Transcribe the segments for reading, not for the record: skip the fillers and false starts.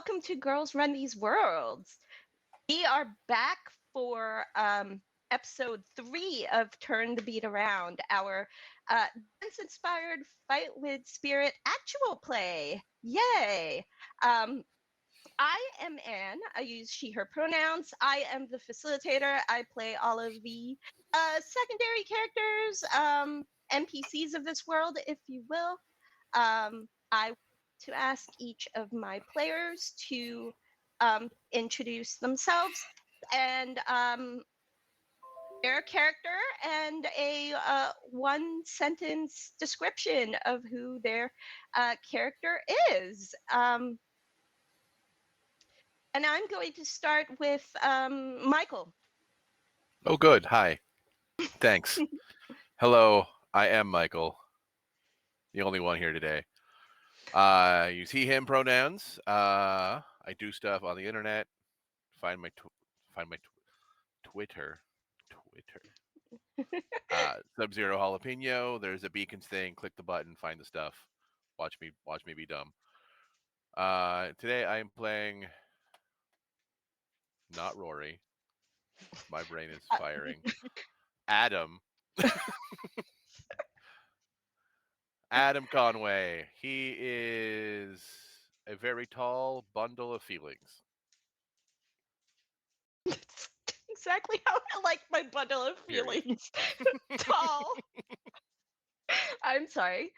welcome to Girls Run These Worlds. We are back for episode 3 of Turn the Beat Around, our dance-inspired fight with spirit actual play. Yay! Um, I am Anne. I use she, her pronouns. I am the facilitator. I play all of the secondary characters, NPCs of this world, if you will. I want to ask each of my players to introduce themselves and their character and a one sentence description of who their character is. And I'm going to start with Michael. Oh, good. Hi. Thanks. Hello. I am Michael, the only one here today. I use he, him pronouns. I do stuff on the internet. Find my Twitter. Sub-Zero Jalapeno. There's a beacons thing. Click the button. Find the stuff. Watch me be dumb. Today I am playing not Rory. My brain is firing. Adam. Adam Conway. He is a very tall bundle of feelings. That's exactly how I like my bundle of Period. feelings. Tall. I'm sorry.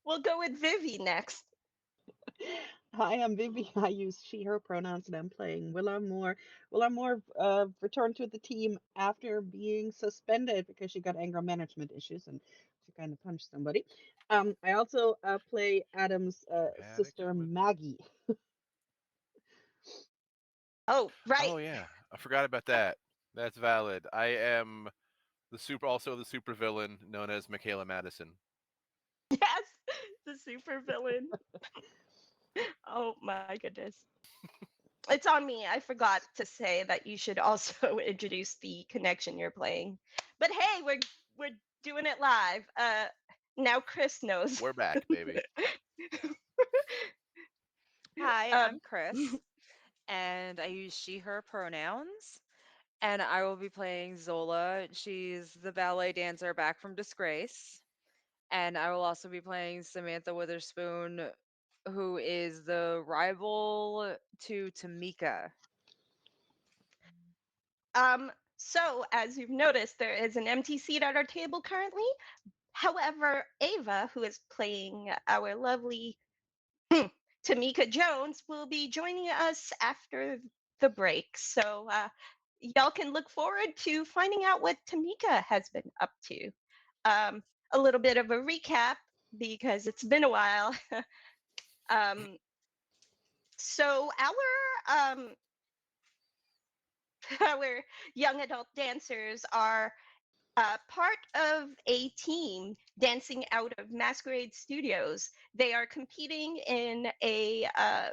We'll go with Vivi next. Hi, I'm Vivi. I use she, her pronouns, and I'm playing Willa Moore. Willa Moore returned to the team after being suspended because she got anger management issues and she kind of punched somebody. I also play Adam's sister, Attitude. Maggie. Oh, right. Oh yeah, I forgot about that. That's valid. I am also the super villain known as Michaela Madison. Yes, the super villain. Oh my goodness. It's on me. I forgot to say that you should also introduce the connection you're playing. But hey, we're doing it live. Now Chris knows. We're back, baby. Hi, I'm um, Chris, and I use she, her pronouns. And I will be playing Zola. She's the ballet dancer back from Disgrace. And I will also be playing Samantha Witherspoon, who is the rival to Tamika. so as you've noticed, there is an empty seat at our table currently. However, Ava, who is playing our lovely Tamika Jones, will be joining us after the break. So y'all can look forward to finding out what Tamika has been up to. A little bit of a recap because it's been a while. um, so our young adult dancers are part of a team dancing out of Masquerade Studios. They are competing in a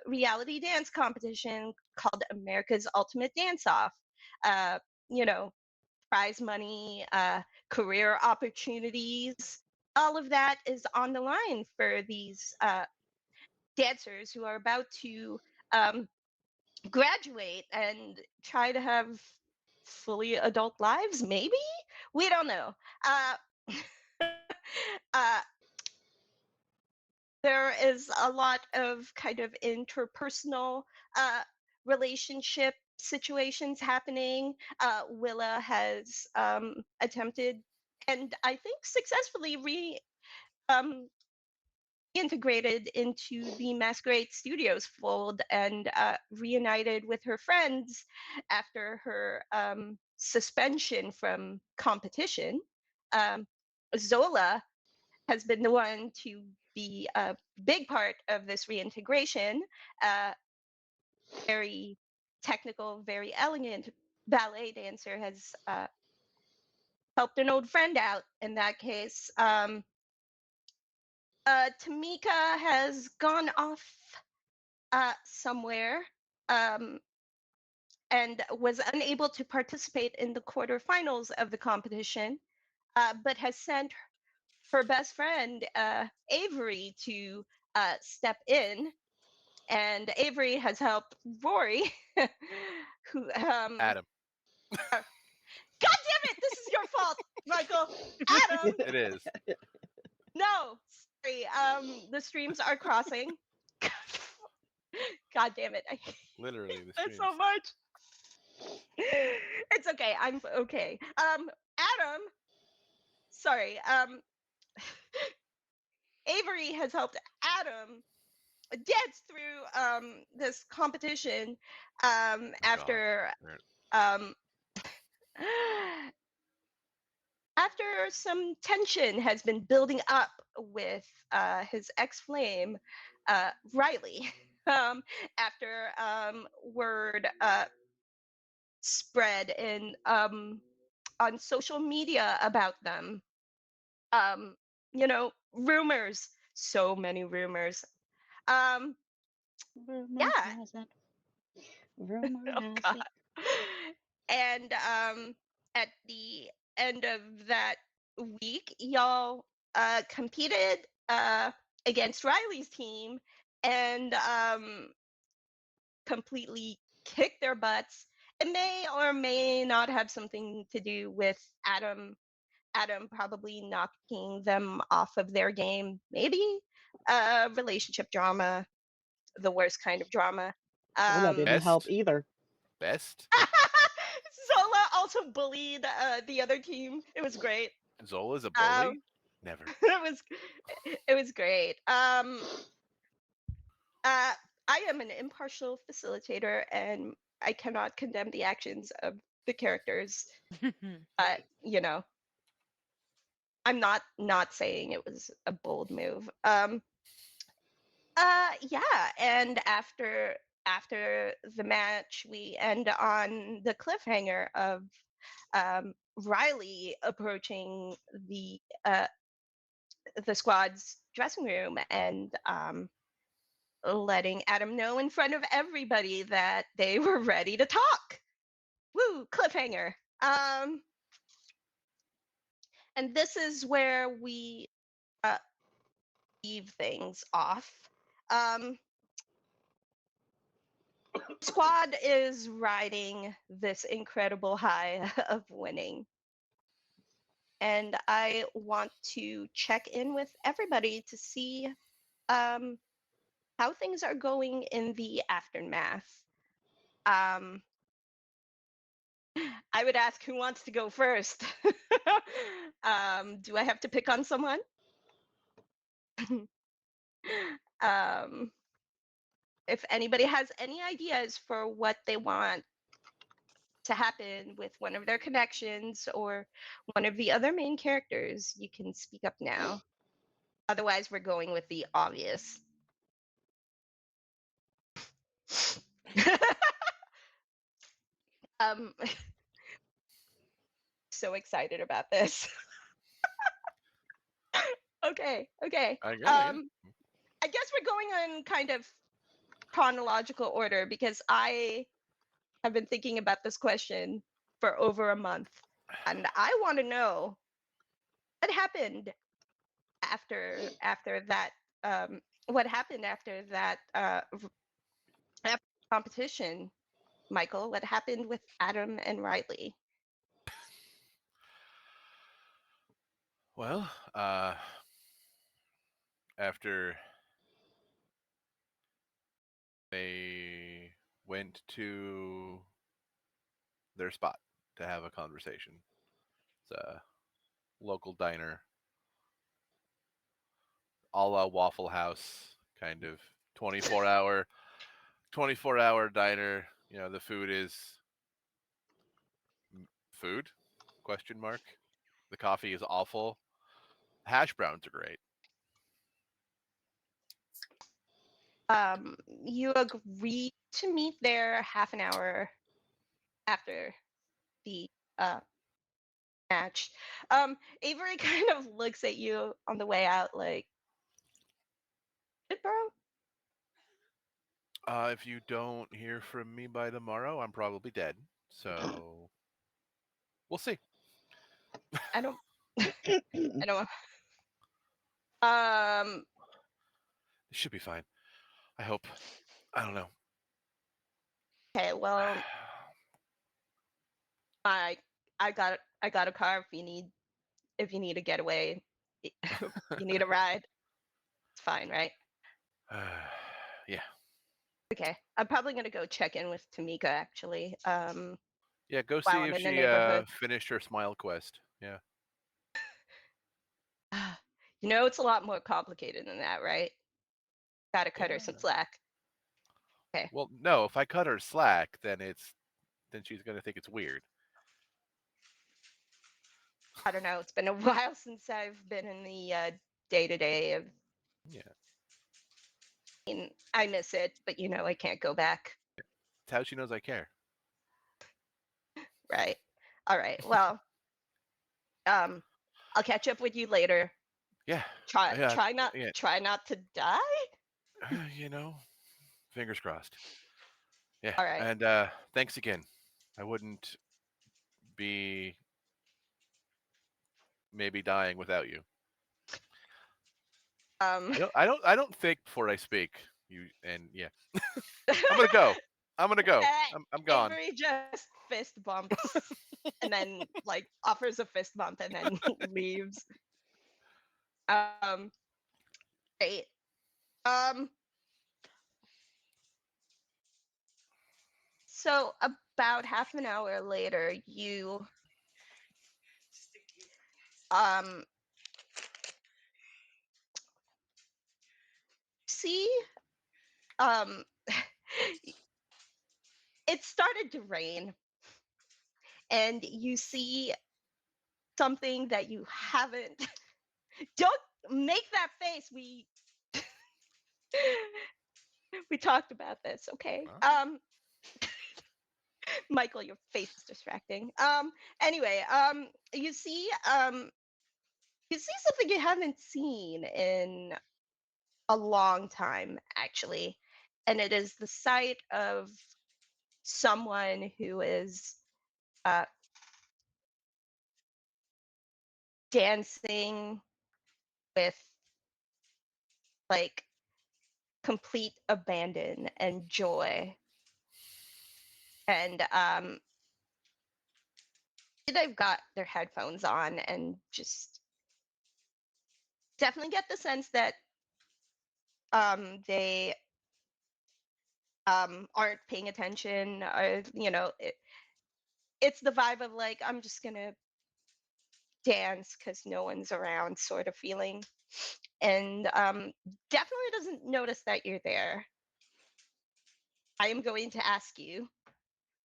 reality dance competition called America's Ultimate Dance Off. Uh, you know, prize money, career opportunities, all of that is on the line for these dancers who are about to um, graduate and try to have fully adult lives, maybe? We don't know. Uh, there is a lot of kind of interpersonal uh, relationship situations happening. Willa has attempted and I think successfully um, integrated into the Masquerade Studios fold and reunited with her friends after her suspension from competition. Um, Zola has been the one to be a big part of this reintegration. Uh, very technical, very elegant ballet dancer has helped an old friend out in that case. Tamika has gone off somewhere um, and was unable to participate in the quarterfinals of the competition, but has sent her best friend Avery to step in. And Avery has helped Rory, who Adam. God damn it! This is your fault, Michael. Adam, It is. no, sorry. The streams are crossing. God damn it! I hate Literally the this streams. so much. It's okay. I'm okay. Adam, sorry. Avery has helped Adam dance through this competition Oh, after God. um after some tension has been building up with his ex-flame, Riley. After word spread in on social media about them. Um, rumors, so many rumors. Um, Rumor yeah. has it. Rumor Oh has God. it. And at the end of that week, y'all competed against Riley's team and completely kicked their butts. It may or may not have something to do with Adam probably knocking them off of their game. Maybe relationship drama, the worst kind of drama. Zola didn't help Best? either. Best? Zola also bullied the other team. It was great. Zola's a Um, bully? Never. it was great. I am an impartial facilitator, and I cannot condemn the actions of the characters. But I'm not saying it was a bold move. Yeah, and after the match, we end on the cliffhanger of Riley approaching the squad's dressing room and letting Adam know in front of everybody that they were ready to talk. Woo, cliffhanger. And this is where we uh, leave things off. Um, Squad is riding this incredible high of winning. And I want to check in with everybody to see how things are going in the aftermath. Um, I would ask who wants to go first. Do I have to pick on someone? um, if anybody has any ideas for what they want to happen with one of their connections or one of the other main characters, you can speak up now. Otherwise, we're going with the obvious. um, so excited about this. Okay. I got it. I guess we're going in kind of chronological order because I have been thinking about this question for over a month, and I want to know what happened after that. What happened after that after competition, Michael? What happened with Adam and Riley? Well, after they went to their spot to have a conversation. It's a local diner, a la Waffle House, kind of 24-hour diner. The food is food? Question mark. The coffee is awful. Hash browns are great. You agreed to meet there half an hour after the match. Avery kind of looks at you on the way out like, "Shit, bro." If you don't hear from me by tomorrow, I'm probably dead. So we'll see. I don't. I don't. Um. It should be fine. I hope. I don't know. Okay, well, I I got a car if you need a getaway, you need a ride. It's fine, right? Yeah. Okay, I'm probably gonna go check in with Tamika actually. Yeah, go While see I'm if in the she neighborhood. finished her smile quest. Yeah. You know, it's a lot more complicated than that, right? Gotta cut her some Yeah. slack. Okay. Well, no, if I cut her slack, then she's gonna think it's weird. I don't know. It's been a while since I've been in the day to day of. Yeah. I miss it, but you know, I can't go back. It's how she knows I care. Right. All right. Well, um, I'll catch up with you later. Yeah. Try Yeah. try not Yeah. try not to die. You know, fingers crossed. Yeah. All right. And thanks again. I wouldn't be maybe dying without you. Um, I don't think before I speak. You and yeah. I'm gonna go. I'm gonna go. I'm gone. Avery just fist bumps and then like offers a fist bump and then leaves. Um, great. Um, so about half an hour later, you um see um it started to rain and you see something that you haven't don't make that face. We talked about this, okay? Michael, your face is distracting. Anyway, you see something you haven't seen in a long time, actually, and it is the sight of someone who is uh, dancing with like complete abandon and joy, and they've got their headphones on and just definitely get the sense that they aren't paying attention, or you know, it's the vibe of like I'm just gonna dance because no one's around sort of feeling, and definitely doesn't notice that you're there. I am going to ask you,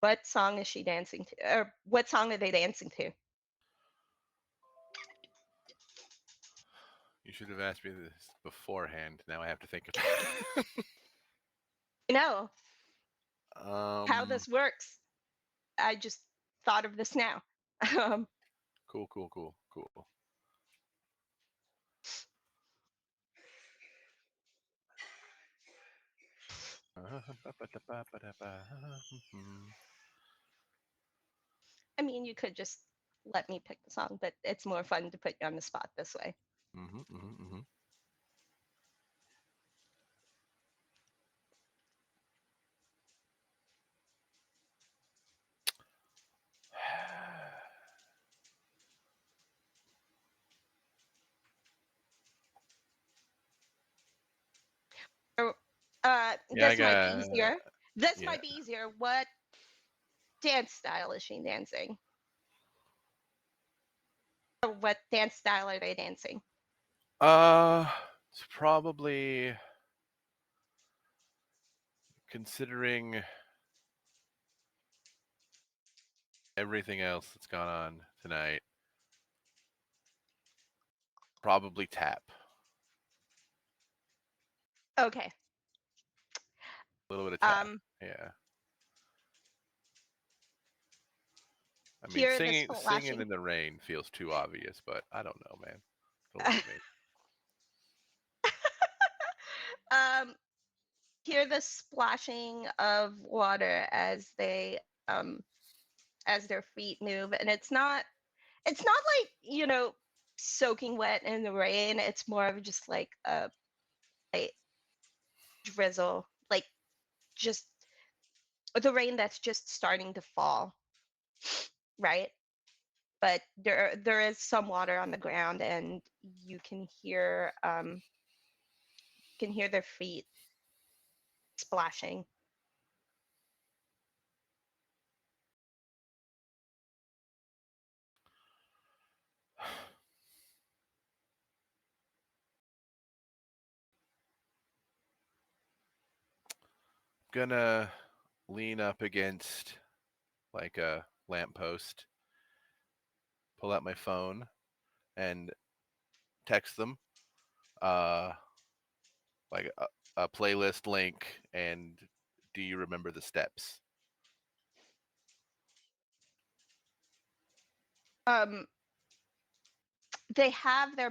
what song is she dancing to, or what song are they dancing to? You should have asked me this beforehand. Now I have to think of You know it. how this works. I just thought of this now. um, Cool, cool, cool, cool. I mean, you could just let me pick the song, but it's more fun to put you on the spot this way. Mm-hmm, mm-hmm, mm-hmm. Or, Yeah, I this might be got. easier. This Yeah. might be easier. What dance style is she dancing? Or what dance style are they dancing? Uh, it's probably considering everything else that's gone on tonight. Probably tap. Okay. A little bit of tap. Um, Yeah. I mean, Hear the singing splashing. in the rain feels too obvious, but I don't know, man. Don't look at me. um, Hear the splashing of water as their feet move, and it's not like, you know, soaking wet in the rain. It's more of just like a light drizzle, like just the rain that's just starting to fall, right? But there is some water on the ground, and you can hear their feet splashing. Gonna lean up against like a lamppost, pull out my phone, and text them uh, like a playlist link. And do you remember the steps? Um, they Mhm. have their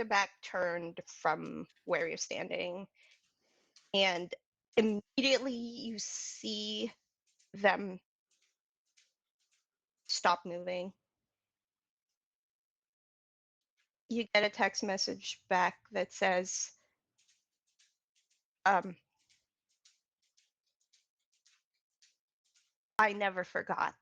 back turned from where you're standing, and immediately you see them stop moving. You get a text message back that says, um, I never forgot.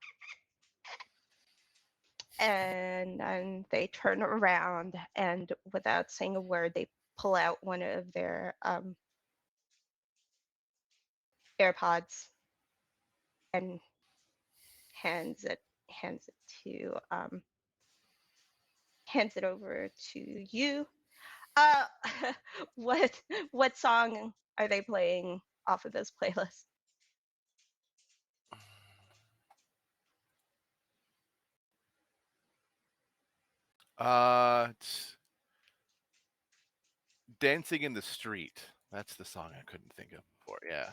And then they turn around, and without saying a word, they pull out one of their AirPods and hands it to hands it over to you. Uh, what what song are they playing off of this playlist? It's Dancing in the Street. That's the song I couldn't think of before. Yeah.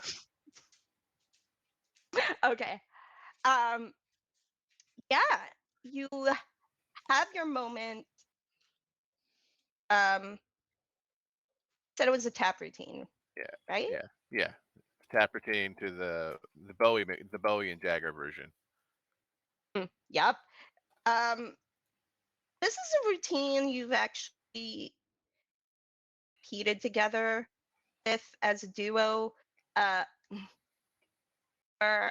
Okay. Um, yeah, you have your moment. Said it was a tap routine, Yeah. right? Yeah. Yeah. Tap routine to the Bowie and Jagger version. Yep. Um, this is a routine you've actually repeated together with as a duo. Uh, or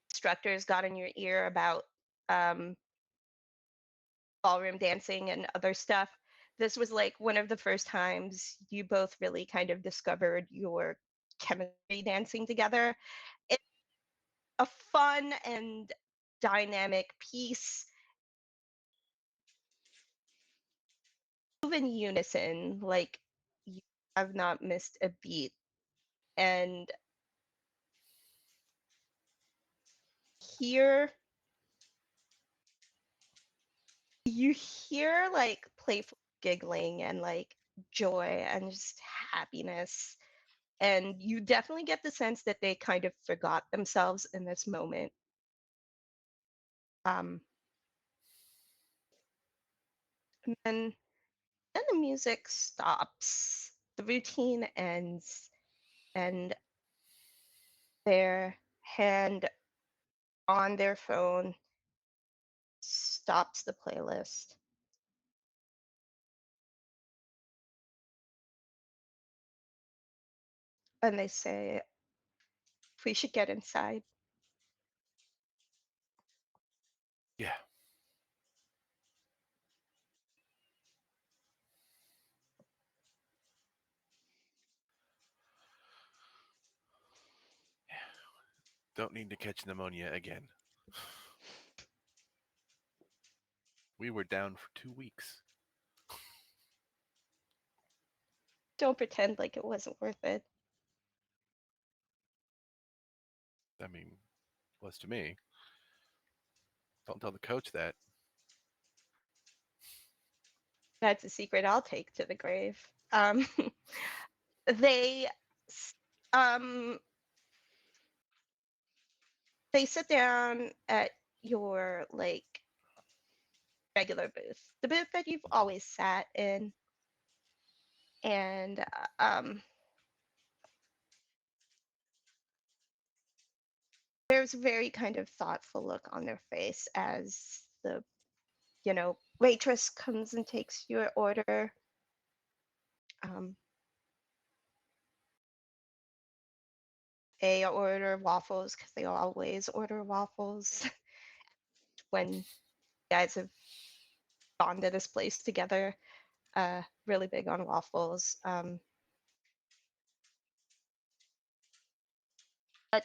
instructors got in your ear about um, ballroom dancing and other stuff. This was like one of the first times you both really kind of discovered your chemistry dancing together. It's a fun and dynamic piece. Move in unison, like you have not missed a beat. And here you hear like playful giggling and like joy and just happiness. And you definitely get the sense that they kind of forgot themselves in this moment. Um, and then the music stops, the routine ends, and their hand on their phone stops the playlist. And they say, we should get inside. Yeah. Don't need to catch pneumonia again. We were down for 2 weeks. Don't pretend like it wasn't worth it. I mean, was to me. Don't tell the coach that. That's a secret I'll take to the grave. They um they sit down at your like regular booth, the booth that you've always sat in, and there's a very kind of thoughtful look on their face as the waitress comes and takes your order. Um, they order waffles because they always order waffles when you guys have gone to this place together. Really big on waffles. But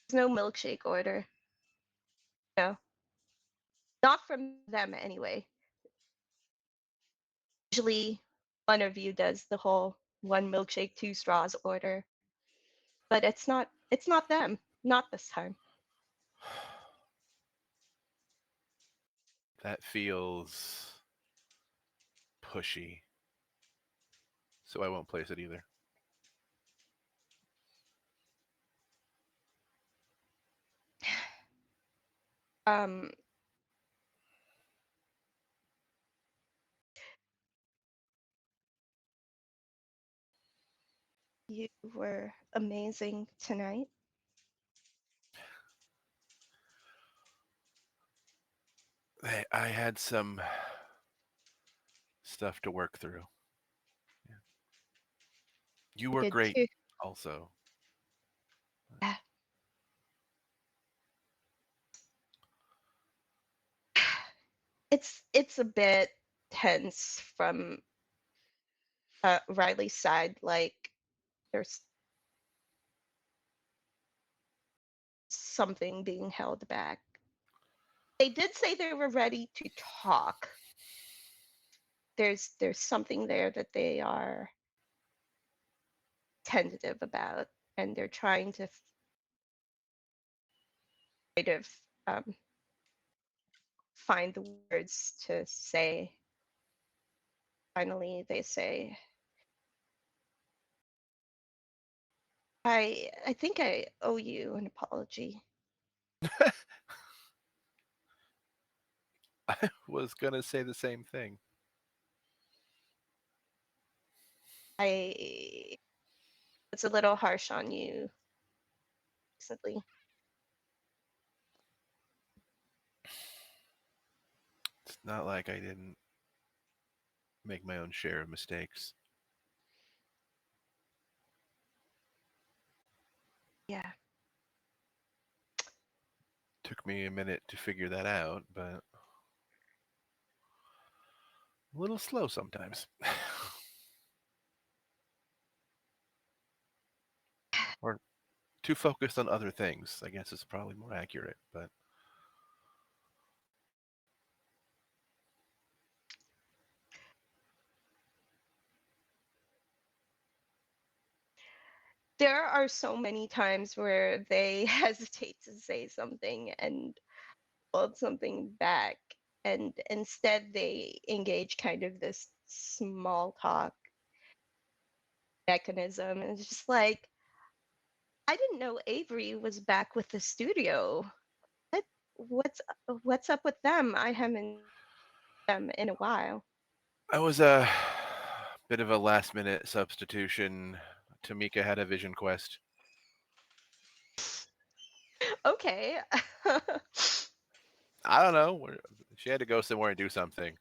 there's no milkshake order. No, not from them anyway. Usually, one of you does the whole one milkshake, two straws order, but it's not. It's not them. Not this time. That feels pushy, so I won't place it either. Um, you were amazing tonight. I had some stuff to work through. Yeah. You I were did great, too. also. Yeah. It's a bit tense from Riley's side. Like there's something being held back. They did say they were ready to talk. There's something there that they are tentative about, and they're trying to kind of um, find the words to say. Finally, they say, I think I owe you an apology. I was gonna say the same thing. I was a little harsh on you recently. It's not like I didn't make my own share of mistakes. Yeah. Took me a minute to figure that out, but a little slow sometimes. Or too focused on other things, I guess is probably more accurate, but There are so many times where they hesitate to say something and hold something back, and instead they engage kind of this small talk mechanism. And it's just like, I didn't know Avery was back with the studio. What what's what's up with them? I haven't them in a while. I was a bit of a last minute substitution. Tamika had a vision quest. Okay. I don't know. She had to go somewhere and do something.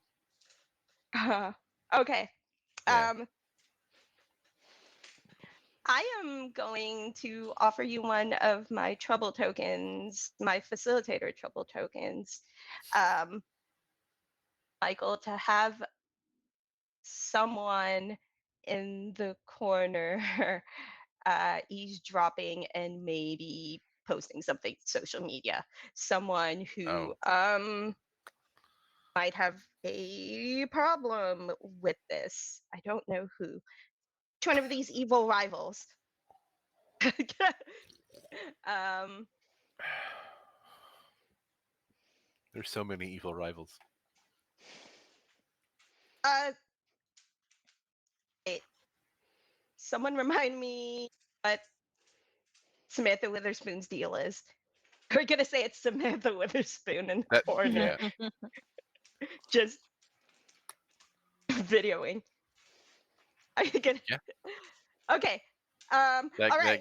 Okay. Yeah. Um, I am going to offer you one of my trouble tokens, my facilitator trouble tokens, um, Michael, to have someone in the corner eavesdropping and maybe posting something to social media. Someone who Oh. might have a problem with this. I don't know who. Which one of these evil rivals? um, There's so many evil rivals. uh, wait, someone remind me what Samantha Witherspoon's deal is. We're gonna say it's Samantha Witherspoon in the That corner, yeah. just videoing. Are you gonna? Yeah. Okay. That All right.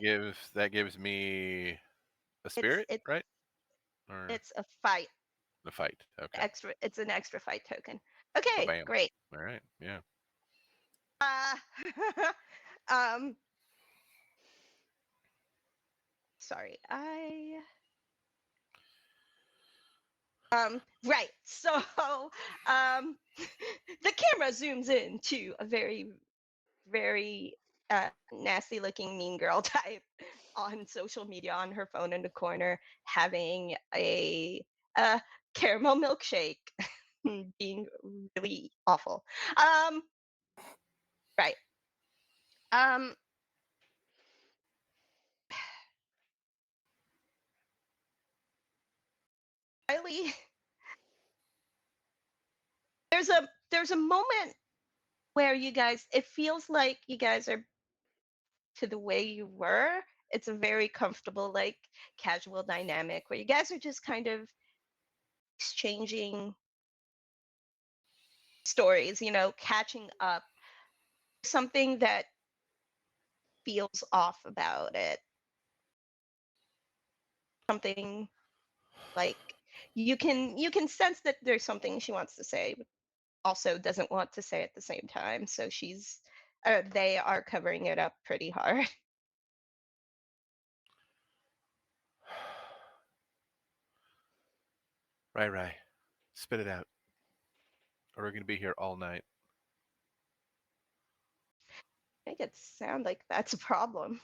that gives me a It's spirit, it's right? Or it's a fight. a fight. Okay. Extra. It's an extra fight token. Okay. Bam. Great. All right. Yeah. Uh, um, sorry. Right. So, um, the camera zooms in to a very, very nasty looking mean girl type on social media on her phone in the corner having a caramel milkshake, being really awful. Um, right. Um, Riley, there's a moment where you guys, it feels like you guys are to the way you were. It's a very comfortable, like casual dynamic where you guys are just kind of exchanging stories, catching up. Something that feels off about it. Something like you can sense that there's something she wants to say, but also doesn't want to say at the same time. So they are covering it up pretty hard. Right. Spit it out, or we're gonna be here all night. Make it sound like that's a problem.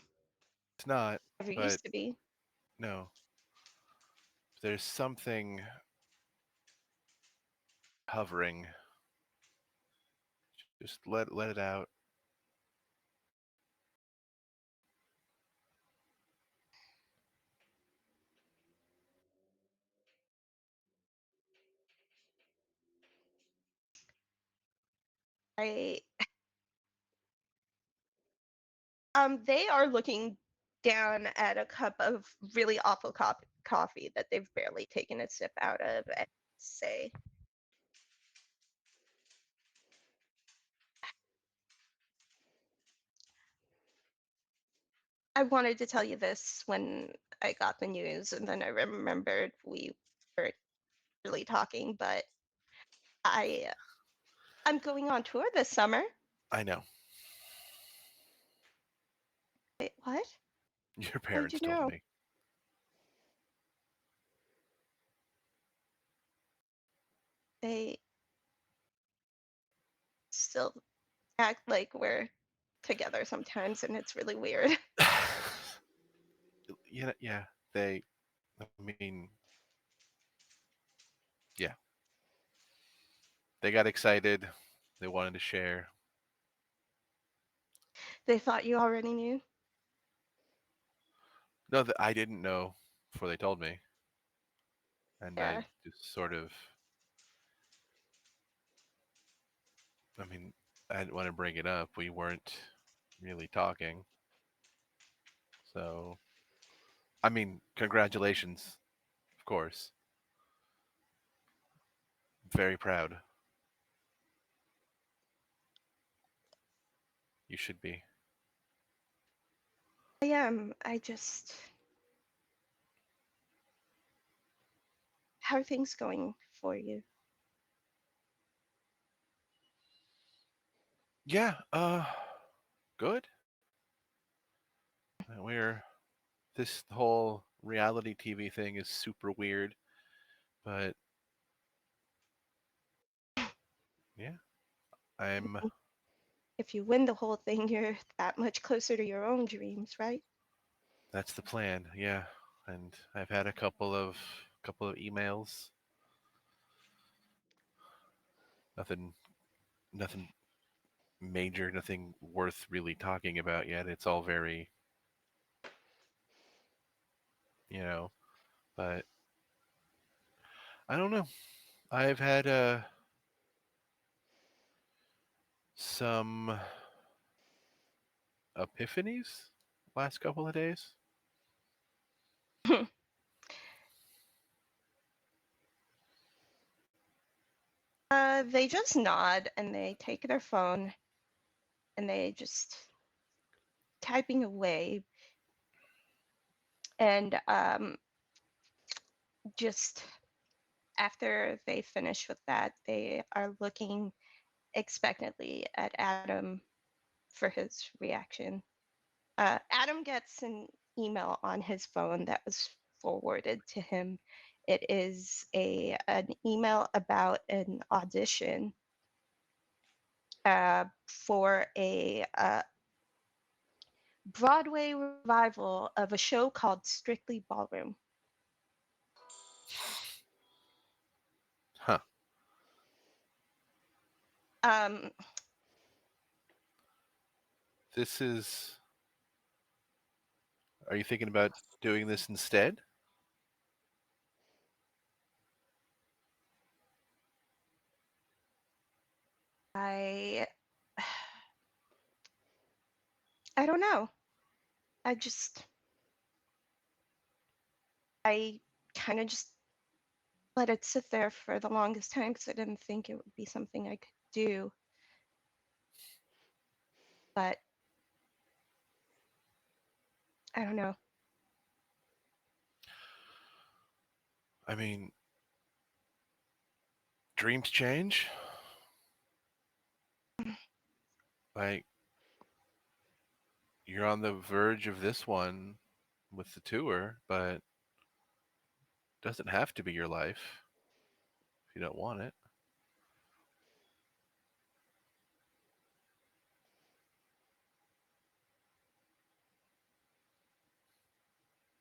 It's not, Never but used to be. no. There's something hovering. Just let it out. I They are looking down at a cup of really awful coffee that they've barely taken a sip out of and say, I wanted to tell you this when I got the news, and then I remembered we weren't really talking, but I I'm going on tour this summer. I know. Wait, what? Your How did you parents told know? me. They still act like we're together sometimes, and it's really weird. Yeah. They. I mean, yeah. They got excited. They wanted to share. They thought you already knew. No, that I didn't know before they told me, and I Yeah, just sort of. I mean, I didn't want to bring it up. We weren't really talking, so I mean, congratulations, of course. Very proud. You should be. I am. I just. How are things going for you? Yeah. Good. We're this whole reality TV thing is super weird, but yeah, I'm. If you win the whole thing, you're that much closer to your own dreams, right? That's the plan. Yeah, and I've had a couple of emails. Nothing. Nothing major. Nothing worth really talking about yet. It's all very, you know. But I don't know. I've had some epiphanies last couple of days. They just nod and they take their phone and they just typing away. And just after they finish with that, they are looking expectantly at Adam for his reaction. Adam gets an email on his phone that was forwarded to him. It is an email about an audition for a Broadway revival of a show called Strictly Ballroom. Huh. Um, This is. Are you thinking about doing this instead? I I don't know. I just I kind of just let it sit there for the longest time because I didn't think it would be something I could do. But I don't know. I mean, dreams change. Like, you're on the verge of this one with the tour, but it doesn't have to be your life if you don't want it.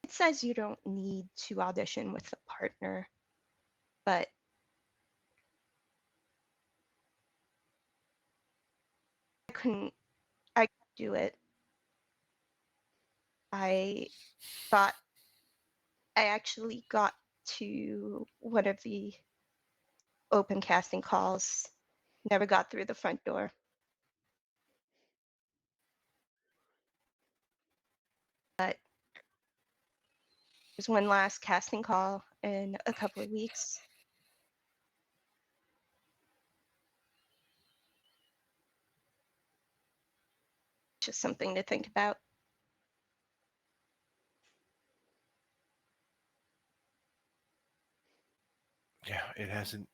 It says you don't need to audition with a partner, but I couldn't do it. I thought I actually got to one of the open casting calls, never got through the front door. But there's one last casting call in a couple of weeks. Just something to think about. Yeah, it hasn't.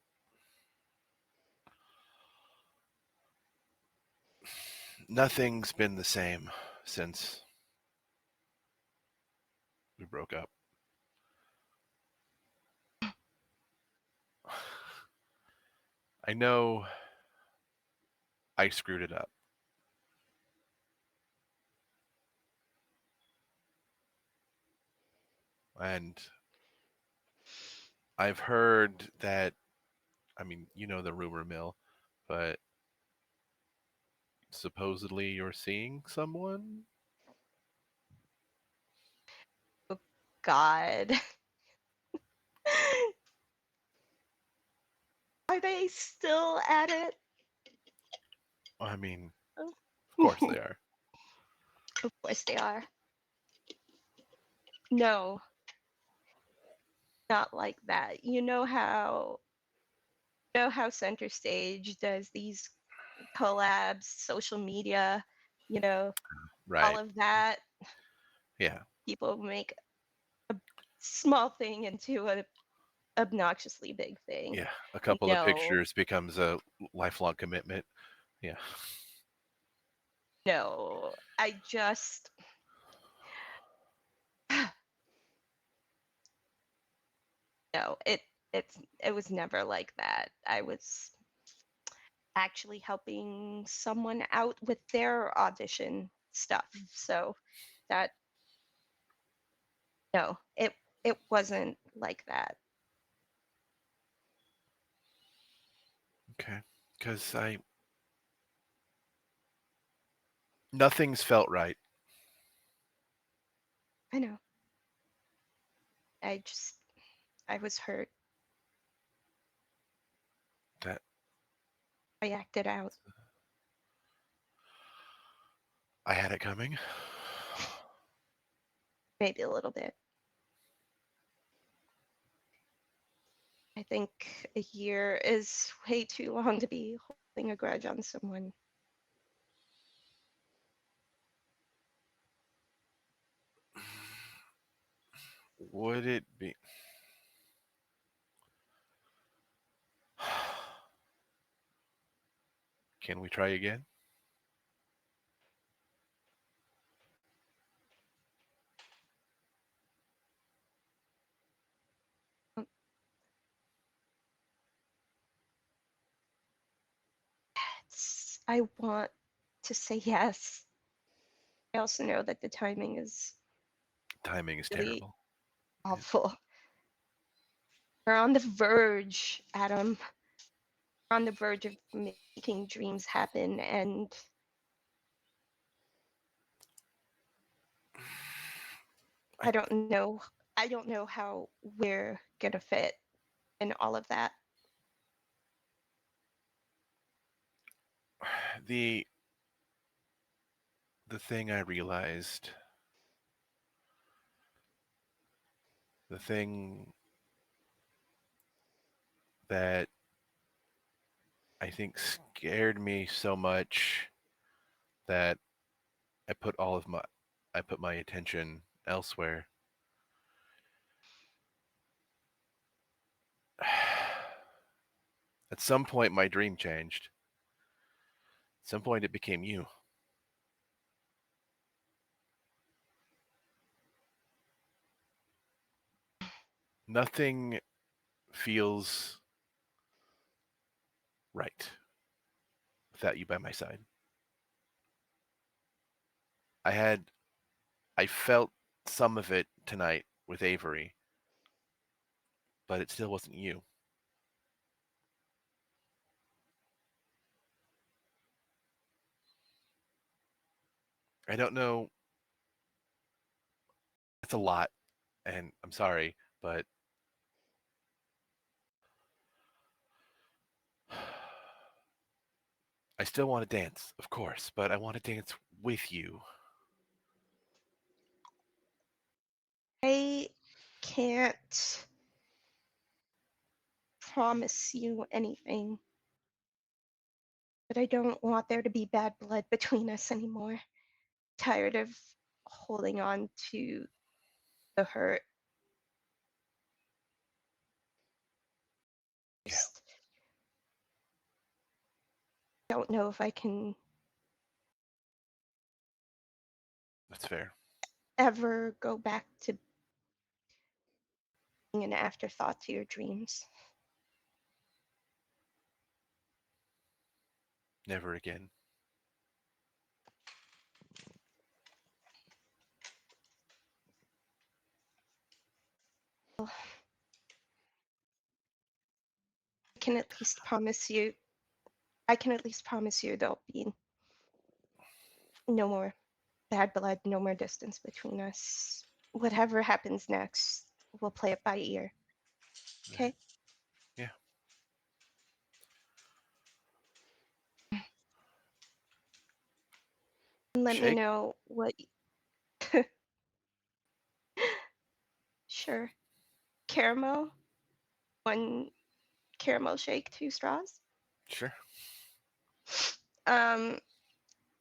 Nothing's been the same since we broke up. I know I screwed it up. And I've heard that, I mean, you know the rumor mill, but supposedly you're seeing someone? Oh, God. Are they still at it? I mean, Oh. of course they are. Of course they are. No, not like that. You know how Center Stage does these collabs, social media, you know, all Right. of that. Yeah. People make a small thing into an obnoxiously big thing. Yeah. A couple of No, pictures becomes a lifelong commitment. Yeah. no. I just no. It was never like that. I was actually helping someone out with their audition stuff. So that no, it wasn't like that. Okay. Because nothing's felt right. I know. I just I was hurt. That I acted out. I had it coming. Maybe a little bit. I think a year is way too long to be holding a grudge on someone. Would it be? Can we try again? I want to say yes. I also know that the timing is Timing is really terrible. awful. We're on the verge, Adam. We're on the verge of making dreams happen, and I don't know. I don't know how we're gonna fit in all of that. The the thing I realized, the thing that I think scared me so much that I put all of my I put my attention elsewhere. At some point my dream changed. At some point it became you. Nothing feels right without you by my side. I had I felt some of it tonight with Avery, but it still wasn't you. I don't know. It's a lot, and I'm sorry, but I still want to dance, of course, but I want to dance with you. I can't promise you anything, but I don't want there to be bad blood between us anymore. Tired of holding on to the hurt. Yeah, Just don't know if I can that's fair. ever go back to being an afterthought to your dreams. Never again. I can at least promise you I can at least promise you there'll be no more bad blood, no more distance between us. Whatever happens next, we'll play it by ear. Right. Okay? Yeah. And let me Shake? know what. Sure. Caramel? One caramel shake, two straws. Sure. Um,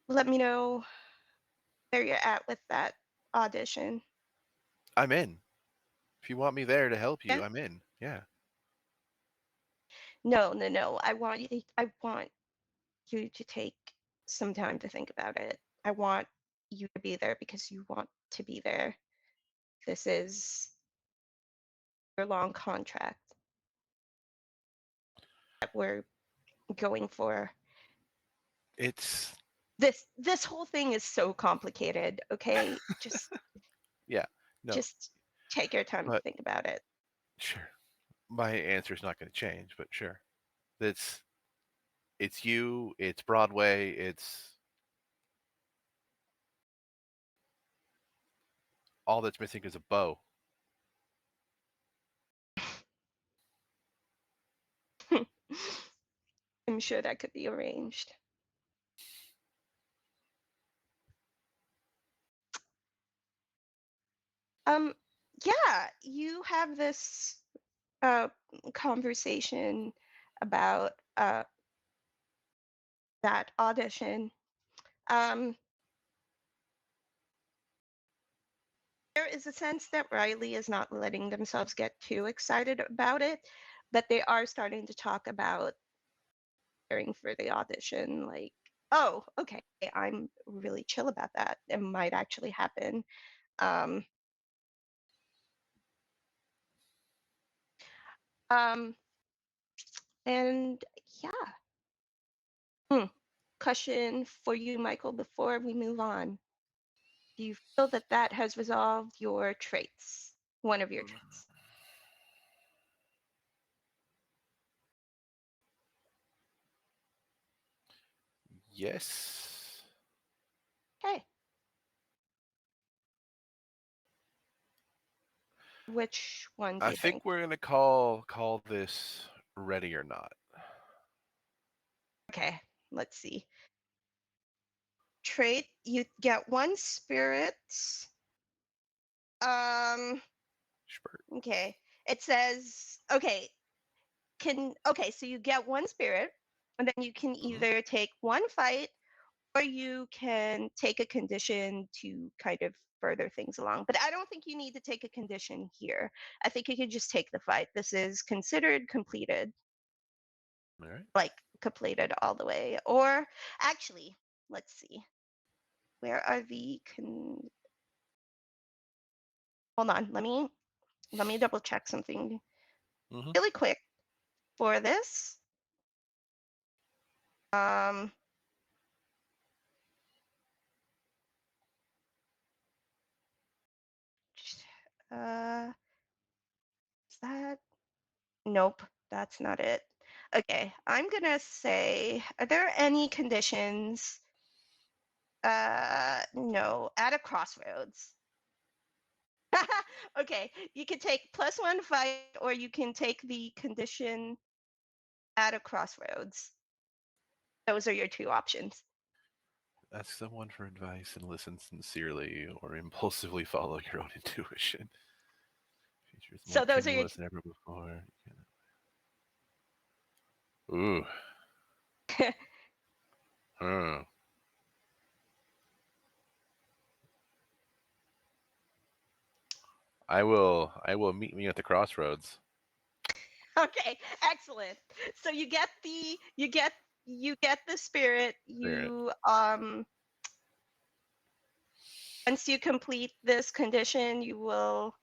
Let me know where you're at with that audition. I'm in. If you want me there to help Yeah? you, I'm in. Yeah. No, no, no. I want you to take some time to think about it. I want you to be there because you want to be there. This is your long contract that we're going for. It's This whole thing is so complicated, okay? yeah. No, Just take your time to but think about it. sure. My answer's not going to change, but sure. It's it's you, it's Broadway, it's all that's missing is a bow. I'm sure that could be arranged. Um, yeah, you have this uh conversation about that audition. Um, there is a sense that Riley is not letting themselves get too excited about it, but they are starting to talk about preparing for the audition. Like, oh, okay, I'm really chill about that. It might actually happen. Um, um, and yeah, hmm, question for you, Michael, before we move on. Do you feel that that has resolved your traits? One of your traits. Yes. Okay. Which one do I you think? think we're gonna call this ready or not. Okay, let's see. Trait, you get one spirit. Um, Spurt. okay. It says, so you get one spirit, and then you can Hmm. either take one fight or you can take a condition to kind of further things along. But I don't think you need to take a condition here. I think you could just take the fight. This is considered completed, All right. like completed all the way. Or actually, let's see. Where are the hold on, let me double check something Hmm. really quick for this. Um uh is that nope, that's not it. Okay, I'm gonna say, are there any conditions? No, at a crossroads. Okay, you can take +1 fight, or you can take the condition at a crossroads. Those are your two options. Ask someone for advice and listen sincerely, or impulsively follow your own intuition. Features more So those are your tenuous than ever before. Ooh. Hmm. I will meet me at the crossroads. Okay, excellent. So you get the spirit. Spirit. You once you complete this condition, you will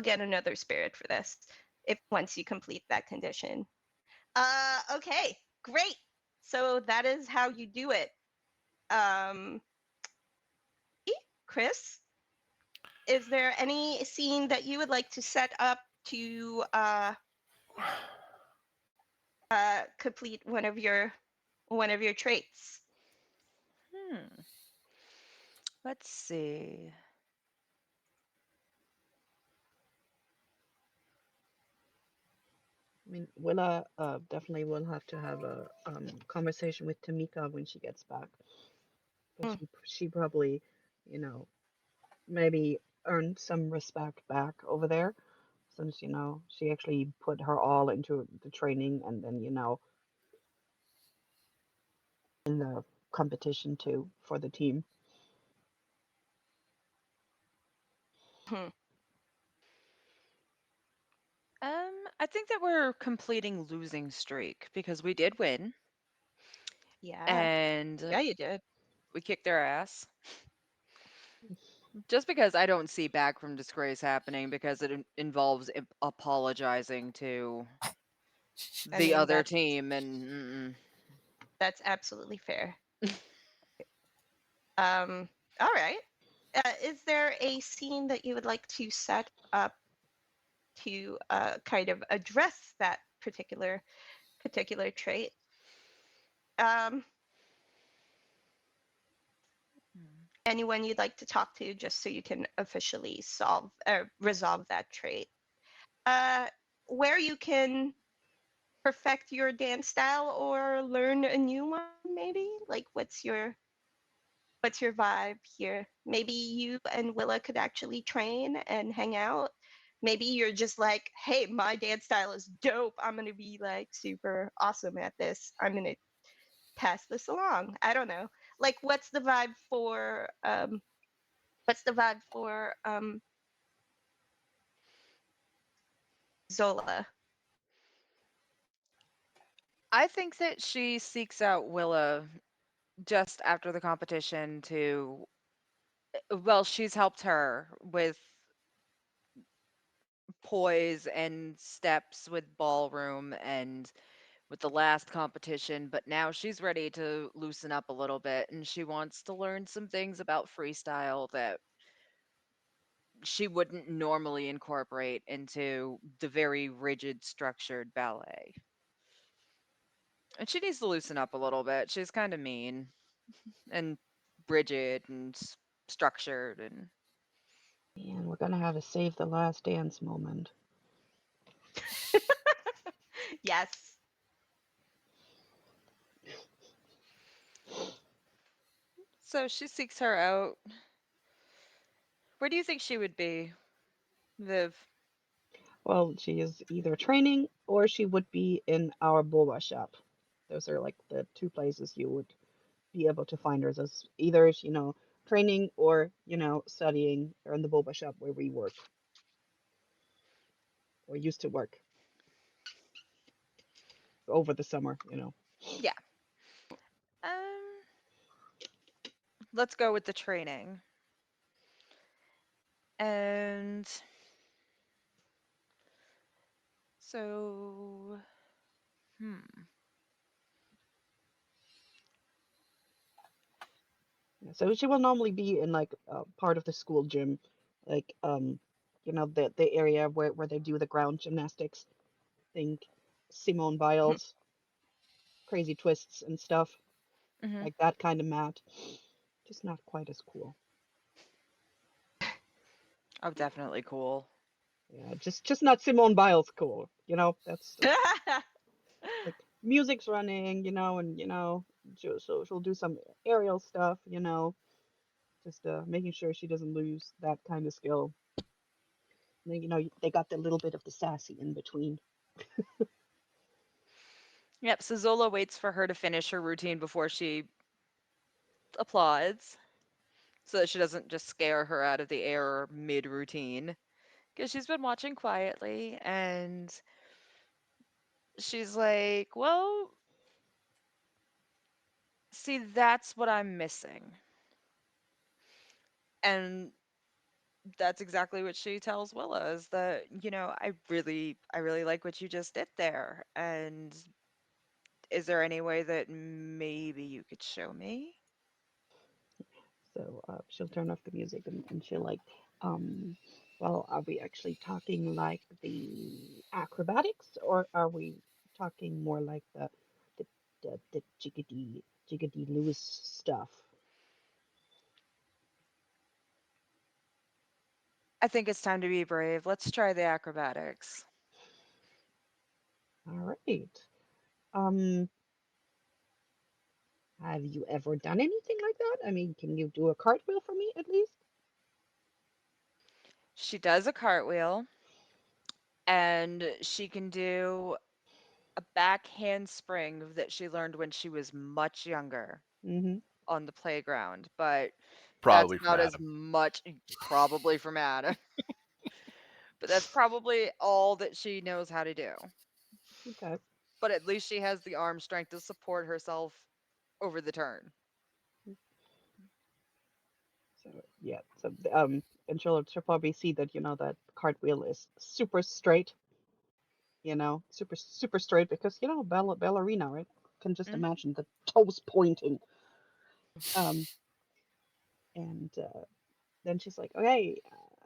get another spirit for this if once you complete that condition. Okay, great. So that is how you do it. Um, Chris, is there any scene that you would like to set up to complete one of your traits? Hmm. Let's see. I mean, Willa definitely will have to have a conversation with Tamika when she gets back. But Hmm. she probably, you know, maybe earned some respect back over there since, she actually put her all into the training and then, in the competition too for the team. Hmm. I think that we're completing losing streak because we did win Yeah. and Yeah, you did. we kicked their ass. Just because I don't see back from disgrace happening because it involves apologizing to I the mean, other that's team and that's absolutely fair. Um, all right. Is there a scene that you would like to set up to kind of address that particular trait? Um, mm. anyone you'd like to talk to, just so you can officially solve or resolve that trait? Uh, where you can perfect your dance style or learn a new one, maybe? Like, what's your vibe here? Maybe you and Willa could actually train and hang out. Maybe you're just like, hey, my dance style is dope. I'm gonna be like super awesome at this. I'm gonna pass this along. I don't know. Like, what's the vibe for Zola? I think that she seeks out Willa just after the competition to well, she's helped her with poise and steps with ballroom and with the last competition, but now she's ready to loosen up a little bit and she wants to learn some things about freestyle that she wouldn't normally incorporate into the very rigid, structured ballet. And she needs to loosen up a little bit. She's kind of mean and rigid and structured and And we're gonna have a save the last dance moment. Yes. so she seeks her out. Where do you think she would be, Viv? Well, she is either training or she would be in our boba shop. Those are like the two places you would be able to find her as either, training or, studying or in the boba shop where we work or used to work over the summer. Yeah. Um, let's go with the training. And so, hmm. Yeah, so she will normally be in like part of the school gym, like the area where they do the ground gymnastics. Think Simone Biles, crazy twists and stuff, Hmm. like that kind of mat. Just not quite as cool. Oh, definitely cool. Yeah, just not Simone Biles cool. That's like music's running, and she'll do some aerial stuff, just making sure she doesn't lose that kind of skill. And then, they got the little bit of the sassy in between. Yep, so Zola waits for her to finish her routine before she applauds so that she doesn't just scare her out of the air mid routine. Because she's been watching quietly and she's like, well, see, that's what I'm missing. And that's exactly what she tells Willa is that, I really like what you just did there. And is there any way that maybe you could show me? So she'll turn off the music and she'll like, um, well, are we actually talking like the acrobatics or are we talking more like the the jiggity loose stuff? I think it's time to be brave. Let's try the acrobatics. All right. Um, have you ever done anything like that? I mean, can you do a cartwheel for me at least? She does a cartwheel and she can do a back handspring that she learned when she was much younger Mm-hmm. on the playground, but that's Probably from about as Adam. much probably from Adam. But that's probably all that she knows how to do. Okay. But at least she has the arm strength to support herself over the turn. So yeah. So and she'll probably see that that cartwheel is super straight. Super straight because ballerina, right? Can just Mhm. imagine the toes pointing. Um, and then she's like, okay,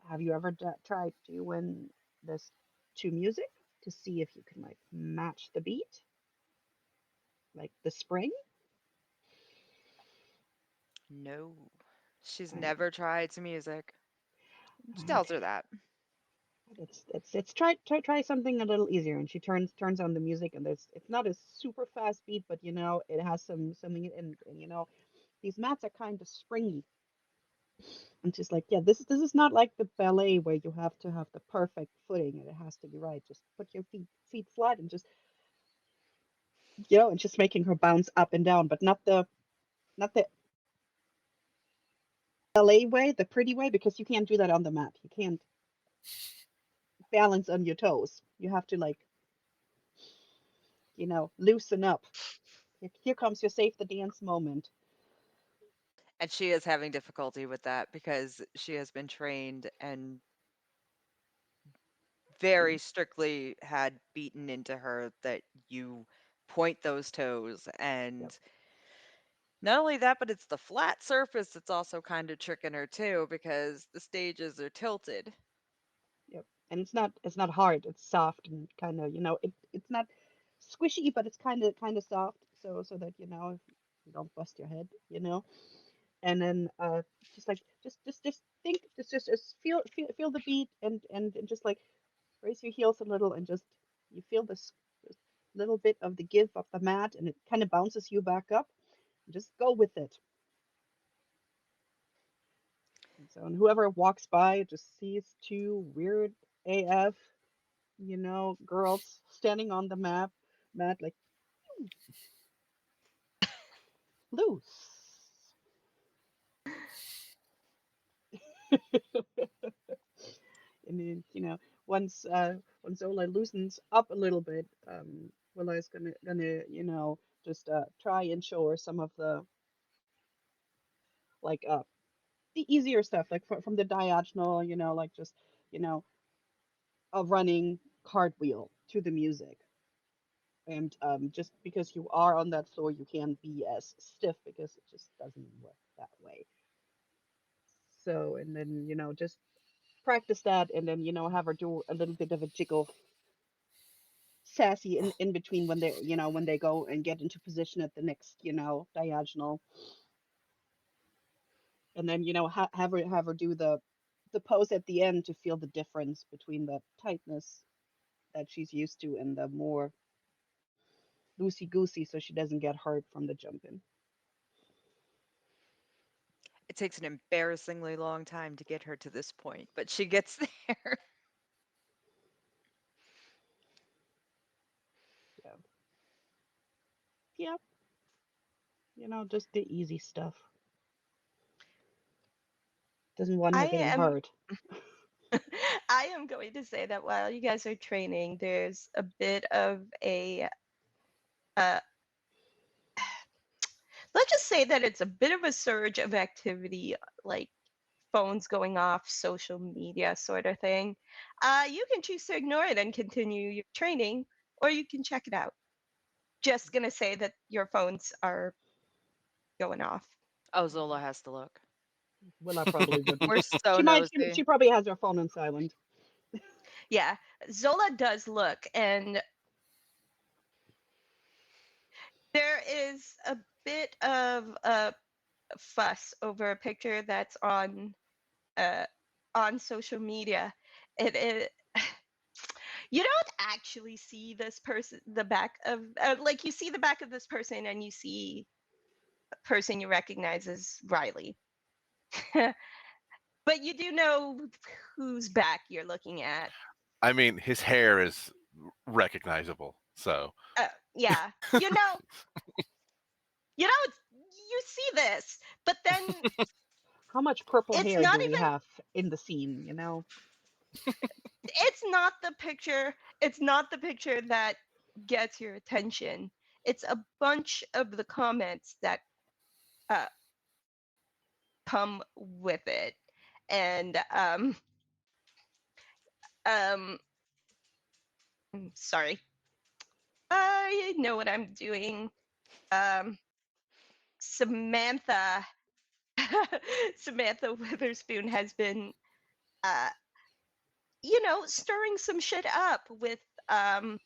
have you ever tried doing this to music to see if you can like match the beat, like the spring? No. She's Uh, never tried some music. She all right. tells her that. Let's try something a little easier. And she turns on the music, and it's not a super fast beat, but it has something, and these mats are kind of springy. And she's like, yeah, this is not like the ballet where you have to have the perfect footing and it has to be right. Just put your feet flat and just and just making her bounce up and down, but not the ballet way, the pretty way, because you can't do that on the mat. You can't balance on your toes. You have to like loosen up. Here comes your save the dance moment. And she is having difficulty with that because she has been trained and very strictly had beaten into her that you point those toes. Yep. And not only that, but it's the flat surface that's also kind of tricking her too, because the stages are tilted. Yep. And it's not hard. It's soft and kind of, it's not squishy, but it's kind of soft, so that if you don't bust your head. And then just like just think, just feel the beat, and just like raise your heels a little, and just you feel this little bit of the give of the mat, and it kind of bounces you back up. Just go with it. And whoever walks by just sees two weird AF, girls standing on the mat like loose. And then, once Ola loosens up a little bit, Willa is gonna just try and show her some of the, like, the easier stuff, like from the diagonal, like just you know a running cartwheel to the music. And just because you are on that floor, you can't be as stiff, because it just doesn't work that way. So, and then, just practice that, and then, have her do a little bit of a jiggle, sassy, in between, when they go and get into position at the next, diagonal. And then, have her do the pose at the end to feel the difference between the tightness that she's used to and the more loosey goosey, so she doesn't get hurt from the jumping. It takes an embarrassingly long time to get her to this point, but she gets there. Yeah. Yep. Just the easy stuff. Doesn't want I her getting am hurt. I am going to say that while you guys are training, there's a bit of a uh, let's just say that it's a bit of a surge of activity, like phones going off, social media sort of thing. You can choose to ignore it and continue your training, or you can check it out. Just gonna say that your phones are going off. Oh, Zola has to look. Willa probably wouldn't. We're so She might. She, nosy. she probably has her phone on silent. Yeah, Zola does look, and there is a bit of a fuss over a picture that's uh, on social media. It you don't actually see this person, the back of like you see the back of this person, and you see a person you recognize as Riley. But you do know whose back you're looking at. I mean, his hair is recognizable. So Yeah, you see this, but then How much purple it's hair do not we even have in the scene? it's not the picture it's not the picture that gets your attention. It's a bunch of the comments that uh, come with it. And um sorry, I know what I'm doing. um Samantha Samantha Witherspoon has been uh stirring some shit up with um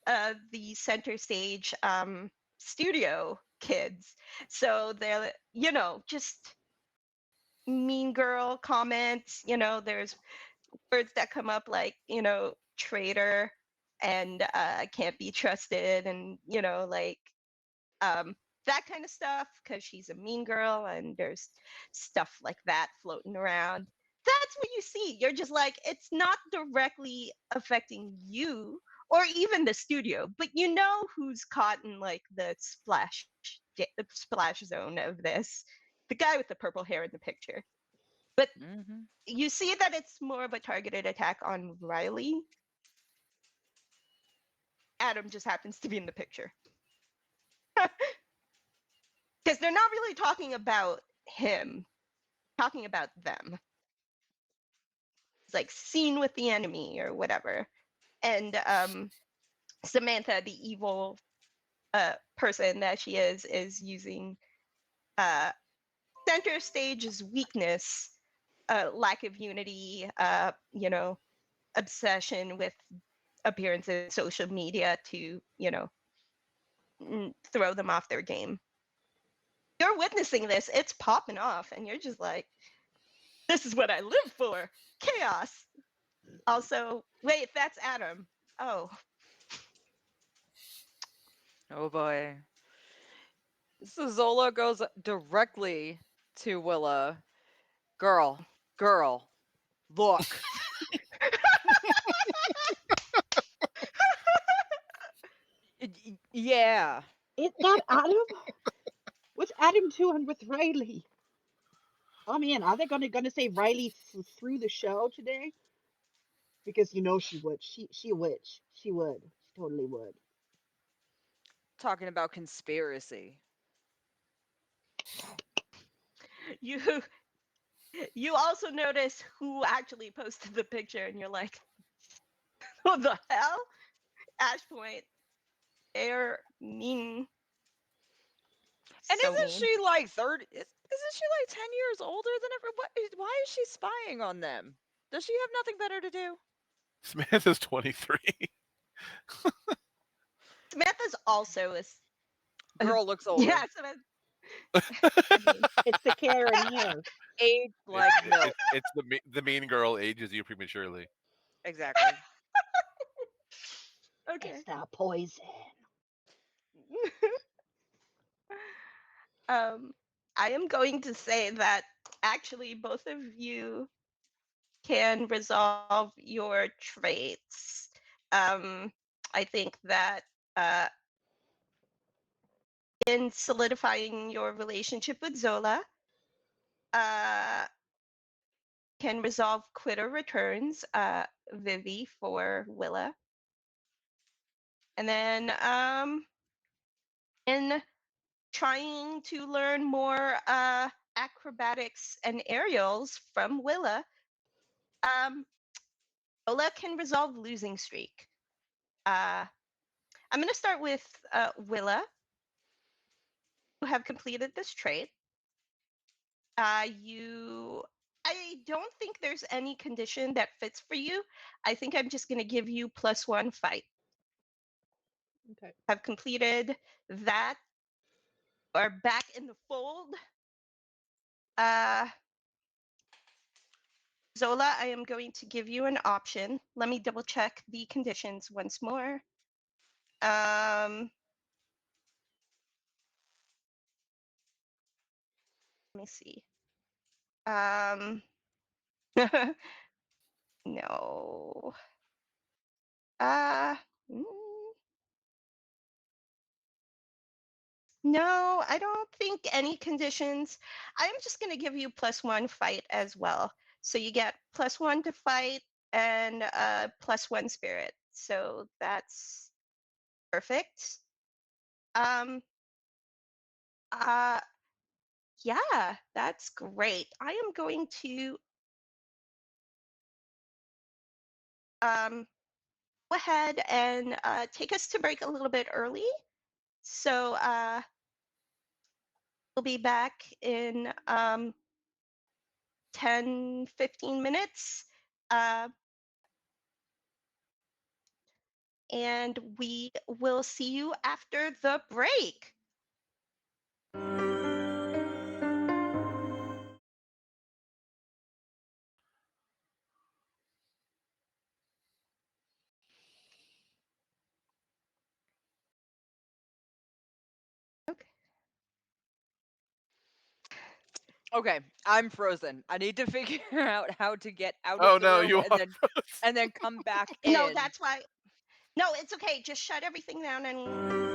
uh, the center stage studio kids. So they're just mean girl comments. There's words that come up like traitor and can't be trusted, and like um that kind of stuff, because she's a mean girl, and there's stuff like that floating around. That's what you see. You're just like, it's not directly affecting you or even the studio, but who's caught in like the splash zone of this. The guy with the purple hair in the picture. But Hmm. you see that it's more of a targeted attack on Riley. Adam just happens to be in the picture. Because they're not really talking about him, talking about them. It's like scene with the enemy or whatever. And Samantha, the evil person that she is using center stage's weakness, lack of unity, obsession with appearances, social media to, throw them off their game. You're witnessing this, it's popping off, and you're just like, this is what I live for. Chaos. Also, wait, that's Adam. Oh. Oh boy. So Zola goes directly to Willa. Girl, girl, look. Yeah. Is that Adam? What's Adam doing with Riley? Oh man, are they gonna say Riley through the show today? Because you know she would. She a witch. She would. She totally would. Talking about conspiracy. You you also notice who actually posted the picture, and you're like, what the hell? Ash Point. They're mean. And So isn't mean. she like 30? Isn't she like 10 years older than everyone? Why is she spying on them? Does she have nothing better to do? Samantha's 23. Samantha's also Girl looks older. yeah, I mean, It's the Karen years. Age like milk. It's the mean girl ages you prematurely. Exactly. okay. It's not poison. I am going to say that actually both of you can resolve your traits. I think that uh, in solidifying your relationship with Zola, uh, can resolve quitter returns, Vivi for Willa. And then in trying to learn more acrobatics and aerials from Willa, Ola can resolve losing streak. I'm going to start with Willa, who have completed this trait. I don't think there's any condition that fits for you. I think I'm just going to give you +1 fight. Okay. Have completed that, are back in the fold. Zola, I am going to give you an option. Let me double check the conditions once more. Let me see. No. Uh, mm, no, I don't think any conditions. I'm just going to give you +1 fight as well. So you get +1 to fight and +1 spirit. So that's perfect. Uh, yeah, that's great. I am going to go ahead and take us to break a little bit early. So we'll be back in 10, 15 minutes. And we will see you after the break. Okay. Okay, I'm frozen. I need to figure out how to get out Oh of the no, room you are. and then come back No, in. that's why. No, it's okay. Just shut everything down and.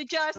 just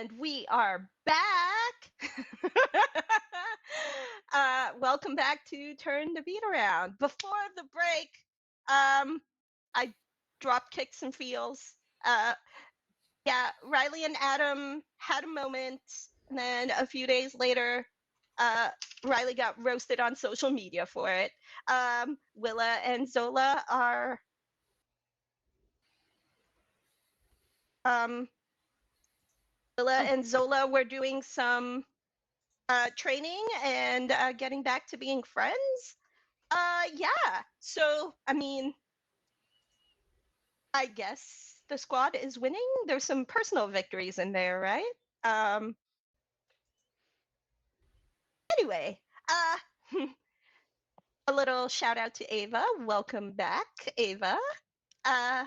And we are back. Welcome back to Turn the Beat Around. Before the break, I dropped kicks and feels. Yeah, Riley and Adam had a moment, and then a few days later, Riley got roasted on social media for it. Willa and Zola are Willa Oh, and Zola were doing some training and getting back to being friends. Yeah. So, I mean, I guess the squad is winning. There's some personal victories in there, right? Um, anyway, a little shout out to Ava. Welcome back, Ava. Uh,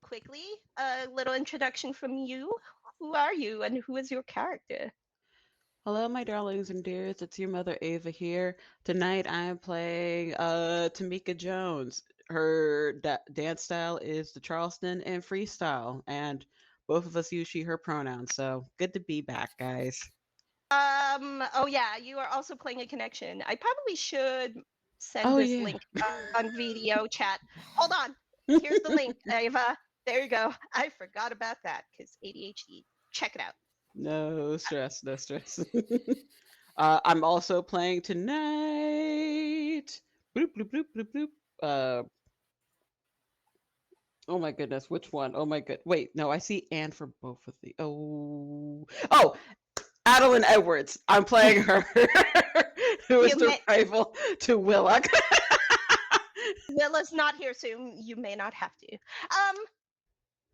quickly, a little introduction from you. Who are you and who is your character? hello, my darlings and dears. It's your mother Ava here. Tonight I am playing Tamika Jones. Her dance style is the Charleston and freestyle, and both of us use she, her pronouns. So good to be back, guys. Oh yeah, you are also playing a connection. I probably should send Oh this yeah. link on video chat. Hold on. Here's the link, Ava. There you go. I forgot about that because ADHD. Check it out. No stress, no stress. I'm also playing tonight. Bloop bloop bloop bloop bloop. Uh, oh my goodness, which one? Oh my good. Wait, no, I see Anne for both of the. Oh, Adeline Edwards. I'm playing her, who is You the may rival to Willock. Willa's not here, so you may not have to. Um,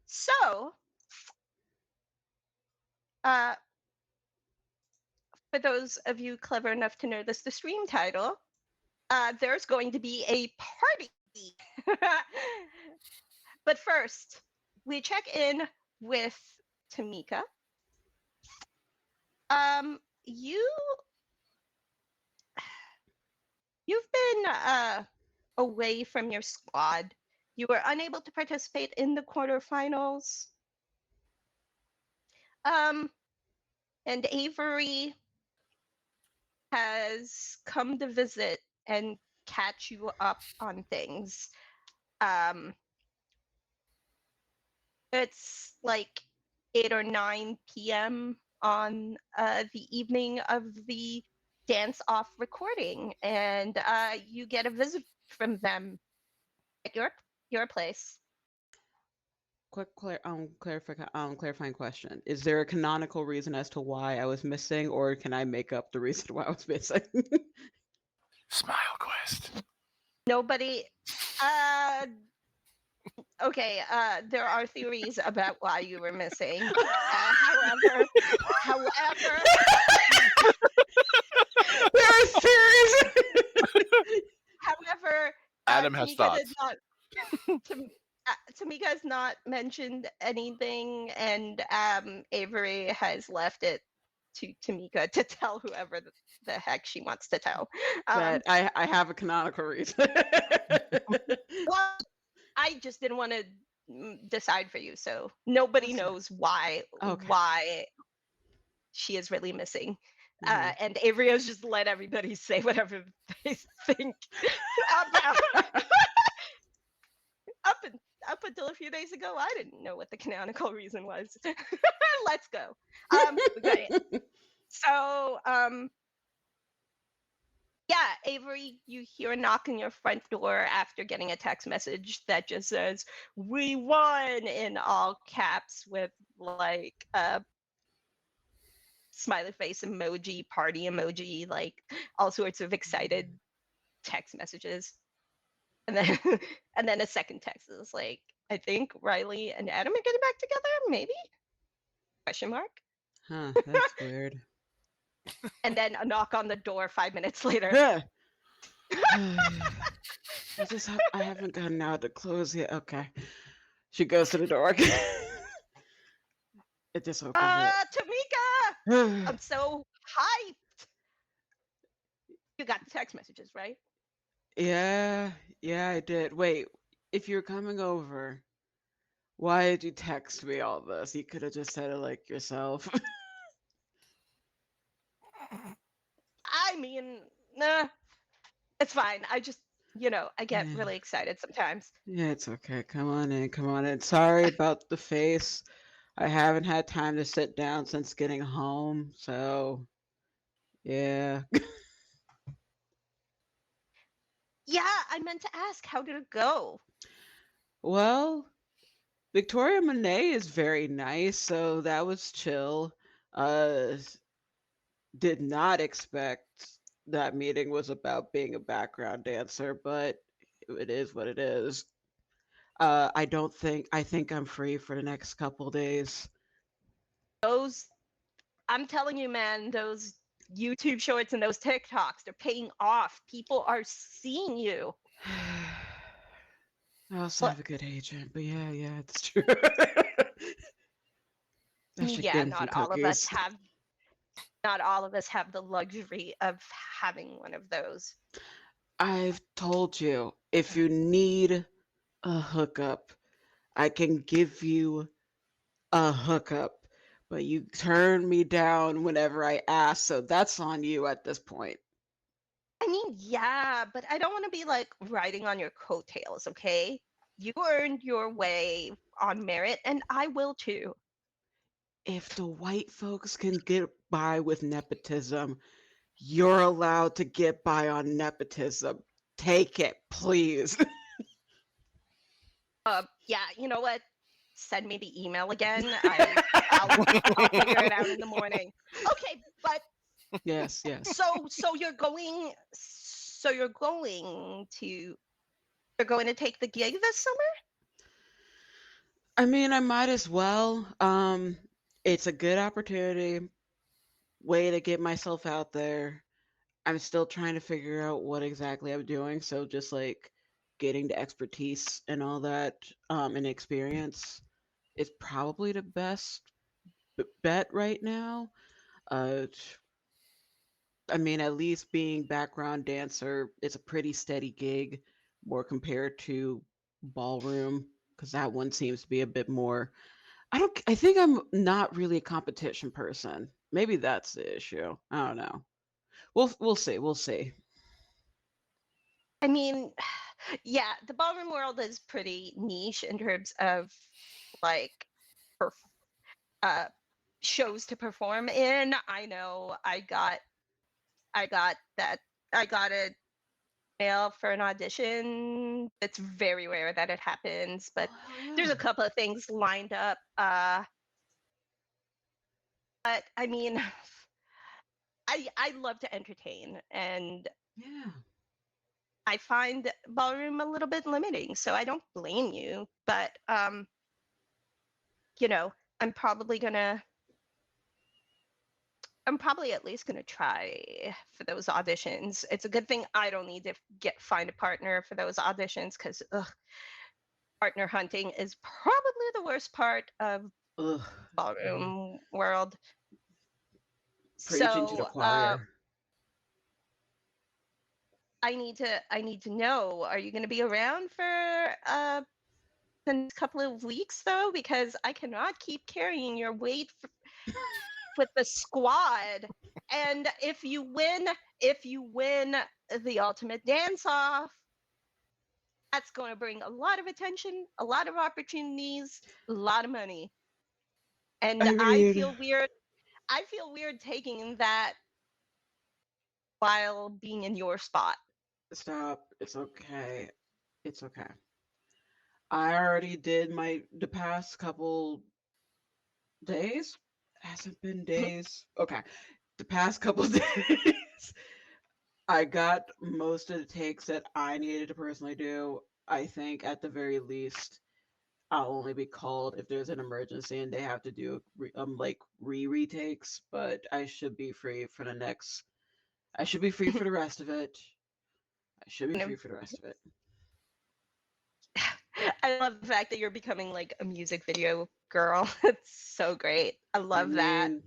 so uh for those of you clever enough to know the stream title, there's going to be a party. But first, we check in with Tamika. You you've been away from your squad. You were unable to participate in the quarterfinals. And Avery has come to visit and catch you up on things. It's like 8 or 9 p.m. on the evening of the dance off recording, and you get a visit from them at your place. Quick clarifying question. Is there a canonical reason as to why I was missing, or can I make up the reason why I was missing? Smile quest. Nobody. Okay. There are theories about why you were missing. However, there are theories. however, Adam has Tamika thoughts. did not. Tamika has not mentioned anything, and Avery has left it to Tamika to tell whoever the heck she wants to tell. But I have a canonical reason. Well, I just didn't want to decide for you, so nobody That's- knows why Okay. why she is really missing. Mhm. And Avery has just let everybody say whatever they think about up until a few days ago. I didn't know what the canonical reason was. Let's go. Okay. So yeah, Avery, you hear a knock on your front door after getting a text message that just says "We won" in all caps with like a smiley face emoji, party emoji, like all sorts of excited text messages. And then and then a second text is like, I think Riley and Adam are getting back together, maybe? Question mark. Huh, that's weird. And then a knock on the door 5 minutes later. I haven't gotten out the clothes yet. Okay. She goes to the door. It just opens Tamika! it. I'm so hyped. You got the text messages, right? Yeah, I did. Wait, if you're coming over, why did you text me all this? You could have just said it like yourself. I mean, nah, it's fine. I just, I get Yeah. really excited sometimes. Yeah, it's okay. Come on in, come on in. Sorry about the face. I haven't had time to sit down since getting home, so yeah. Yeah, I meant to ask, how did it go? Well, Victoria Monet is very nice, so that was chill. Uh, did not expect that meeting was about being a background dancer, but it is what it is. I think I'm free for the next couple days. I'm telling you, man, those YouTube shorts and those TikToks, they're paying off. People are seeing you. I also have a good agent, but yeah, it's true. I should Yeah, get him some cookies. not all of us have the luxury of having one of those. I've told you, if you need a hookup, I can give you a hookup, but you turn me down whenever I ask, so that's on you at this point. I mean, yeah, but I don't want to be like riding on your coattails, okay? You earned your way on merit, and I will too. If the white folks can get by with nepotism, you're allowed to get by on nepotism. Take it, please. Yeah, you know what? Send me the email again. I'll figure it out in the morning. Okay, but Yes. so you're going to take the gig this summer? I mean, I might as well. It's a good opportunity. way to get myself out there. I'm still trying to figure out what exactly I'm doing. So just like getting the expertise and all that, and experience is probably the best bet right now. Uh, I mean, at least being background dancer is a pretty steady gig, more compared to ballroom, because that one seems to be a bit more. I think I'm not really a competition person. Maybe that's the issue. I don't know. We'll see. We'll see. I mean, yeah, the ballroom world is pretty niche in terms of like perf- uh, shows to perform in. I know I got that I got a mail for an audition. It's very rare that it happens, but Oh hell yeah. there's a couple of things lined up. But I mean, I love to entertain, and Yeah. I find ballroom a little bit limiting, so I don't blame you. But you know, I'm probably gonna I'm probably at least gonna try for those auditions. It's a good thing I don't need to find a partner for those auditions because partner hunting is probably the worst part of Ugh. ballroom world. Preaching to the So choir. I need to know, are you gonna be around for the next couple of weeks though? Because I cannot keep carrying your weight with the squad. And if you win the ultimate dance off, that's going to bring a lot of attention, a lot of opportunities, a lot of money. And I mean, I feel weird taking that while being in your spot. stop. It's okay. It's okay. I already did the past couple days. Hasn't been days. Okay. The past couple days, I got most of the takes that I needed to personally do. I think at the very least, I'll only be called if there's an emergency and they have to do like retakes. But I should be free for the next. I should be free for the rest of it. I should be free for the rest of it. I love the fact that you're becoming like a music video girl. It's so great. I I love that. mean,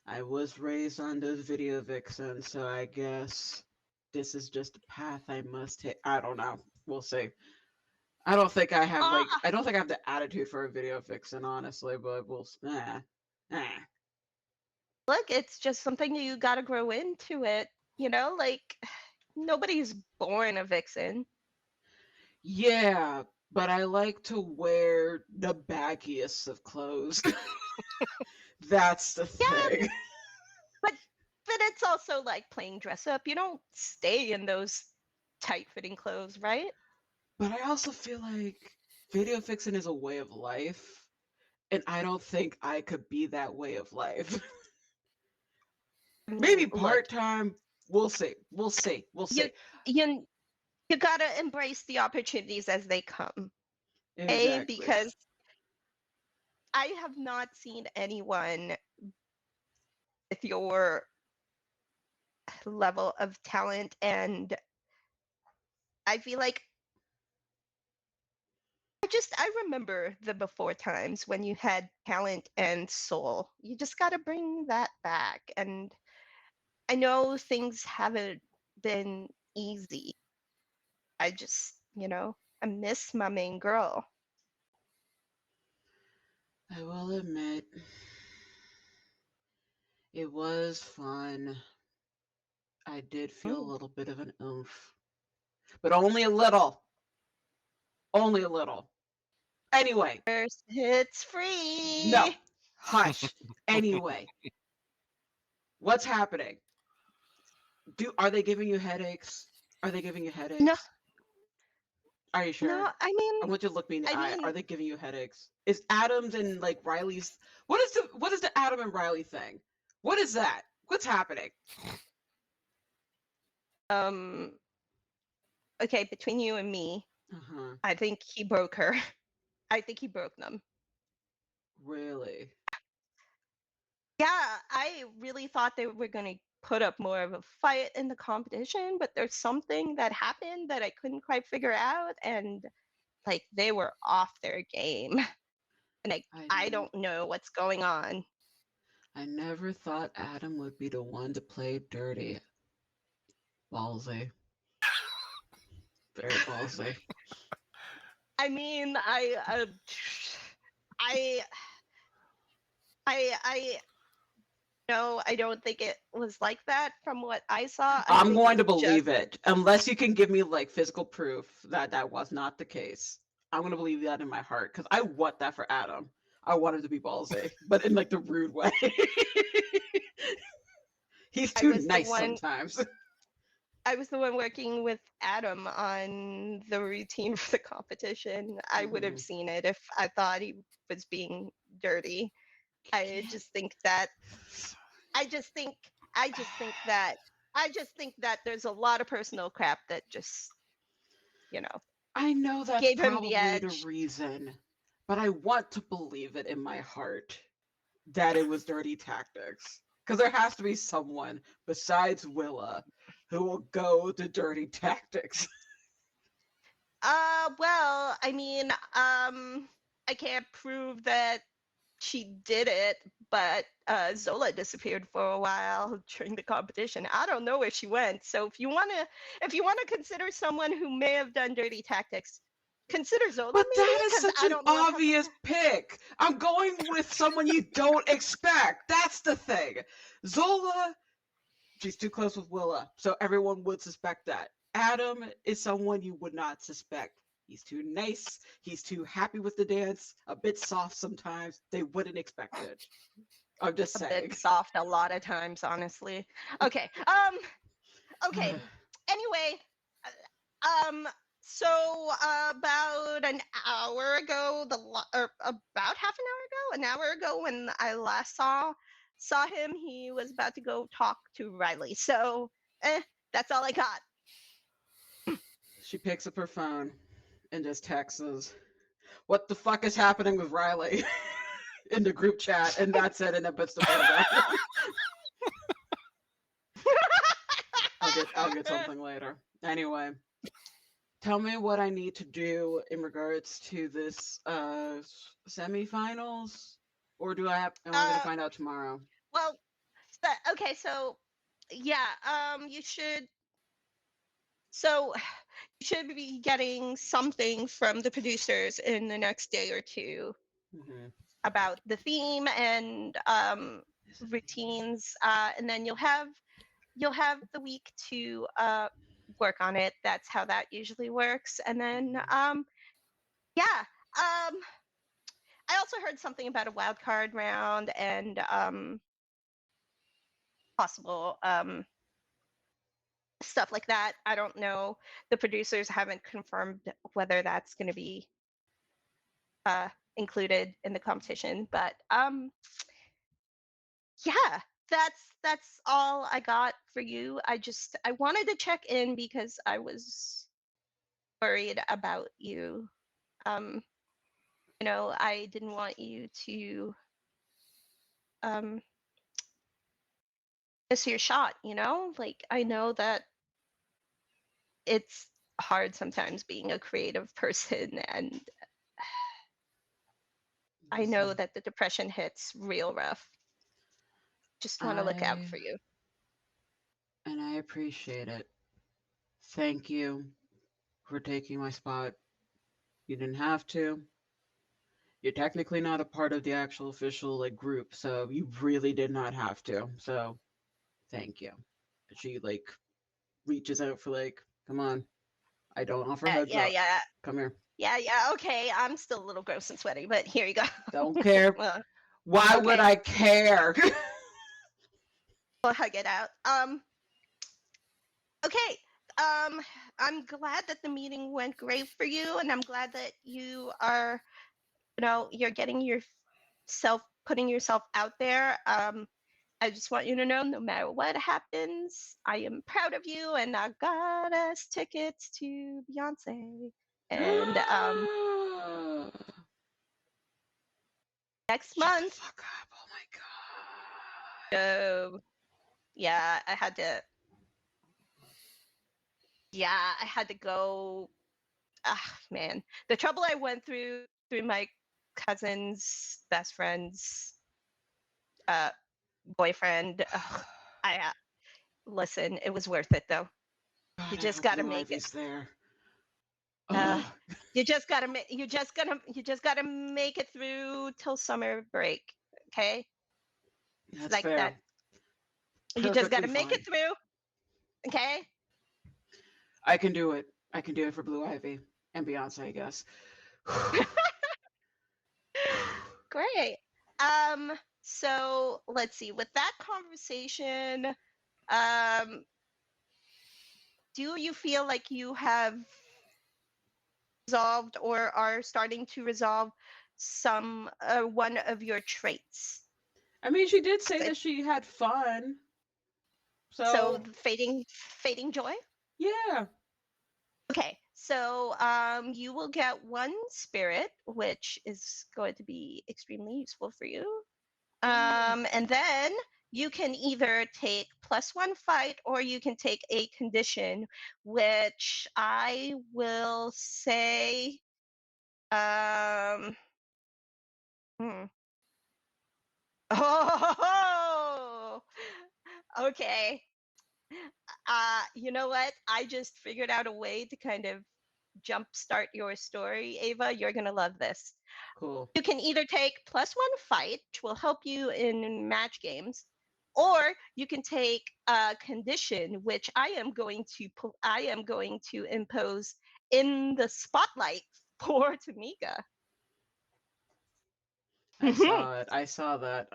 I was raised on those video vixens, so I guess this is just a path I must take. I don't know. We'll see. I don't think I have Ah, I don't think I have the attitude for a video vixen, honestly, but eh. look, it's just something you got to grow into it. You know, like nobody's born a vixen. Yeah, but I like to wear the baggiest of clothes. That's the Yeah, thing. but it's also like playing dress up. You don't stay in those tight fitting clothes, right? But I also feel like video vixen is a way of life, and I don't think I could be that way of life. I Maybe mean, look, part time. We'll see. We'll see. We'll you see. you you gotta embrace the opportunities as they come. A Exactly. because I have not seen anyone with your level of talent, and I feel like I remember the before times when you had talent and soul. You just got to bring that back. And I know things haven't been easy. I just, I miss my main girl. I will admit, it was fun. I did feel a Mm. little bit of an oomph, but only a little. Only a little. Anyway, First, it's no, free. hush. Anyway, what's happening? Are they giving you headaches? Are they giving you No, headaches? Are you no, sure? I want you to look me in the I eye. Are mean, they giving you headaches? Is Adams and like Riley's? What is the Adam and Riley thing? What is that? What's happening? um, okay, between you and me, Uh huh. I think he broke her. I think he broke them. Really? Yeah, I really thought they were going to put up more of a fight in the competition, but there's something that happened that I couldn't quite figure out, and like they were off their game. And I n- don't know what's going on. I never thought Adam would be the one to play dirty. Ballsy. Very ballsy. I mean, I, I no, I don't think it was like that from what I saw. I I'm think going it's to just believe it, unless you can give me like physical proof that that was not the case. I'm going to believe that in my heart because I want that for Adam. I want him to be ballsy, but in like the rude way. He's I too was the nice one sometimes. I was the one working with Adam on the routine for the competition. I would have Mhm. seen it if I thought he was being dirty. I just think that I just think I just think that I just think that there's a lot of personal crap that just, you know, I know that's gave him the probably the edge. reason, but I want to believe it in my heart that it was dirty tactics. Because there has to be someone besides Willa who will go to dirty tactics. Well, I mean, I can't prove that she did it, but Zola disappeared for a while during the competition. I don't know where she went. So if you wanna consider someone who may have done dirty tactics, consider Zola But maybe, that is because such I an don't know what happened obvious to her. pick. I'm going with someone you don't expect. That's the thing. Zola, she's too close with Willa, so everyone would suspect that. Adam is someone you would not suspect. He's too nice. He's too happy with the dance. A bit soft sometimes. They wouldn't expect it. I'm just A bit saying. soft a lot of times, honestly. Okay. Okay. Anyway, um, so about an hour ago, or about half an hour ago, when I last saw him, he was about to go talk to Riley. So, that's all I got. She picks up her phone and just texts, "What the fuck is happening with Riley?" in the group chat, and that's it, and then puts the phone down. I'll get something later. Anyway, tell me what I need to do in regards to this semifinals, or do I have? Am I going to uh, find out tomorrow? well, okay, so yeah, you should. So you should be getting something from the producers in the next day or two Mm-hmm. about the theme and routines, and then you'll have the week to work on it. That's how that usually works. And then yeah, I also heard something about a wild card round and possible stuff like that. I don't know. The producers haven't confirmed whether that's going to be uh, included in the competition, but yeah, that's all I got for you. I wanted to check in because I was worried about you. Um, I didn't want you to um miss your shot, Like I know that it's hard sometimes being a creative person, and I know Listen, that the depression hits real rough. Just want to look out I for you. and I appreciate it. Thank you for taking my spot. You didn't have to. You're technically not a part of the actual official like group, so you really did not have to. So thank you. She like reaches out for like, come on. I don't offer Yeah, heads yeah, up. yeah. Come here. Yeah, yeah, okay. I'm still a little gross and sweaty, but here you go. Don't care. Well, Why would okay, I care? we'll hug it out. Okay. Um, I'm glad that the meeting went great for you, and I'm glad that you are, you're getting yourself putting yourself out there. I just want you to know, no matter what happens, I am proud of you, and I got us tickets to Beyonce. And next Shut the month, fuck up. Oh my god. Yeah, I had to. Yeah, I had to go. Ah, man, the trouble I went through my cousin's best friend's uh boyfriend. Ugh, I listen. It was worth it though. God, You I just hope got to Blue make it. Ivy's there. Uh, Ugh. you just gotta make. You just gotta make it through till summer break. Okay, it's That's like that. fair. You just Perfectly gotta make fine. it through. Okay. I can do it. I can do it for Blue Ivy and Beyonce, I guess. Great. So let's see. With that conversation, do you feel like you have resolved or are starting to resolve some one of your traits? I mean, she did say It- that she had fun. So So, the fading joy. yeah. Okay, so you will get one spirit, which is going to be extremely useful for you. And then you can either take +1 fight or you can take a condition, which I will say. Um, hmm. Oh, okay. You know what? I just figured out a way to kind of jumpstart your story, Ava. You're gonna love this. Cool. You can either take +1 fight, which will help you in match games, or you can take a condition, which I am going to impose in the spotlight for Tamika. I saw it. I saw that.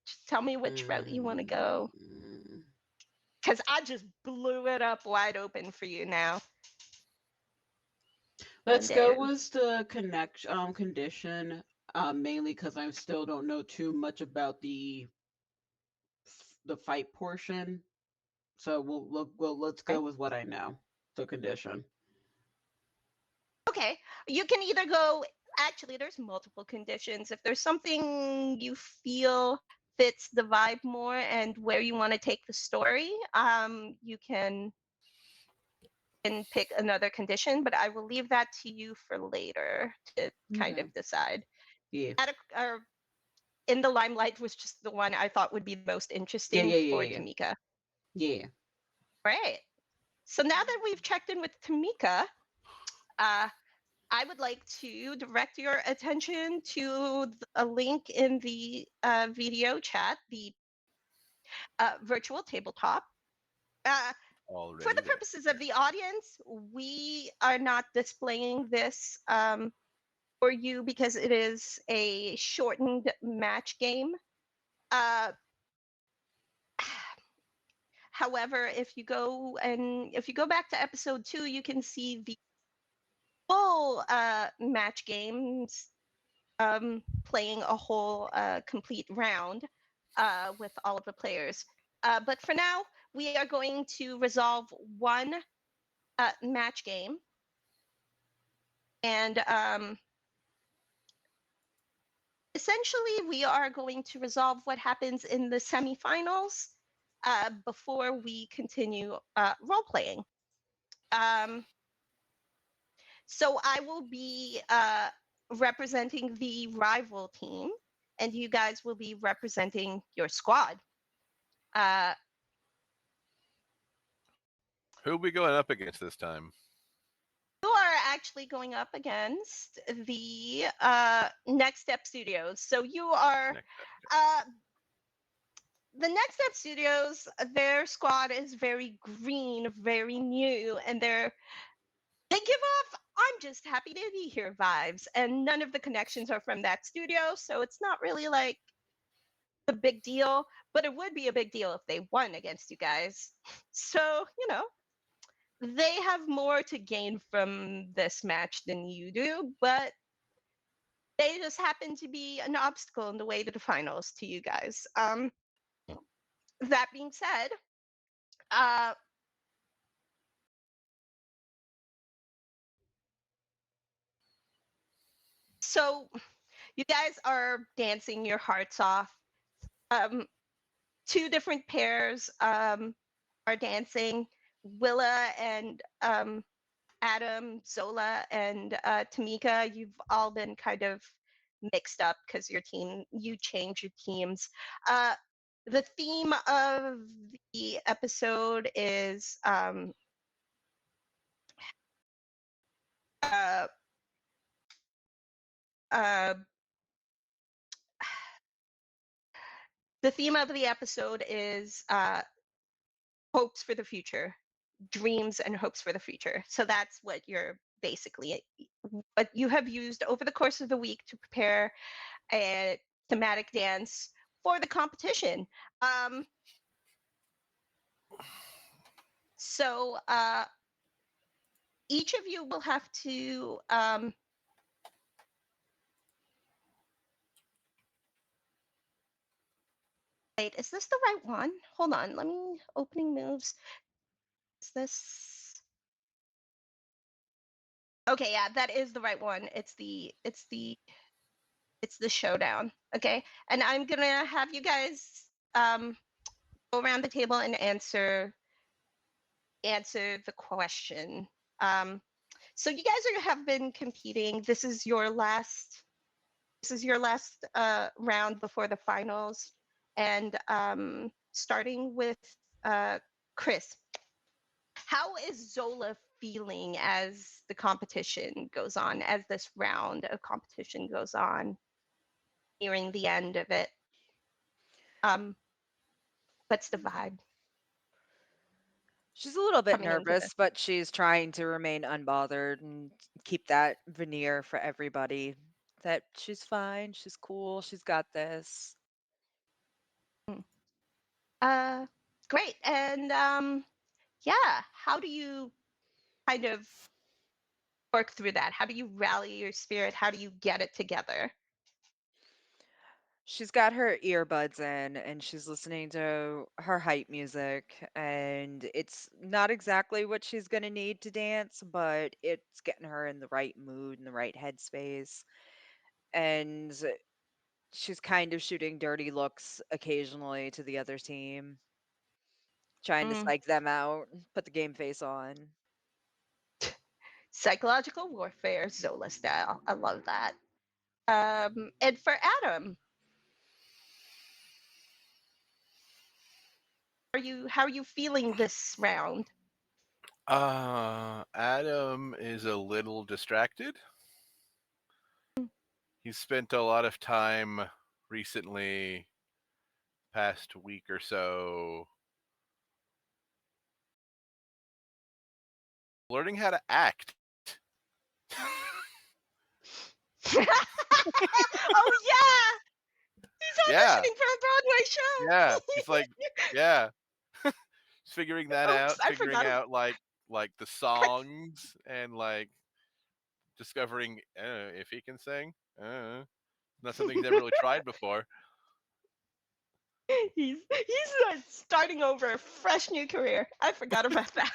Just tell me which route you want to go, because I just blew it up wide open for you now. Let's go Fandoms. with the condition. Mainly because I still don't know too much about the fight portion. So let's Okay. go with what I know. The condition. Okay, you can either go. Actually, there's multiple conditions. If there's something you feel fits the vibe more and where you want to take the story, you can pick another condition. But I will leave that to you for later to kind Okay. of decide. Yeah. In the limelight was just the one I thought would be the most Yeah. interesting Yeah. for Yeah. Tamika. Yeah. Yeah. Right. So now that we've checked in with Tamika, I would like to direct your attention to a link in the video chat, the virtual tabletop. For Already the there. purposes of the audience, we are not displaying this for you because it is a shortened match game. Uh, However, if you go back to episode 2, you can see the full match games, playing a whole complete round with all of the players. But for now, we are going to resolve one match game, and essentially, we are going to resolve what happens in the semifinals before we continue role playing. So I will be representing the rival team, and you guys will be representing your squad. Who are we going up against this time? You are actually going up against the Next Step Studios. So you are the Next Step Studios. Their squad is very green, very new, and they give off "I'm just happy to be here" vibes, and none of the connections are from that studio, so it's not really like a big deal. But it would be a big deal if they won against you guys. So they have more to gain from this match than you do, but they just happen to be an obstacle in the way to the finals to you guys. That being said, uh, so You guys are dancing your hearts off. Um, two different pairs are dancing. Willa and Adam, Zola, and Tamika. You've all been kind of mixed up because you change your teams. Uh, the theme of the episode is uh, uh, the theme of the episode is hopes for the future, dreams and hopes for the future. So that's what you have used over the course of the week to prepare a thematic dance for the competition. Um, so each of you will have to wait, is this the right one? Hold on, let me opening moves. Is this okay? Yeah, that is the right one. It's the showdown. Okay, and I'm gonna have you guys go around the table and answer the question. Um, so you guys have been competing. This is your last round before the finals, and starting with Chris. How is Zola feeling as the competition goes on, as this round of competition goes on, nearing the end of it? Um, what's the vibe She's a little bit coming into this? nervous, but she's trying to remain unbothered and keep that veneer for everybody that she's fine, she's cool, she's got this. Hmm. Uh, Great. And yeah, how do you kind of work through that? How do you rally your spirit? How do you get it together? She's got her earbuds in and she's listening to her hype music, and it's not exactly what she's going to need to dance, but it's getting her in the right mood and the right headspace. And she's kind of shooting dirty looks occasionally to the other team, trying to Mm, psych them out, put the game face on. psychological warfare, Zola style. I love that. And for Adam, how are you feeling this round? Adam is a little distracted. He's spent a lot of time recently, past week or so, learning how to act. Oh yeah, he's Yeah, auditioning for a Broadway yeah. show. He's like, yeah, figuring that Oops, out, I figuring forgot. out like the songs and like discovering if he can sing. Not something he's ever really tried before. He's starting over a fresh new career. I forgot about that.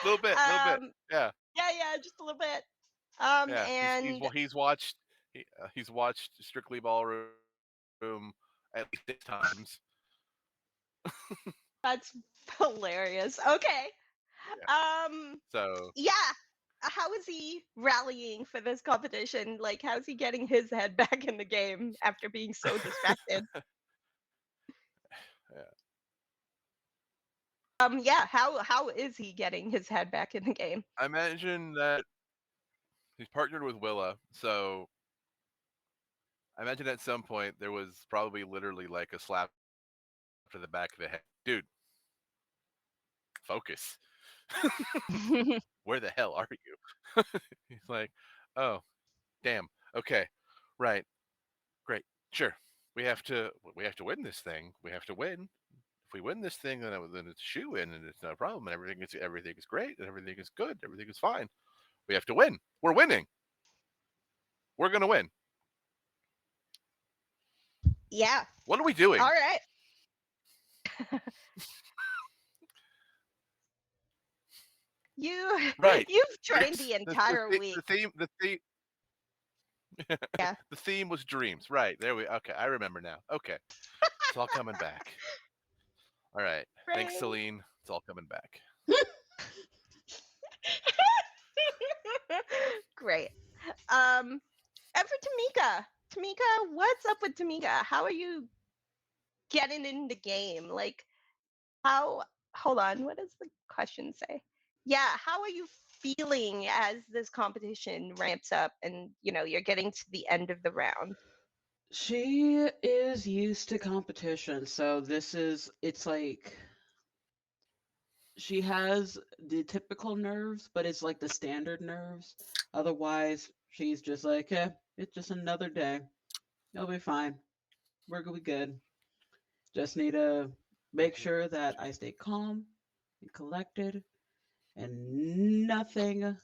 Little bit. um, Yeah, yeah, just a little bit. yeah. And He's watched Strictly Ballroom at least 6 times. that's hilarious. Okay. Yeah. Um, So yeah. How is he rallying for this competition? Like, how's he getting his head back in the game after being so distracted? yeah. Yeah. How is he getting his head back in the game? I imagine that he's partnered with Willa, so I imagine at some point there was probably literally like a slap to the back of the head. Dude, focus. Where the hell are you? He's like, oh, damn. Okay, right, great, sure. We have to win this thing. We have to win. If we win this thing, then it's a shoe in, and it's no problem, and everything is great, and everything is good, everything is fine. We have to win. We're winning. We're gonna win. Yeah. What are we doing? All right. You Right. you've But trained it's the the entire the, week. the theme. The theme. Yeah. The theme was dreams. Right. There we okay, I remember now. Okay. It's all coming back. All right. Thanks, Right. Celine. It's all coming back. Great. Um, and for Tamika, what's up with Tamika? How are you getting in the game? Like, how? Hold on. What does the question say? Yeah. How are you feeling as this competition ramps up, and you're getting to the end of the round? She is used to competition, so it's like she has the typical nerves, but it's like the standard nerves. Otherwise, she's just like, it's just another day. It'll be fine. We're gonna be good. Just need to make sure that I stay calm and collected and nothing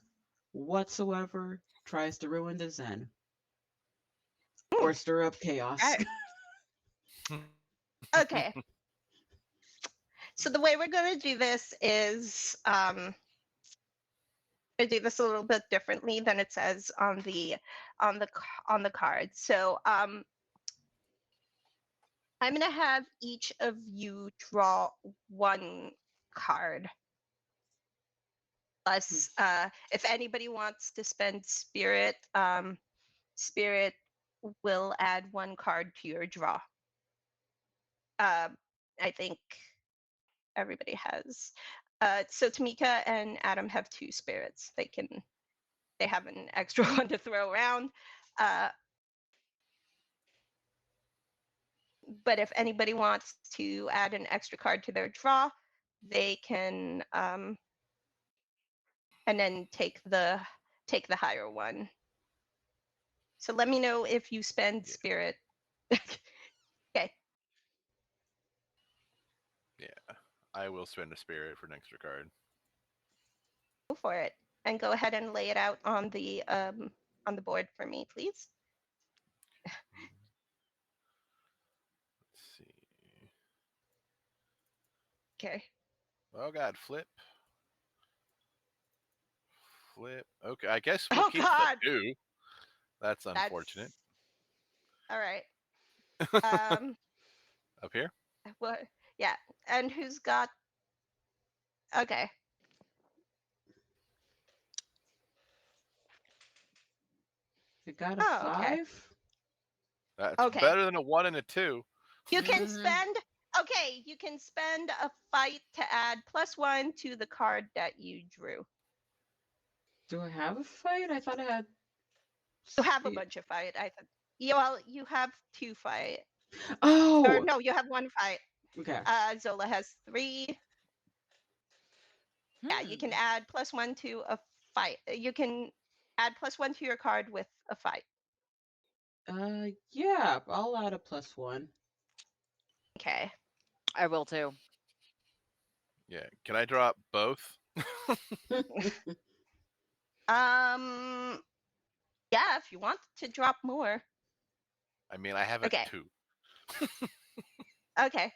whatsoever tries to ruin the zen Hmm, or stir up chaos. right. Okay. So the way we're going to do this is I do this a little bit differently than it says on the card. So I'm going to have each of you draw one card. Plus, if anybody wants to spend spirit, spirit will add one card to your draw. I think everybody has. So Tamika and Adam have two spirits. They have an extra one to throw around. But if anybody wants to add an extra card to their draw, they can and then take the higher one. So let me know if you spend Yeah. spirit. Okay. Yeah. I will spend a spirit for an extra card. Go for it. And go ahead and lay it out on the board for me, please. Let's see. Okay. Oh God, flip. Flip. Okay, I guess we'll Oh keep the God. 2. That's That's unfortunate. all right. Um Up here? what yeah. And who's got okay. I got a Oh, okay. 5. That's Okay. better than a 1 and a 2. You can Mhm. spend okay, you can spend a fight to add +1 to the card that you drew. Do I have a fight? I thought I had. You have a bunch of fight. I thought you have 2 fight. Or Oh, no, you have 1 fight. okay. Zola has 3. Yeah, you can Hmm. add +1 to a fight. You can add +1 to your card with a fight. Yeah, I'll add a +1. Okay. I will too. Yeah. Can I drop both? Um yeah, if you want to drop more. I mean, I have a Okay. 2. Okay.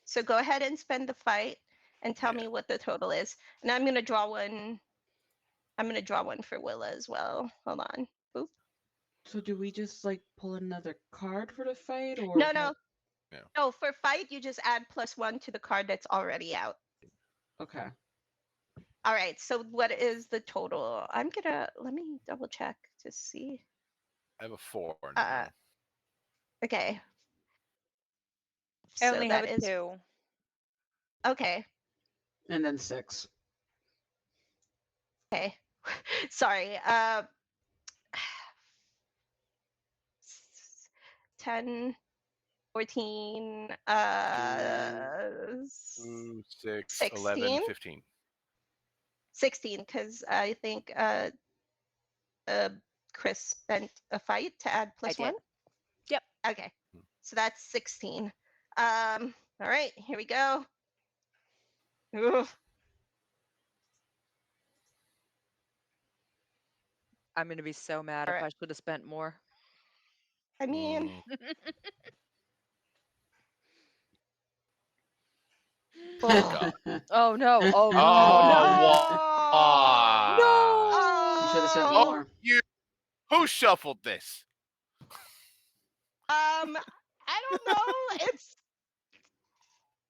So go ahead and spend the fight and tell Yeah. me what the total is. And I'm gonna draw one. I'm gonna draw one for Willa as well. Hold on. Boop. So do we just like pull another card for the fight, or No, how? no, Yeah. no. For fight, you just add +1 to the card that's already out. Okay. All right. So what is the total? Let me double check to see. I have a 4 Uh, now. okay. I So only have that a is 2. okay. And then 6. Okay. Sorry. 10, 14, 2, 6, 11, 16. 15. 16, because I think uh, Chris spent a fight to add I +1. did. Yep. Okay, so that's 16. All right, here we go. Oof. I'm gonna be so mad All if right. I should have spent more. I mean, Mm. oh, God. Oh no! Oh no! Oh, no, why? No! You should have spent oh, Oh, more. you Who shuffled this? I don't know.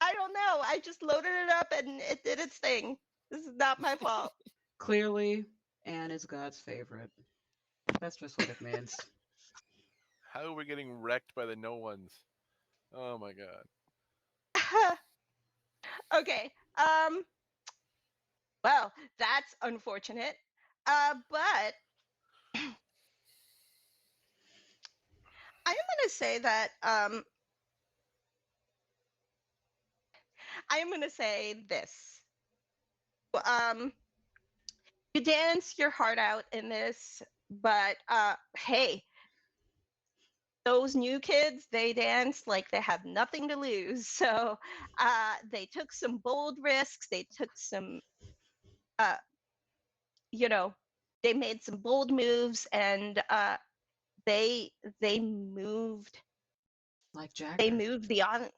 I don't know. I just loaded it up and it did its thing. This is not my fault. Clearly, Anne is God's favorite. That's just what it means. How are we getting wrecked by the no ones? Oh my god. Okay. Well, that's unfortunate. But I am gonna say that I am gonna say this. Um, you dance your heart out in this, but hey, those new kids, they dance like they have nothing to lose. So they took some bold risks. They took some, uh, you know, they made some bold moves, and they they moved Like they Jagger. moved the on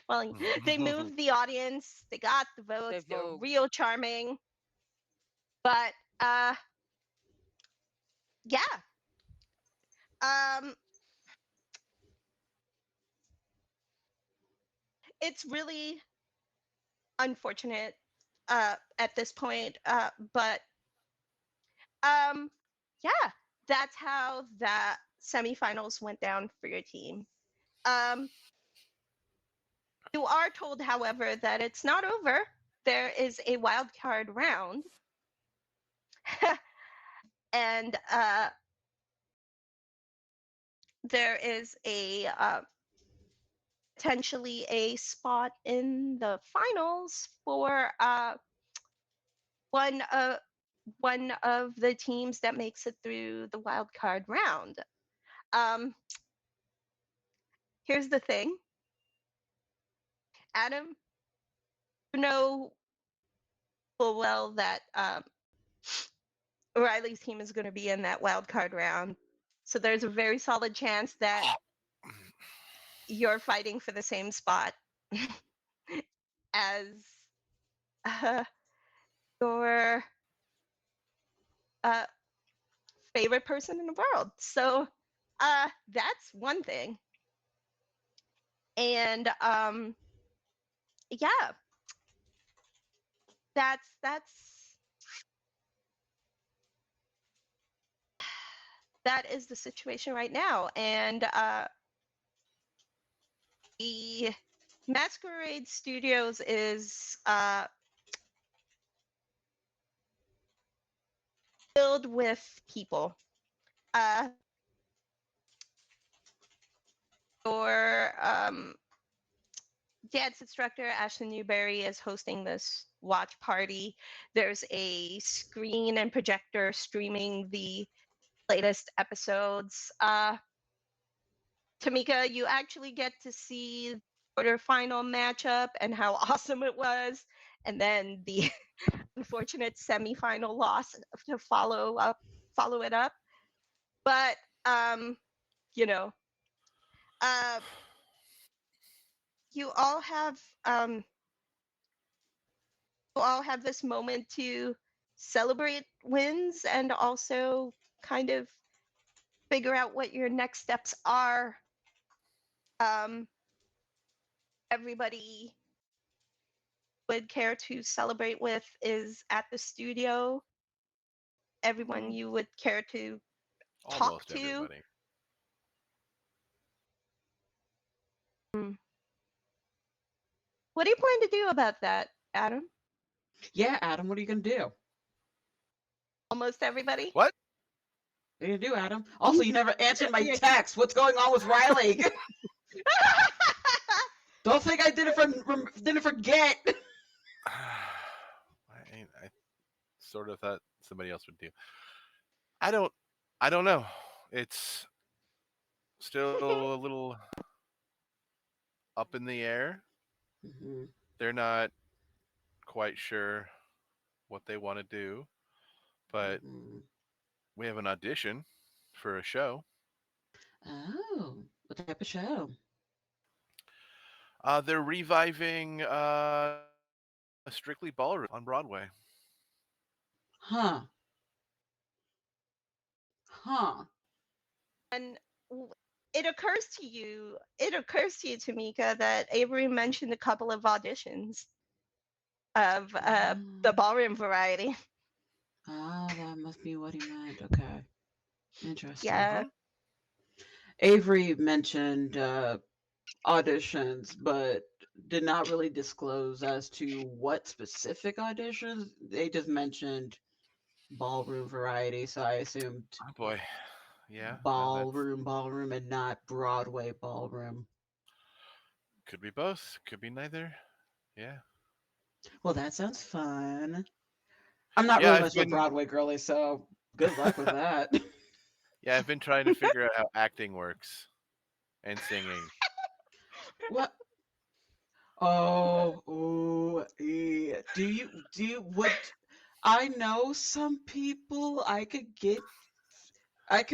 well they moved the audience. They got the They votes. They're vogue. real charming, but uh, yeah, um, it's really unfortunate at this point. But um, yeah, that's how the semifinals went down for your team. Um, you are told, however, that it's not over. There is a wild card round, and there is a potentially a spot in the finals for one of one of the teams that makes it through the wild card round. Um, here's the thing, Adam. You know full well that Riley's team is going to be in that wild card round, so there's a very solid chance that you're fighting for the same spot as uh, your uh, favorite person in the world. So that's one thing. And yeah, that's that is the situation right now. And the Masquerade Studios is filled with people. Uh, your dance instructor, Ashley Newberry, is hosting this watch party. There's a screen and projector streaming the latest episodes. Tamika, you actually get to see the quarterfinal matchup and how awesome it was, and then the unfortunate semifinal loss to follow it up. But you know, uh, you all have um, you all have this moment to celebrate wins and also kind of figure out what your next steps are. Um, everybody would care to celebrate with is at the studio. Everyone you would care to talk Almost to. everybody. Hmm. What do you plan to do about that, Adam? Yeah, Adam, what are you gonna do? Almost everybody? What? What are you gonna do, Adam? Also, you never answered my Yeah. text. What's going on with Riley? Don't think I didn't forget. I sort of thought somebody else would do. I don't. I don't know. It's still a little up in the air. Mm-hmm. They're not quite sure what they want to do, but Mm-hmm. we have an audition for a show. Oh, what type of show? They're reviving Strictly Ballroom on Broadway. Huh. Huh. And it occurs to you, Tamika, that Avery mentioned a couple of auditions of the ballroom variety. Ah, that must be what he meant. Okay. Interesting. Yeah. Avery mentioned auditions, but did not really disclose as to what specific auditions. They just mentioned ballroom variety, so I assumed Oh boy. Yeah. ballroom, and not Broadway ballroom. Could be both. Could be neither. Yeah. Well, that sounds fun. I'm not Yeah, really I've much of a been Broadway girly, so good luck with that. yeah, I've been trying to figure out how acting works and singing. What? Oh, ooh, would I know some people I could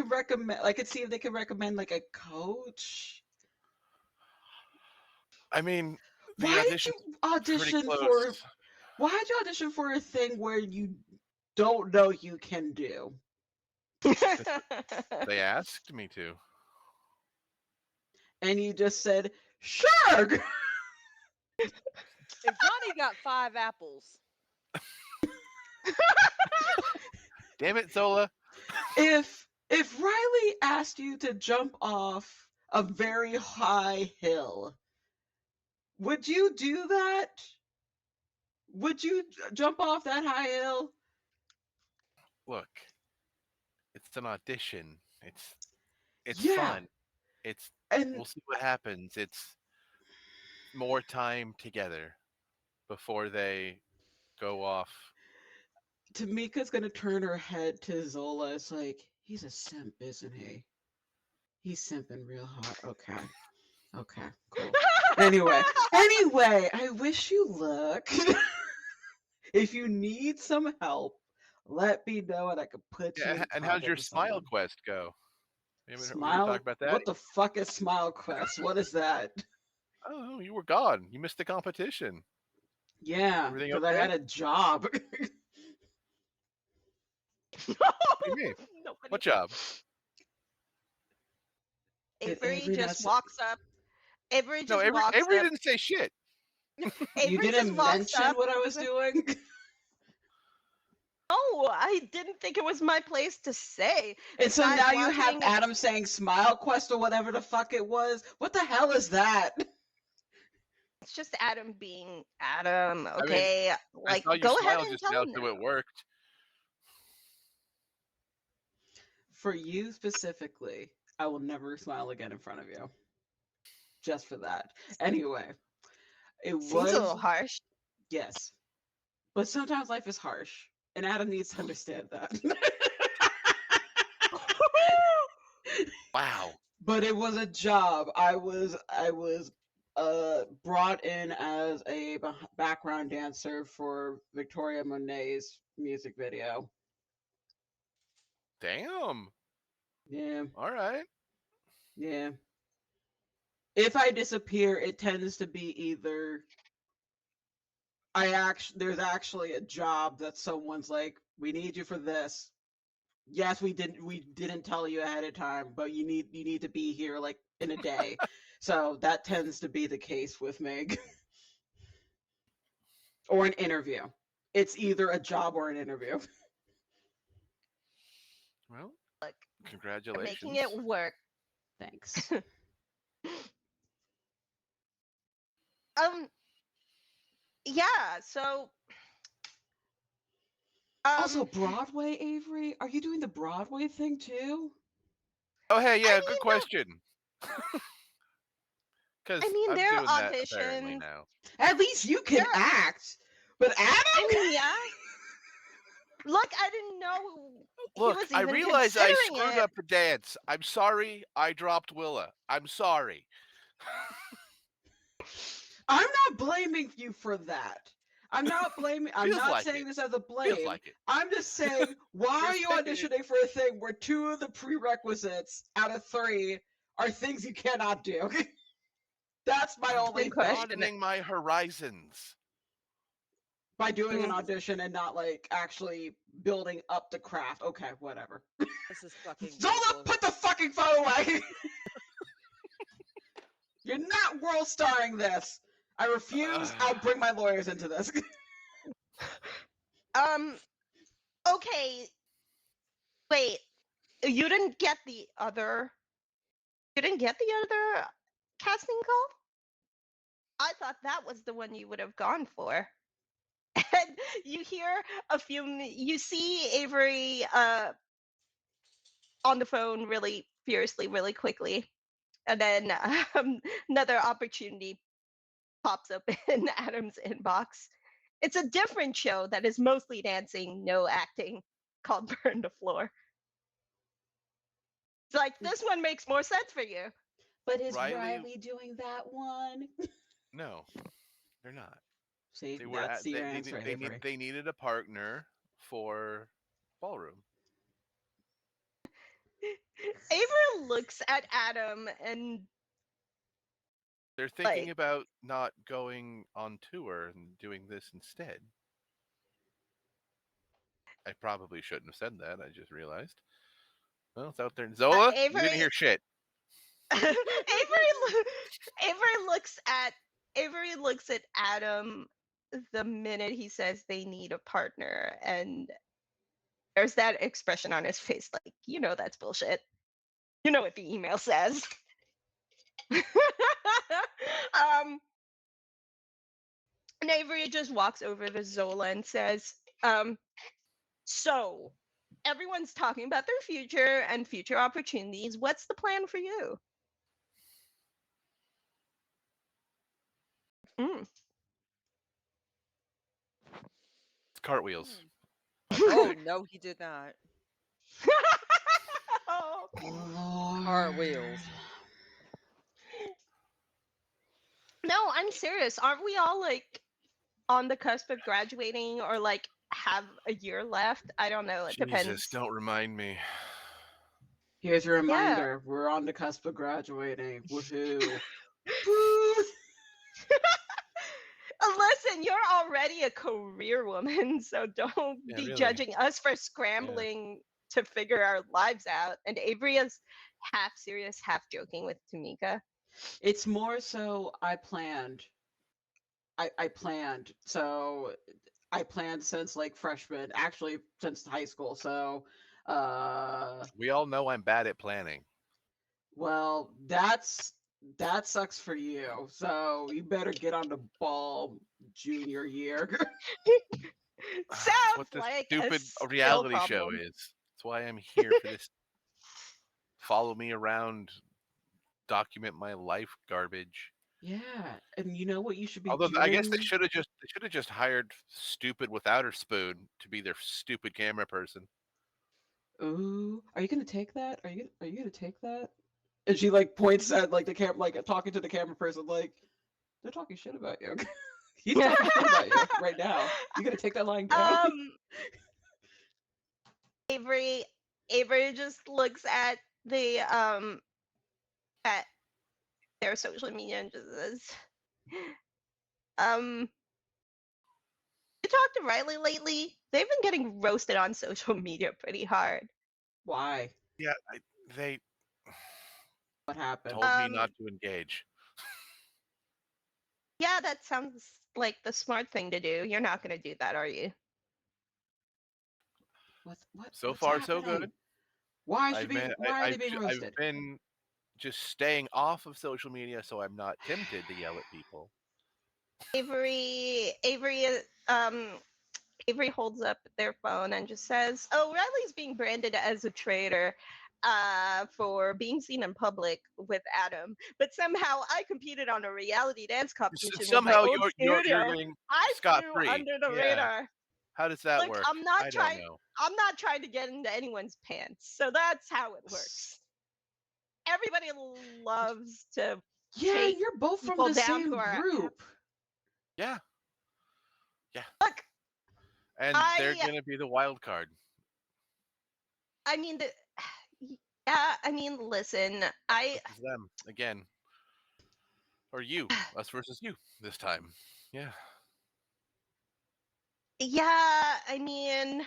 recommend, I could see if they could recommend like a coach. I mean, the Why did audition's you pretty audition for, close. why did you audition for a thing where you don't know you can do? They asked me to. And you just said, sure. If Johnny got 5 apples, Damn it, Zola. If Riley asked you to jump off a very high hill, would you do that? Would you jump off that high hill? Look, it's an audition. It's Yeah. fun. It's And we'll see what happens. It's more time together before they go off. Tamika's gonna turn her head to Zola. It's like, he's a simp, isn't he? He's simping real hard. Okay. Okay, cool. Anyway, I wish you luck. If you need some help, let me know and I can put you Yeah, in and how's contact your with smile someone. quest go? We ever talk Smile? about that? What the fuck is Smile Quest? What is that? Oh, you were gone. You missed the competition. Yeah, Everything because I okay? had a job. What do you mean? Nobody. What job? Did Avery Avery not just say? walks up. Avery No, just walks Avery up. didn't say shit. You Avery just didn't walks mention up. what I was doing? No, I didn't think it was my place to say. And so Besides now you have walking, Adam saying Smile Quest or whatever the fuck it was. What the hell is that? it's just Adam being Adam. I mean, Okay, I like saw you go ahead smile and just tell now, him so it now. worked. For you specifically, I will never smile again in front of you. Just for that. Anyway, it Seems a was, little harsh. yes. But sometimes life is harsh. And Adam needs to understand that. Wow. But it was a job. I was brought in as a background dancer for Victoria Monet's music video. Damn. Yeah, All right. yeah. If I disappear, it tends to be either there's actually a job that someone's like, we need you for this. Yes, we didn't tell you ahead of time, but you need to be here like in a day. So that tends to be the case with me. Or an interview. It's either a job or an interview. Well, Look, you're congratulations. making it work. Thanks. Um, yeah. So, Also, Broadway, Avery? Are you doing the Broadway thing too? Oh, hey, I yeah, good mean, question. Because I'm there doing are that apparently auditions. now. At least you can act. But Adam? I mean, yeah. Look, I didn't know he Look, was I even realize I considering screwed it. up the dance. I'm sorry I dropped Willa. I'm sorry. I'm not blaming you for that. I'm not Feels not like saying it. this as a Feels blame. like it. I'm just saying, why You're are you saying it. auditioning for a thing where 2 of the prerequisites out of 3 are things you cannot do? That's my only Good thing. question. Broadening my horizons. By doing an audition and not like actually building up the craft. Okay, whatever. This is fucking Zola, ridiculous. put the fucking phone away. You're not world starring this. I refuse. I'll bring my lawyers into this. Okay. Wait. You didn't get the other casting call? I thought that was the one you would have gone for. And you see Avery on the phone really fiercely, really quickly. And then another opportunity pops up in Adam's inbox. It's a different show that is mostly dancing, no acting, called Burn the Floor. It's like, this one makes more sense for you. But is Riley- Riley doing that one? No, they're not. See, They were that's your answer, Avery. they needed a partner for ballroom. Avery looks at Adam and They're thinking about not going on tour and doing this instead. I probably shouldn't have said that. I just realized. Well, it's out there. Zola, you Avery- didn't hear shit. Avery looks at Adam the minute he says they need a partner, and there's that expression on his face like, you know that's bullshit. You know what the email says. And Avery just walks over to Zola and says, so everyone's talking about their future and future opportunities. What's the plan for you? It's cartwheels. Oh no, he did not. Oh. Cartwheels. No, I'm serious. Aren't we all like on the cusp of graduating or like have a year left? I don't know. It Jesus, depends. don't remind me. Here's a reminder. We're on the cusp of graduating. Woohoo. Woo! Listen, you're already a career woman, so don't be really. judging us for scrambling to figure our lives out. And Avery is half serious, half joking with Tamika. It's more so I planned. I planned. So I planned since like freshman, actually since high school. So We all know I'm bad at planning. well, that sucks for you. So you better get on the ball junior year. That's Sounds what this like stupid a reality skill show problem. is. That's why I'm here for this. Follow me around, document my life garbage. Yeah, and you know what you should be Although doing? I guess they should have just hired stupid without her spoon to be their stupid camera person. Ooh, are you gonna take that? Are you gonna take that? And she like points at like the camera, like talking to the camera person, like they're talking shit about you. He's talking shit about you right now. You gonna take that line down? Avery just looks at the at their social media and just says, you talked to Riley lately? They've been getting roasted on social media pretty hard. Why? Yeah, they What happened? told me not to engage. Yeah, that sounds like the smart thing to do. You're not going to do that, are you? So what's far, so happening? good. Why are they being I've roasted? been just staying off of social media so I'm not tempted to yell at people. Avery holds up their phone and just says, "Oh, Riley's being branded as a traitor for being seen in public with Adam, but somehow I competed on a reality dance competition Somehow with my old you're studio. getting I scot flew free. under the Yeah. radar." How does that Look, work? I'm not I trying. don't know. I'm not trying to get into anyone's pants, so that's how it works. Everybody loves to. Yeah, take you're both from people the down same to our group. Yeah. Look, And they're gonna be the wild card. I mean, yeah. I mean, listen. This is them again, or you, us versus you this time. Yeah. Yeah, I mean,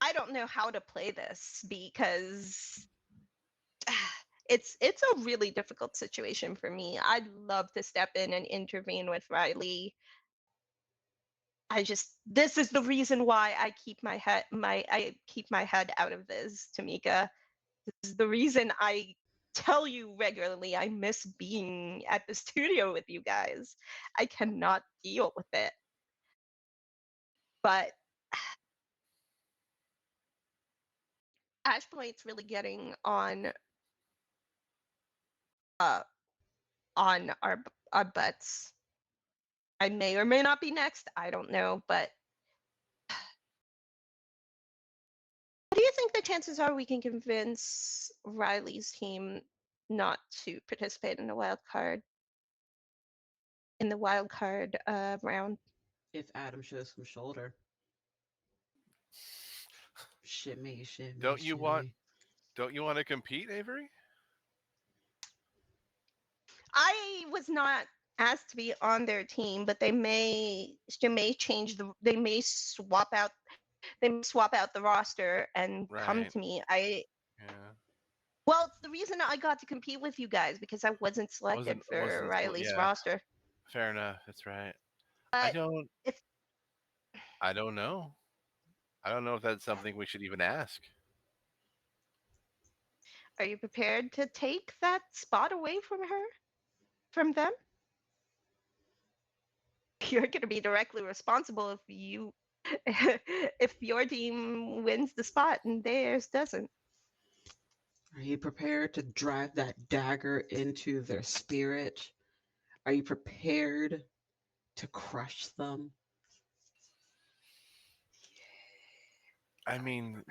I don't know how to play this because it's a really difficult situation for me. I'd love to step in and intervene with Riley. This is the reason why I keep my head out of this, Tamika. This is the reason I tell you regularly I miss being at the studio with you guys. I cannot deal with it. But Ashpoint's really getting uh on our butts. I may or may not be next. I don't know, but what do you think the chances are we can convince Riley's team not to participate in the wild card round? If Adam shows some shoulder. Shimmy, shimmy, Don't you want shimmy. don't you want to compete, Avery? I was not asked to be on their team, but they may change they may swap out the roster and come Right. to me. Yeah. Well, it's the reason I got to compete with you guys because I wasn't selected for Wasn't Riley's yeah. roster. Fair enough. That's right. I But don't if I don't know. I don't know if that's something we should even ask. are you prepared to take that spot away from them? You're going to be directly responsible if your team wins the spot and theirs doesn't. Are you prepared to drive that dagger into their spirit? Are you prepared to crush them? I mean,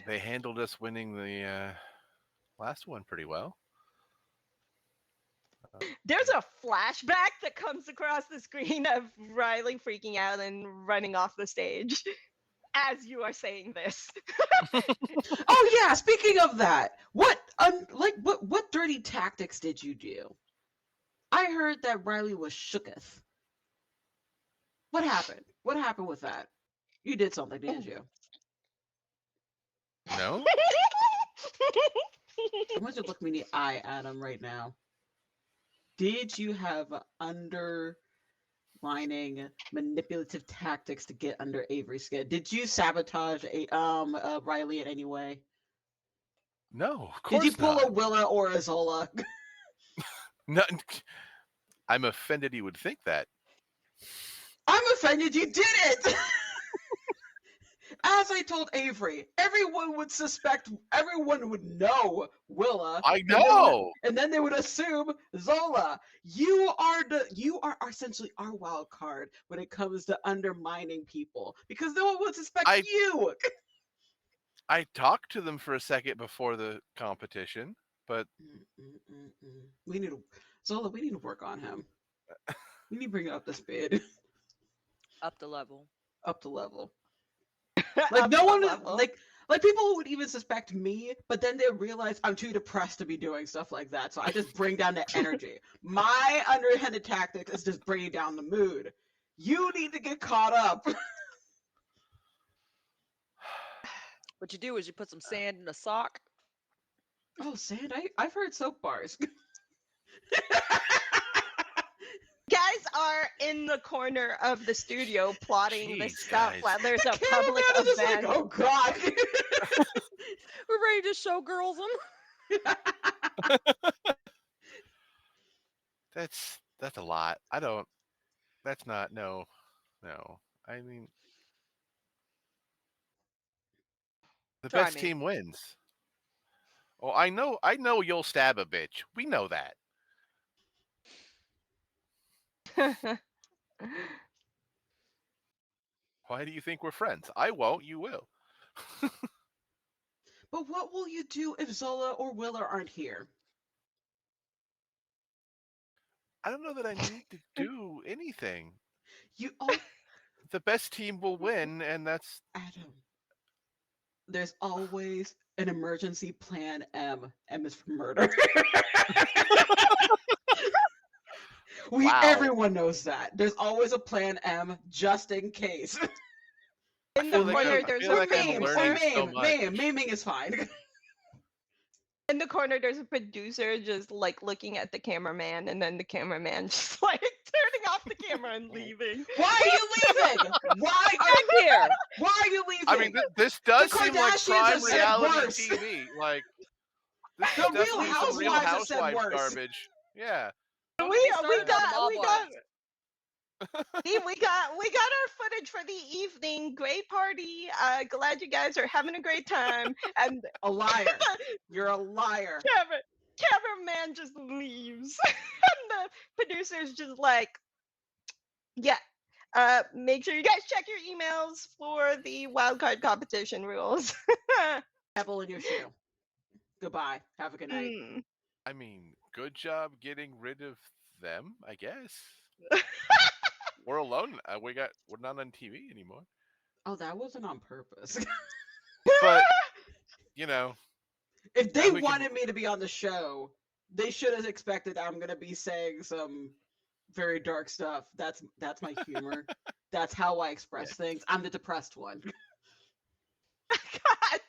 they handled us winning the last one pretty well. There's a flashback that comes across the screen of Riley freaking out and running off the stage as you are saying this. Oh yeah, speaking of that, what dirty tactics did you do? I heard that Riley was shooketh. What happened? What happened with that? You did something, didn't you? No? I want you to look me in the eye, Adam, right now. Did you have underlining manipulative tactics to get under Avery's skin? Did you sabotage Riley in any way? No, of Did you course pull not. a Willa or a Zola? No, I'm offended you would think that. I'm offended you did it! As I told Avery, everyone would know Willa. I know. And then they would assume Zola. You are essentially our wild card when it comes to undermining people because no one would suspect you. I talked to them for a second before the competition, but we need to work on him. We need to bring it up to speed. Up the level. Up to level. Like no one like people would even suspect me, but then they realize I'm too depressed to be doing stuff like that. So I just bring down the energy. My underhanded tactic is just bringing down the mood. You need to get caught up. What you do is you put some sand in a sock. Oh, sand! I've heard soap bars. Guys are in the corner of the studio plotting this stuff guys. while there's a The public cameraman is just event. like, oh god. We're ready to show girls them. That's a lot. I don't. That's not no. I mean, the Try best me. team wins. Oh, I know you'll stab a bitch. We know that. Why do you think we're friends? I won't. You will. But what will you do if Zola or Willa aren't here? I don't know that I need to do anything. You all The best team will win, and that's Adam. There's always an emergency plan M. M is for murder. Wow. Everyone knows that. There's always a plan M just in case. In the corner, I there's feel a like I'm producer. learning so much. Maiming is fine. In the corner, there's a producer just like looking at the cameraman, and then the cameraman just like turning off the camera and leaving. Why are you leaving? Why? I'm here. Why are you leaving? I mean, this does The seem like Kardashians prime have said reality worse. TV. Like, this The is Real definitely some Real Housewives have said Housewives worse. garbage. Yeah. Don't we get me started on the mob we wives. got our footage for the evening. Great party. Glad you guys are having a great time. And A liar. You're a liar. cameraman just leaves, and the producer's just like, yeah. Make sure you guys check your emails for the wildcard competition rules. Pebble in your shoe. Goodbye. Have a good night. Mm. I mean, good job getting rid of them, I guess. We're alone. We're not on TV anymore. Oh, that wasn't on purpose. But, you know, If now they we can- wanted me to be on the show, they should have expected I'm gonna be saying some very dark stuff. That's my humor. That's how I express things. I'm the depressed one. God.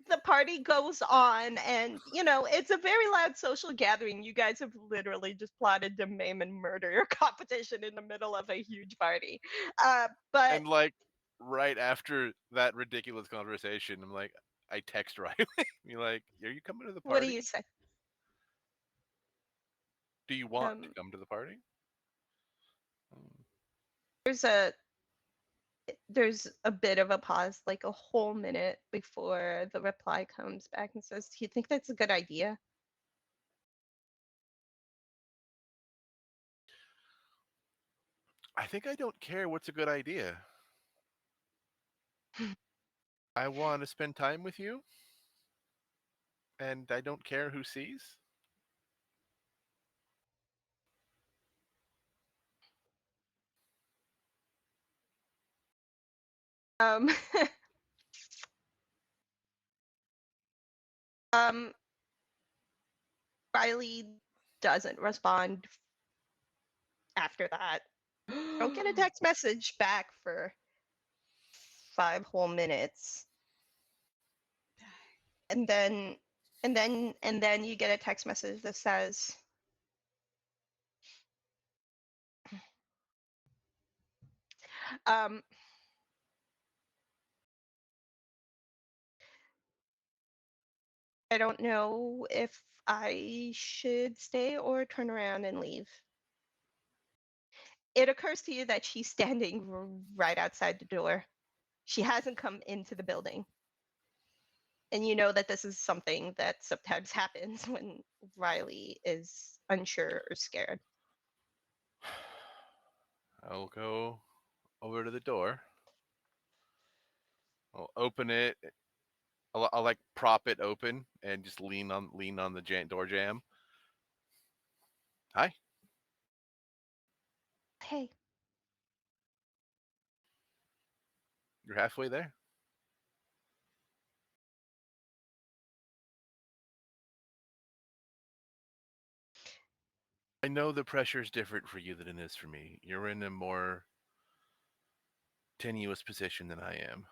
The party goes on, and it's a very loud social gathering. You guys have literally just plotted to maim and murder your competition in the middle of a huge party. But and like right after that ridiculous conversation, I'm like, I text Riley. You're like, are you coming to the party? what do you say? Do you want to come to the party? There's a bit of a pause, like a whole minute before the reply comes back and says, "Do you think that's a good idea?" I think I don't care what's a good idea. I want to spend time with you, and I don't care who sees. Um, um, Riley doesn't respond after that. Don't get a text message back for 5 whole minutes. And then you get a text message that says, um, I don't know if I should stay or turn around and leave. It occurs to you that she's standing right outside the door. She hasn't come into the building. And you know that this is something that sometimes happens when Riley is unsure or scared. I'll go over to the door. I'll open it. I'll like prop it open and just lean on the door jam. Hi. Hey, You're halfway there. I know the pressure is different for you than it is for me. You're in a more tenuous position than I am.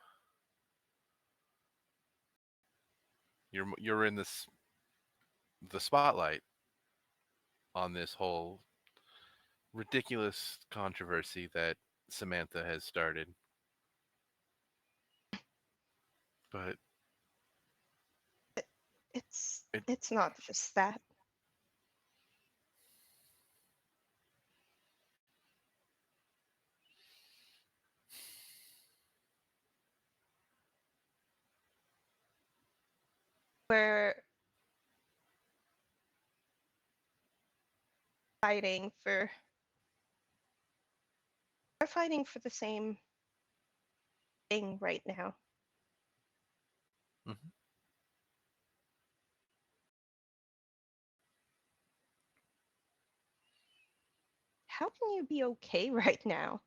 You're in the spotlight on this whole ridiculous controversy that Samantha has started. But it's not just that. We're fighting for the same thing right now. Mhm. How can you be okay right now?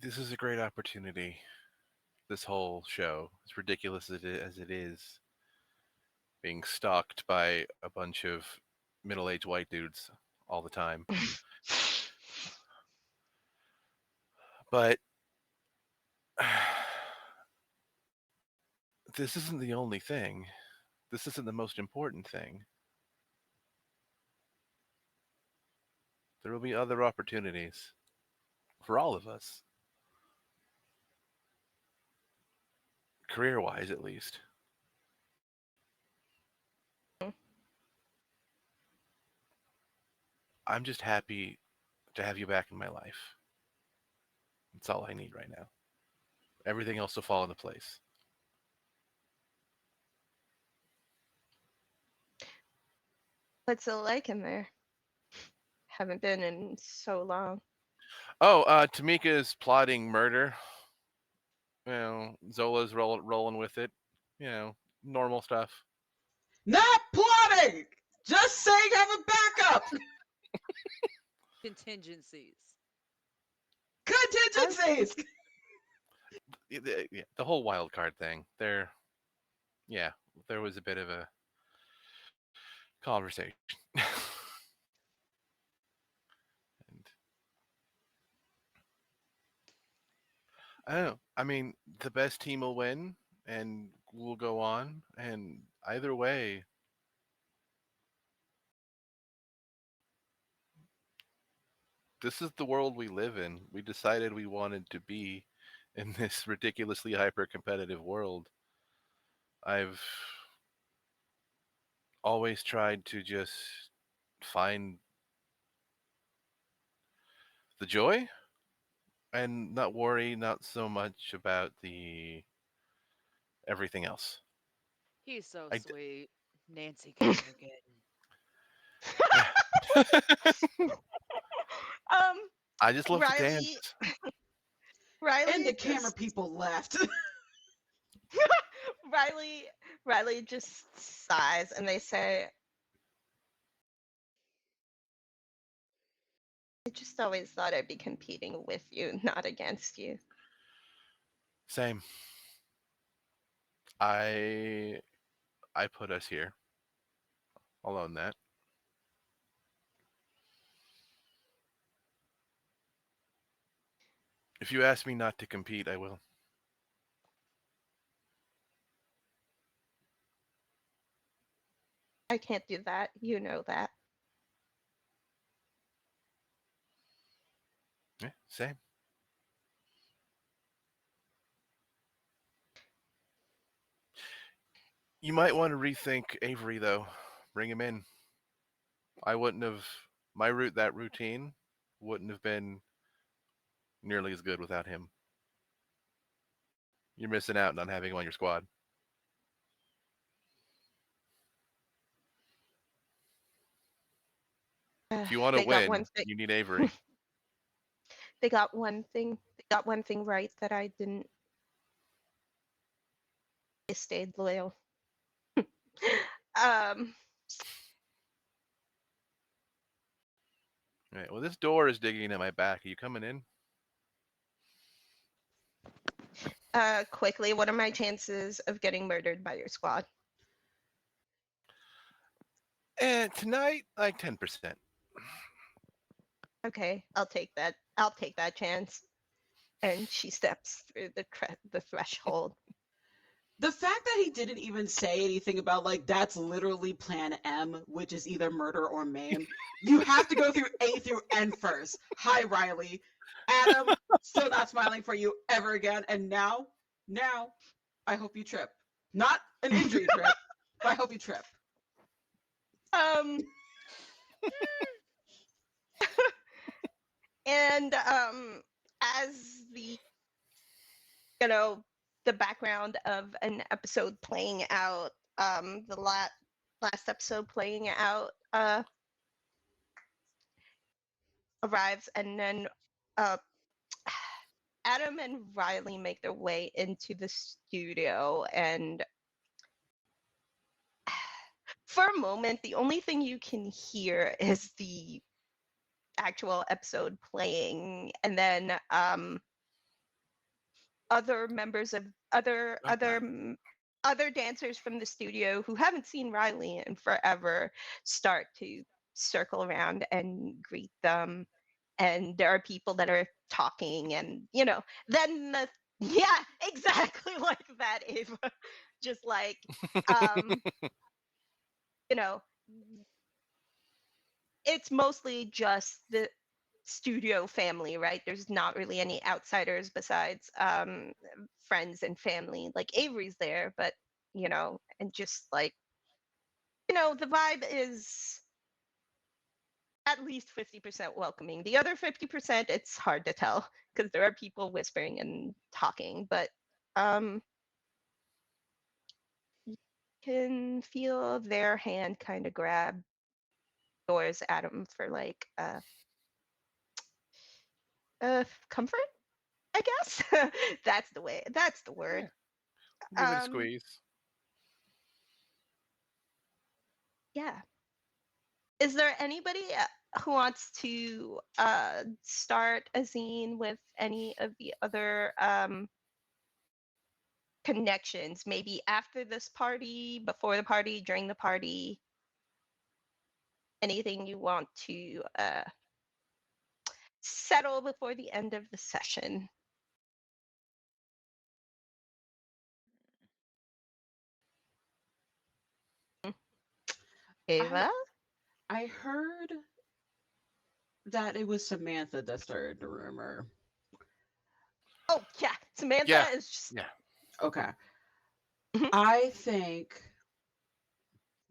This is a great opportunity this whole show, as ridiculous as it is, being stalked by a bunch of middle-aged white dudes all the time. But this isn't the only thing. This isn't the most important thing. There will be other opportunities for all of us, career-wise at least. I'm just happy to have you back in my life. That's all I need right now. Everything else will fall into place. What's it like in there? Haven't been in so long. Oh, Tamika's plotting murder. You know, Zola's rolling with it. You know, normal stuff. Not plotting! Just saying have a backup! Contingencies. Contingencies! The whole wild card thing. There was a bit of a conversation. And I don't know. I mean, the best team will win, and we'll go on. And either way, this is the world we live in. We decided we wanted to be in this ridiculously hyper competitive world. I've always tried to just find the joy and not worry not so much about the everything else. He's so I sweet. Nancy Kerrigan. Um, I just love to Riley, dance. Riley, And the camera just, people left. Riley just sighs, and they say, "I just always thought I'd be competing with you, not against you." Same. I I put us here. I'll own that. If you ask me not to compete, I will. I can't do that. You know that. Yeah, same. You might want to rethink Avery though. Bring him in. I wouldn't have that routine wouldn't have been nearly as good without him. You're missing out on having him on your squad. If you want to They got one win, thing. you need Avery. They got one thing. They got one thing right that I didn't. They stayed loyal. um, All right. Well, this door is digging at my back. Are you coming in? quickly, what are my chances of getting murdered by your squad? And tonight, like 10%. Okay, I'll take that. I'll take that chance. And she steps through the threshold. The fact that he didn't even say anything about, like, that's literally plan M, which is either murder or maim. You have to go through A through N first. Hi, Riley. Adam, still not smiling for you ever again. And now, I hope you trip. Not an injury trip, but I hope you trip. Um, and as the the background of an episode playing out, the last episode playing out arrives, and then Adam and Riley make their way into the studio, and for a moment, the only thing you can hear is the actual episode playing, and then other members of other dancers from the studio who haven't seen Riley in forever start to circle around and greet them. And there are people that are talking, and then yeah, exactly like that, Ava. Just like, you know, it's mostly just the studio family, right? There's not really any outsiders besides friends and family. Like Avery's there, but and just like, the vibe is at least 50% welcoming. The other 50%, it's hard to tell because there are people whispering and talking, but you can feel their hand kind of grab yours, Adam, for like comfort, I guess. That's the way. That's the word. Give it a Um, squeeze. yeah. Is there anybody who wants to start a zine with any of the other connections? Maybe after this party, before the party, during the party? Anything you want to settle before the end of the session? Ava? I heard that it was Samantha that started the rumor. Oh, yeah. Samantha Yeah. is just. Yeah. Okay. Mhm. I think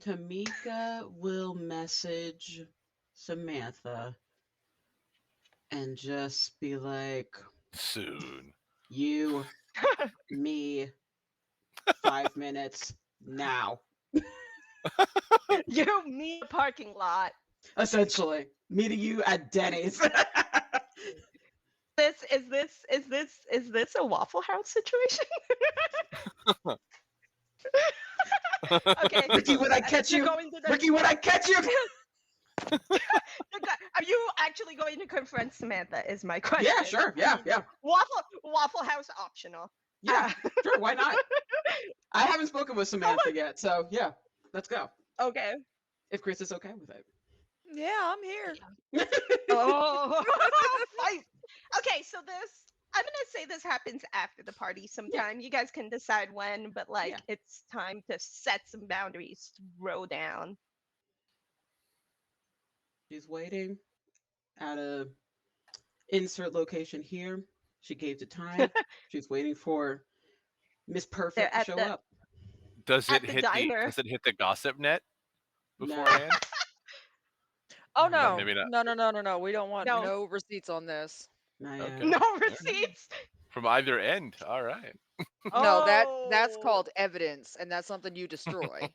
Tamika will message Samantha and just be like, Soon. you, me, 5 minutes now. You meet a parking lot. Essentially, meeting you at Denny's. Is this a Waffle House situation? Okay. Ricky, would I catch You're you? going to the. Ricky, would I catch you? Are you actually going to confront Samantha? Is my question. Yeah, sure. Yeah, yeah. Waffle House optional. Yeah, sure. Why not? I haven't spoken with Samantha yet, so yeah, let's go. Okay. If Chris is okay with it. Yeah, I'm here. Oh, fight. Okay, so I'm gonna say this happens after the party sometime. You guys can decide when, but like Yeah. it's time to set some boundaries, throw down. She's waiting at a insert location here. She gave the time. She's waiting for Miss They're Perfect to at show the up. Does at it the hit the diner. Does it hit the gossip net No. beforehand? Oh No, no, Maybe not. no. We don't want No, no receipts on this. not yet. Okay. no All right. receipts. From either end. All right. No, that's Oh, called evidence, and that's something you destroy.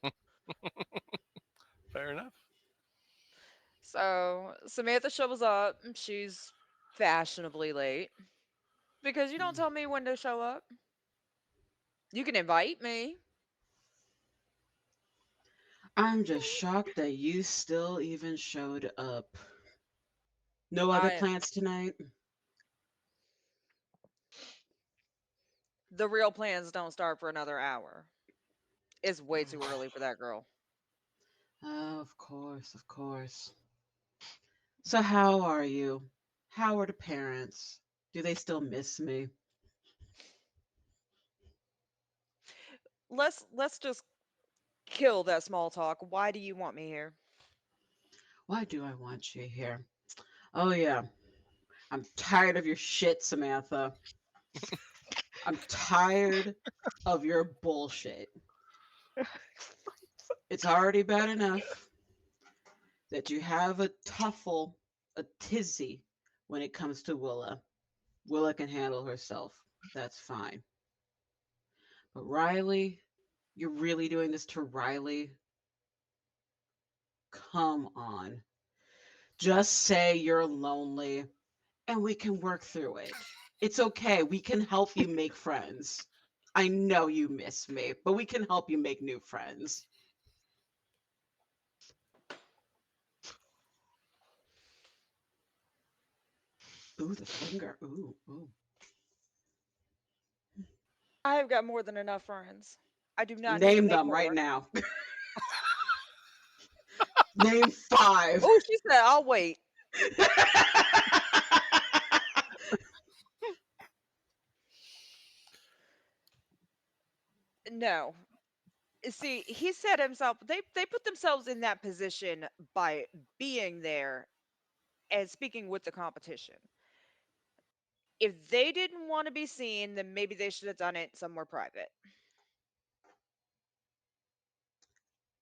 Fair enough. So Samantha shows up. She's fashionably late because you don't tell me when to show up. You can invite me. I'm just shocked that you still even showed up. No other I plans tonight? The real plans don't start for another hour. It's way too early for that girl. Oh, of course, of course. So, how are you? How are the parents? Do they still miss me? Let's just kill that small talk. Why do you want me here? Why do I want you here? Oh, yeah. I'm tired of your shit, Samantha. I'm tired of your bullshit. It's already bad enough that you have a tuffle, a tizzy when it comes to Willa. Willa can handle herself. That's fine. But Riley, you're really doing this to Riley? Come on. Just say you're lonely and we can work through it. It's okay. We can help you make friends. I know you miss me, but we can help you make new friends. Ooh, the finger. Ooh, ooh. I have got more than enough friends. I do not need to Name make them right more. now. Name 5. Oh, she said, I'll wait. No. See, he said himself, they put themselves in that position by being there and speaking with the competition. If they didn't want to be seen, then maybe they should have done it somewhere private.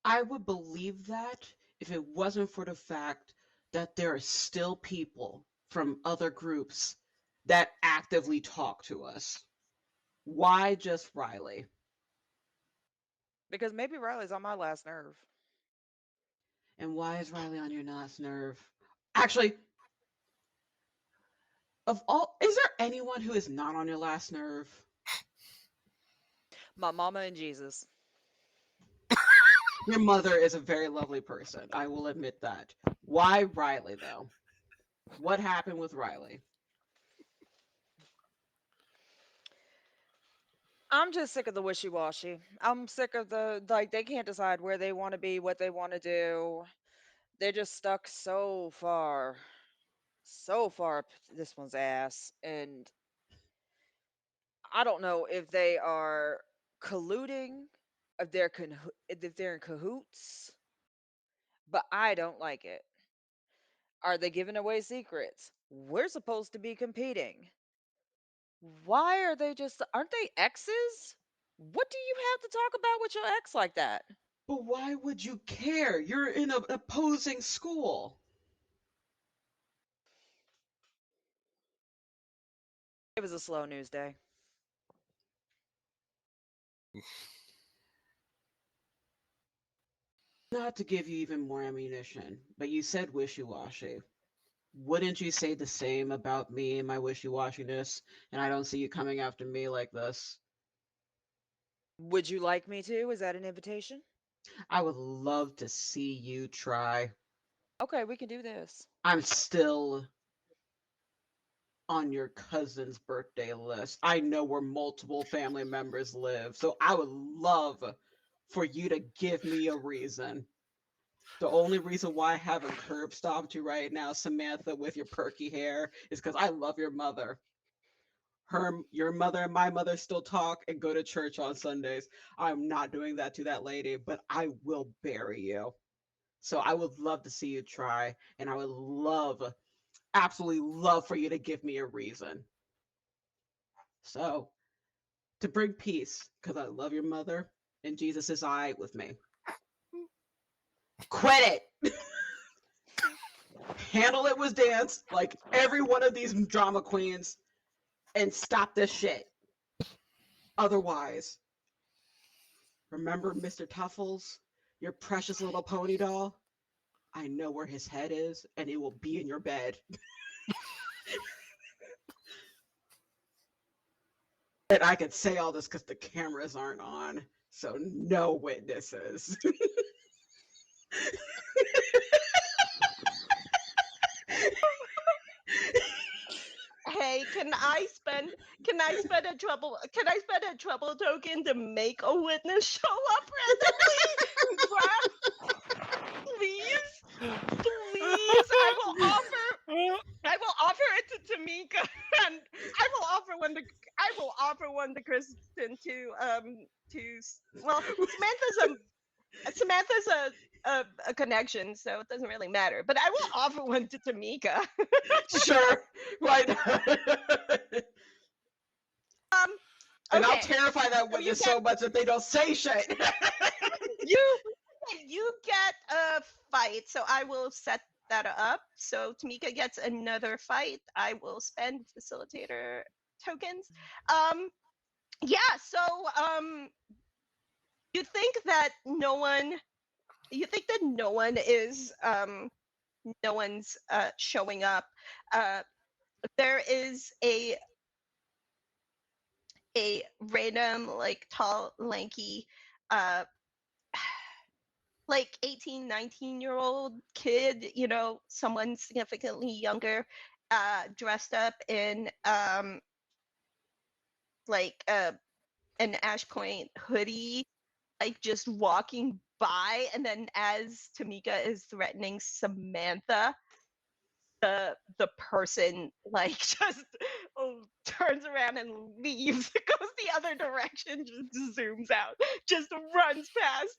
I would believe that if it wasn't for the fact that there are still people from other groups that actively talk to us. Why just Riley? Because maybe Riley's on my last nerve. And why is Riley on your last nerve? Actually, of all, is there anyone who is not on your last nerve? My mama and Jesus. Your mother is a very lovely person. I will admit that. Why Riley, though? What happened with Riley? I'm just sick of the wishy washy. I'm sick of the, like, they can't decide where they want to be, what they want to do. They're just stuck so far up this one's ass. And I don't know if they are colluding, if they're in cahoots, but I don't like it. Are they giving away secrets? We're supposed to be competing. Why are they just, aren't they exes? What do you have to talk about with your ex like that? But why would you care? You're in an opposing school. It was a slow news day. Not to give you even more ammunition, but you said wishy-washy. Wouldn't you say the same about me and my wishy-washiness? And I don't see you coming after me like this. Would you like me to? Is that an invitation? I would love to see you try. Okay, we can do this. I'm still on your cousin's birthday list. I know where multiple family members live, so I would love for you to give me a reason. The only reason why I haven't curb stomped you right now, Samantha, with your perky hair, is because I love your mother. Your mother and my mother still talk and go to church on Sundays. I'm not doing that to that lady, but I will bury you. So I would love to see you try, and I would absolutely love for you to give me a reason. So, to bring peace, because I love your mother, and Jesus is all right with me. Quit it! Handle it with dance, like every one of these drama queens, and stop this shit. Otherwise, remember Mr. Tuffles, your precious little pony doll? I know where his head is, and it will be in your bed. And I can say all this because the cameras aren't on, so no witnesses. Hey, can I spend a trouble token to make a witness show up randomly? Please, please, I will offer it to Tamika, and I will offer one to Kristen well, Samantha's a connection, so it doesn't really matter. But I will offer one to Tamika. Sure, why not? And I'll Okay, terrify that so you witness get so much that they don't say shit. you get a fight, so I will set that up. So Tamika gets another fight. I will spend facilitator tokens. Yeah. So you think that no one is no one's showing up. There is a random, like, tall, lanky, uh like 18, 19-year-old kid, someone significantly younger, dressed up in like an Ash Point hoodie, like just walking by, and then as Tamika is threatening Samantha, the person like just turns around and leaves, goes the other direction, just zooms out, just runs past.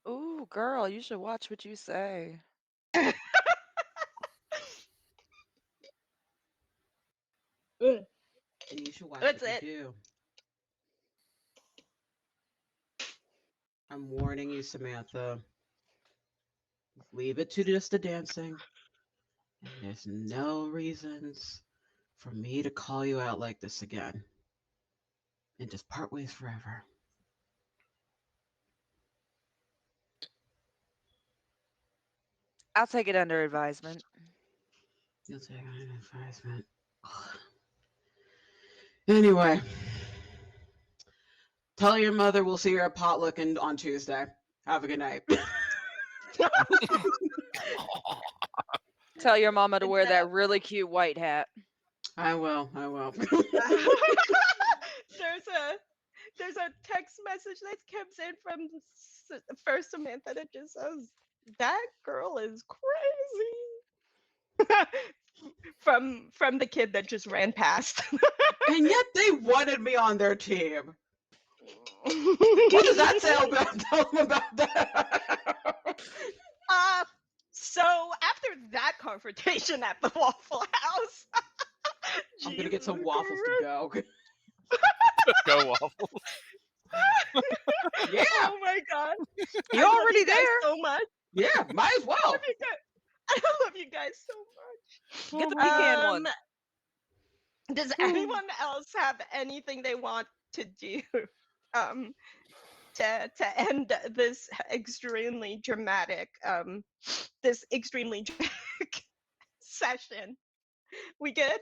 Ooh, girl, you should watch what you say. And you should watch That's what you it. do. I'm warning you, Samantha. Leave it to just the dancing. And there's no reasons for me to call you out like this again. And just part ways forever. I'll take it under advisement. You'll take an advisement. Anyway, tell your mother we'll see her at potluck on Tuesday. Have a good night. Tell your mama to And, wear that really cute white hat. I will. I will. there's a text message that comes in from first Samantha that just says, "That girl is crazy." from the kid that just ran past. And yet they wanted me on their team. What does that tell them about that? So after that confrontation at the Waffle House, I'm gonna get some Jesus waffles to go. Go waffles. Yeah, Oh my god. You're I love already you guys there. so much. yeah, might as I well. love you guys. I love you guys so Get the much. pecan one. Does anyone else have anything they want to do um to end this extremely dramatic session? We good?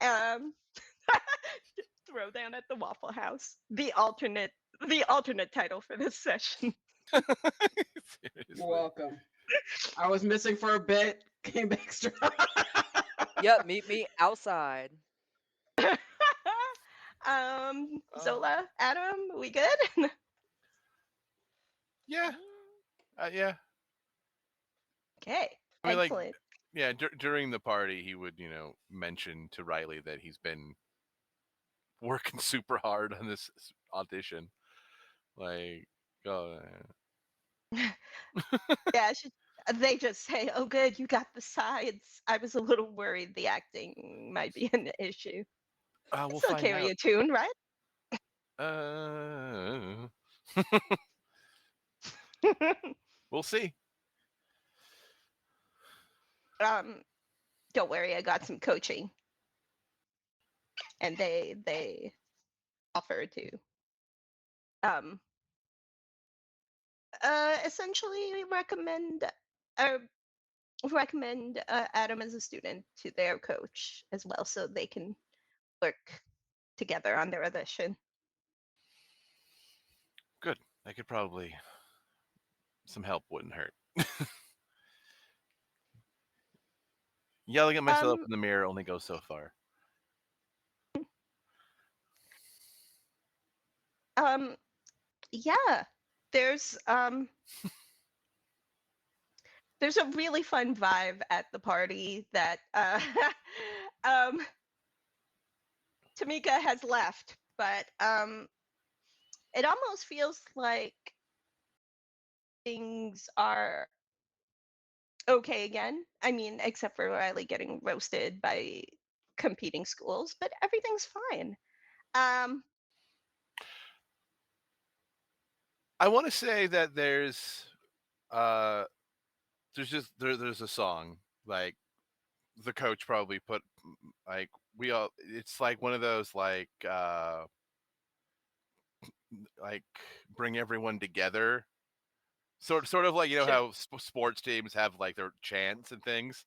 Um throw down at the Waffle House. The alternate title for this session. You're Seriously. welcome. I was missing for a bit. Came back strong. Yep, meet me outside. Zola, Adam, we good? Yeah. Yeah. Okay. I mean, like, Excellent. yeah. During the party, he would, mention to Riley that he's been working super hard on this audition. Like, oh, Yeah, they just say, "Oh, good, you got the sides." I was a little worried the acting might be an issue. we'll Still find carry out. a tune, right? We'll see. Don't worry, I got some coaching, and they offer to um essentially recommend Adam as a student to their coach as well, so they can work together on their audition. Good. I could probably some help wouldn't hurt. Yelling at myself in the mirror only goes so far. Yeah, there's there's a really fun vibe at the party that um Tamika has left, but it almost feels like things are okay again. I mean, except for Riley getting roasted by competing schools, but everything's fine. I want to say that there's there's a song like the coach probably put like we all it's like one of those like bring everyone together sort of like Sure. how sports teams have like their chants and things.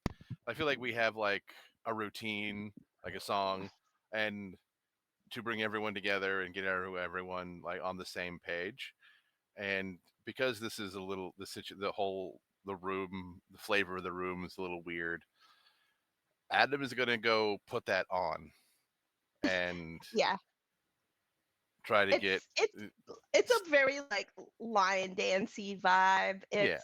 I feel like we have like a routine, like a song, and to bring everyone together and get everyone like on the same page. And because this is a little the room, the flavor of the room is a little weird. Adam is gonna go put that on, and Yeah. try to get. It's a very like lion dancey vibe. Yeah.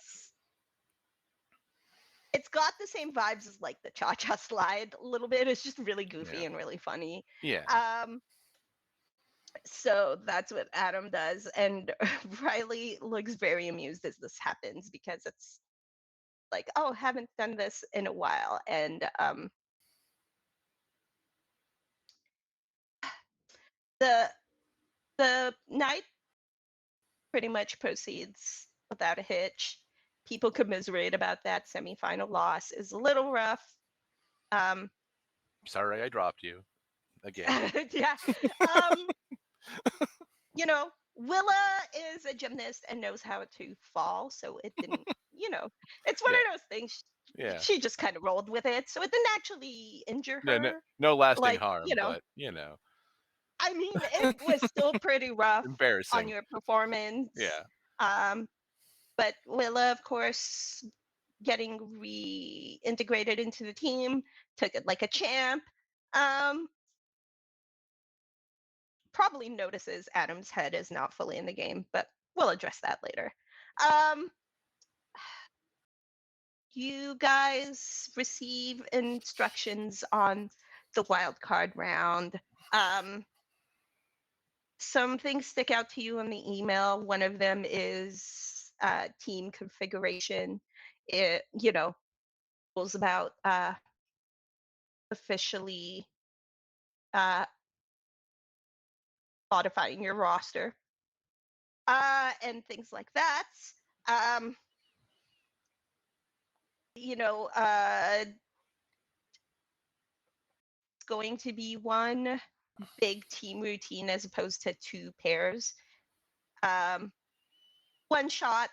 It's got the same vibes as like the cha-cha slide a little bit. It's just really goofy and really funny. Yeah. So that's what Adam does, and Riley looks very amused as this happens because it's like, oh, haven't done this in a while, and the night pretty much proceeds without a hitch. People commiserate about that semifinal loss. Is a little rough. Sorry, I dropped you again. Yeah. You know, Willa is a gymnast and knows how to fall, so it didn't, it's one Yeah. of those things. Yeah. She just kind of rolled with it, so it didn't actually injure No, her. no lasting Like, harm, but I mean, it was still pretty rough on embarrassing. your performance. Yeah. But Willa, of course, getting reintegrated into the team, took it like a champ. Probably notices Adam's head is not fully in the game, but we'll address that later. You guys receive instructions on the wild card round. Some things stick out to you in the email. One of them is team configuration. It, rules about officially modifying your roster and things like that. Um, it's going to be one big team routine as opposed to two pairs. One shot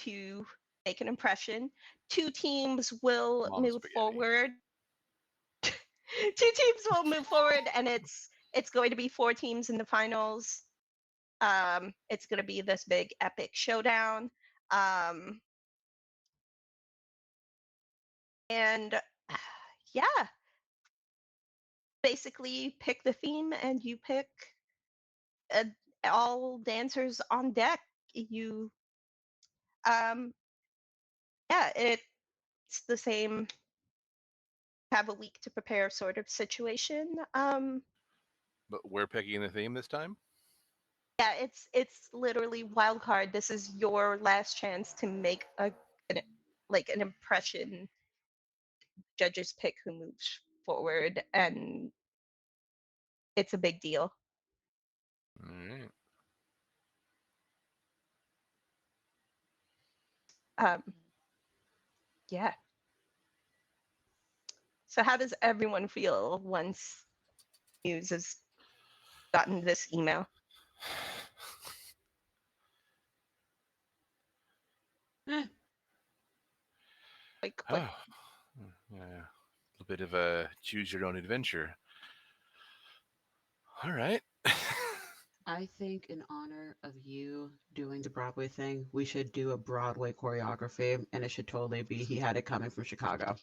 to make an impression. Two teams will move forward. Two teams will move forward, and it's going to be four teams in the finals. It's going to be this big epic showdown. And yeah, basically pick the theme and you pick all dancers on deck. You it's the same have a week to prepare sort of situation. But we're picking the theme this time? Yeah, it's literally wild card. This is your last chance to make an impression. Judges pick who moves forward, and it's a big deal. All right. Yeah. So how does everyone feel once news has gotten this email? Like, yeah, a little bit of a choose your own adventure. All right. I think in honor of you doing the Broadway thing, we should do a Broadway choreography, and it should totally be He Had It Coming from Chicago.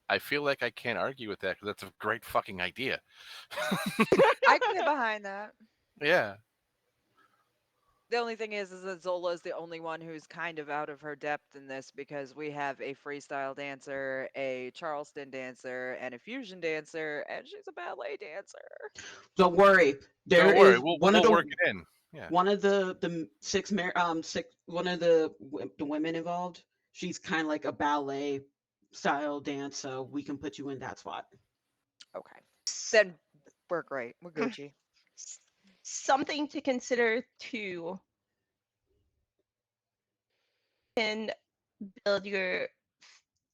I feel like I can't argue with that because that's a great fucking idea. I can get behind that. Yeah. The only thing is that Zola is the only one who's kind of out of her depth in this because we have a freestyle dancer, a Charleston dancer, and a fusion dancer, and she's a ballet dancer. Don't worry. Don't worry. We'll work it in. Yeah. One of the one of the women involved, she's kind of like a ballet style dance, so we can put you in that spot. Okay. Then we're great. We're Gucci. Something to consider too. And build your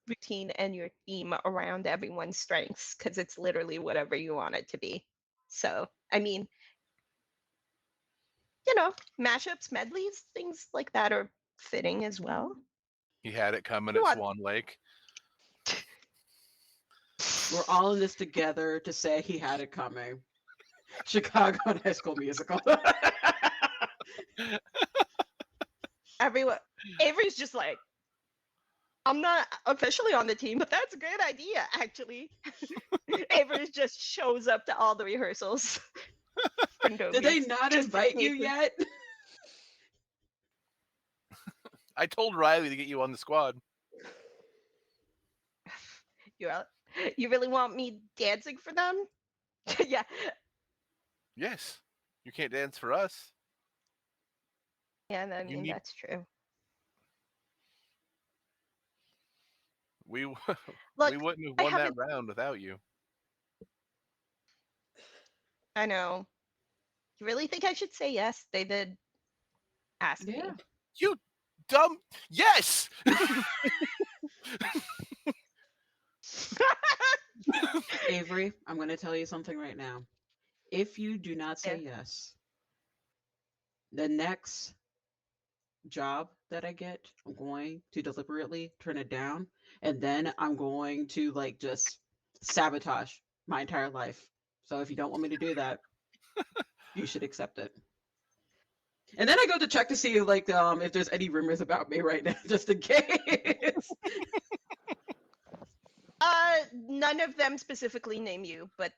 routine and your theme around everyone's strengths because it's literally whatever you want it to be. So, I mean, mashups, medleys, things like that are fitting as well. He had it coming at Swan Lake. We're all in this together to say he had it coming. Chicago and High School Musical. Everyone, Avery's just like, I'm not officially on the team, but that's a great idea, actually. Avery just shows up to all the rehearsals. Did they not Just invite you sneaking. yet? I told Riley to get you on the squad. You really want me dancing for them? Yeah. Yes. You can't dance for us. Yeah, I You mean, need that's true. we Look, we wouldn't have I won that haven't. round without you. I know. You really think I should say yes? They did ask Yeah. me. You dumb yes. Avery, I'm going to tell you something right now. If you do not say Yeah. yes, the next job that I get, I'm going to deliberately turn it down, and then I'm going to like just sabotage my entire life. So if you don't want me to do that, you should accept it. And then I go to check to see like if there's any rumors about me right now, just in case. None of them specifically name you, but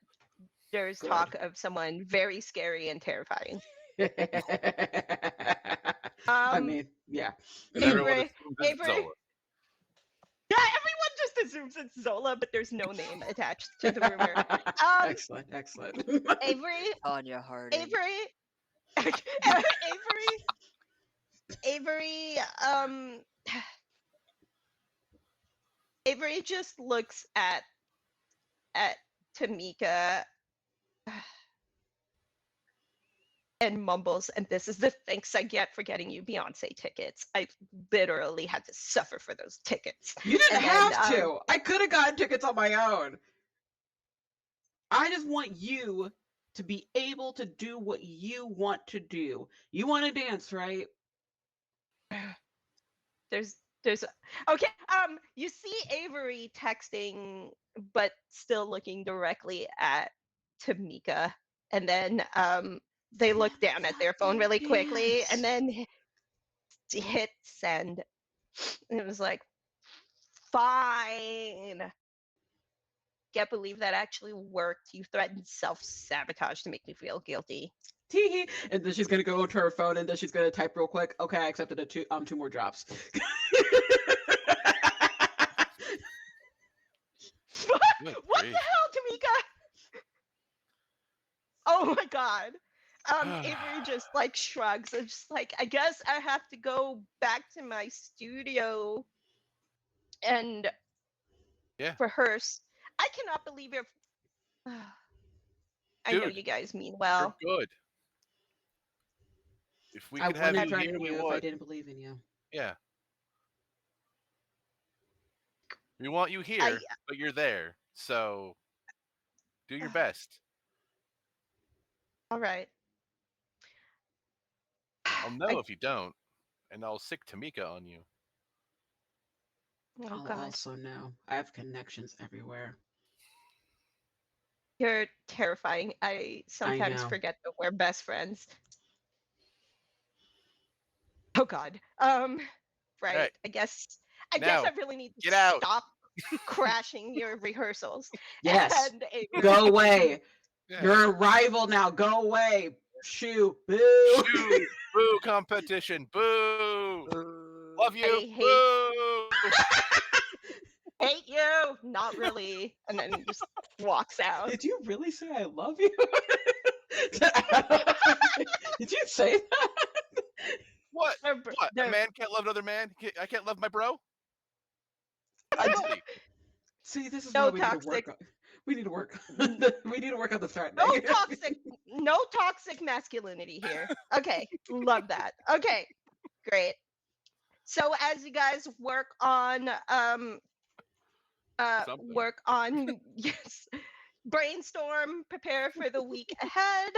there's Good. talk of someone very scary and terrifying. I mean, yeah. Everyone Avery, assumes it's Avery. Zola. Yeah, everyone just assumes it's Zola, but there's no name attached to the rumor. Excellent, excellent. Avery, Tanya Harding. Avery, Avery, Avery just looks at Tamika and mumbles, and this is the thanks I get for getting you Beyonce tickets. I literally had to suffer for those tickets. You didn't And have then, to. I could have gotten tickets on my own. I just want you to be able to do what you want to do. You want to dance, right? there's okay, you see Avery texting but still looking directly at Tamika, and then they look down at their phone really quickly and then hit send, and it was like, fine. Can't believe that actually worked. You threatened self-sabotage to make me feel guilty. Tee and then she's gonna go to her phone and then she's gonna type real quick. Okay, I accepted two more drops. What the hell, Tamika? Oh my god. Avery just like shrugs. It's just like, I guess I have to go back to my studio and Yeah. rehearse. I cannot believe it. I know Dude, you guys mean You're well. good. If we I could have wouldn't you threaten here, we you if I would. didn't believe in you. Yeah. We want you here, I but you're there. So do your best. all right. I'll know if you don't, and I'll sick Tamika on you. Oh I'll god. also know. I have connections everywhere. You're terrifying. I sometimes know. forget that we're best friends. Oh god. Right. Right. I guess Now, I really need to get out. stop crashing your rehearsals. Yes. And Avery, Go away. Yeah. You're a rival now. Go away. Shoo. Boo. Shoo. Boo competition. Boo. Love you. I Boo. hate you. Not really. And then just walks out. Did you really say I love you? Did you say that? What? They're- What? A they're- man can't love another man? I can't love my bro? Honestly. See, this is No why we need to toxic- work on. We need to work. We need to work on the threat. no toxic masculinity here. Okay, love that. Okay, great. So as you guys work on Something. yes, brainstorm, prepare for the week ahead.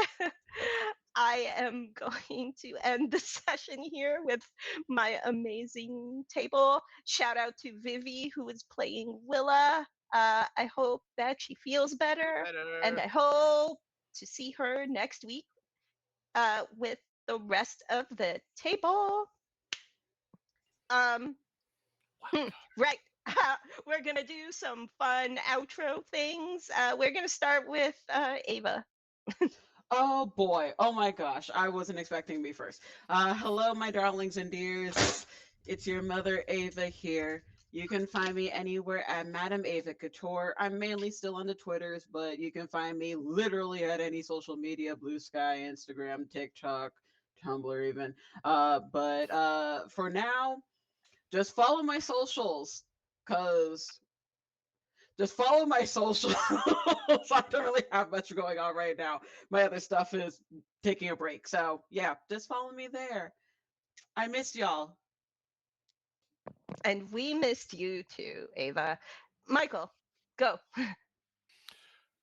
I am going to end the session here with my amazing table. Shout out to Vivi, who is playing Willa. I hope that she feels better, and I hope to see her next week with the rest of the table. Right. We're going to do some fun outro things. We're going to start with Ava. Oh boy. Oh my gosh. I wasn't expecting me first. Hello, my darlings and dears. It's your mother, Ava, here. You can find me anywhere at Madam Ava Couture. I'm mainly still on the Twitters, but you can find me literally at any social media, Blue Sky, Instagram, TikTok, Tumblr even. But for now, just follow my socials, cause just follow my socials. I don't really have much going on right now. My other stuff is taking a break. So yeah, just follow me there. I miss y'all. And we missed you too, Ava. Michael, go.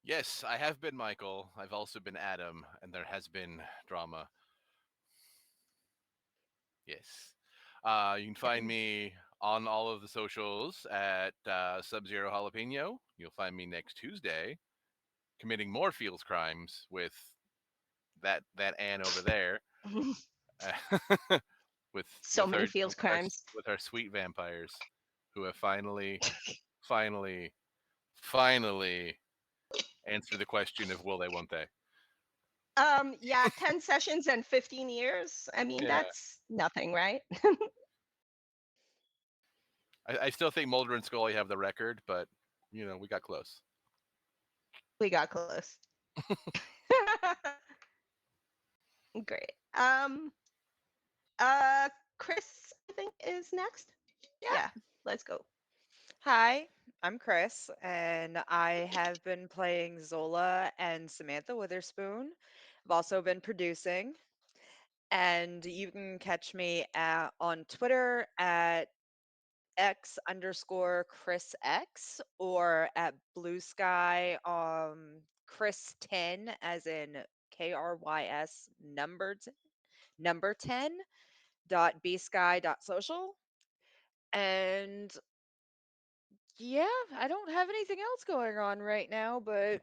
Yes, I have been Michael. I've also been Adam, and there has been drama. Yes. You can find me on all of the socials at Sub-Zero Jalapeno. You'll find me next Tuesday committing more Fields crimes with that Anne over there. with So with many her feels crimes. with our sweet vampires who have finally finally answered the question of will they won't they. Yeah, 10 sessions and 15 years. I mean, Yeah, that's nothing, right? I still think Mulder and Scully have the record, but we got close. We got close. Great. Chris, I think, is next. Yeah, let's go. Hi, I'm Chris, and I have been playing Zola and Samantha Witherspoon. I've also been producing, and you can catch me on Twitter at X_Chris X or at Blue Sky Chris 10 as in KRYS number 10 .bsky.social. And yeah, I don't have anything else going on right now, but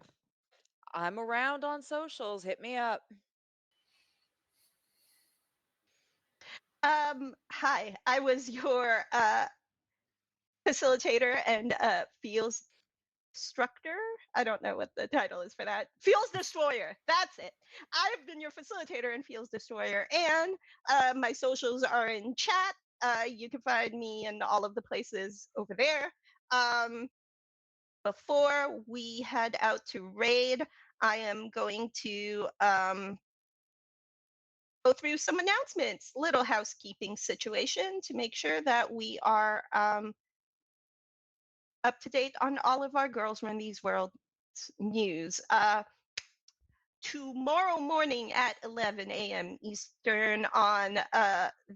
I'm around on socials. Hit me up. Hi, I was your facilitator and feels instructor. I don't know what the title is for that. Feels destroyer. That's it. I've been your facilitator and feels destroyer, and my socials are in chat. You can find me in all of the places over there. Before we head out to raid, I am going to go through some announcements, little housekeeping situation to make sure that we are up to date on all of our Girls Run These World news. Tomorrow morning at 11 a.m. Eastern on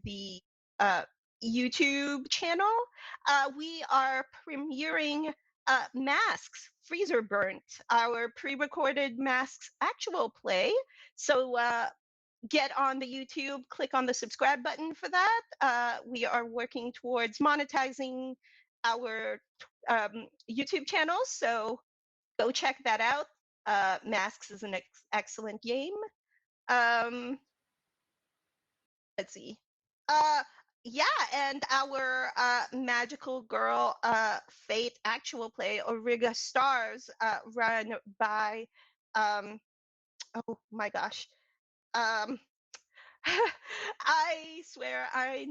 the uh, YouTube channel, we are premiering Masks Freezer Burnt, our pre recorded Masks actual play. So get on the YouTube, click on the subscribe button for that. We are working towards monetizing our YouTube channel, so go check that out. Masks is an excellent game. Let's see. Uh, yeah, and our magical girl Fate actual play Origa Stars, run by oh my gosh. Um, I swear I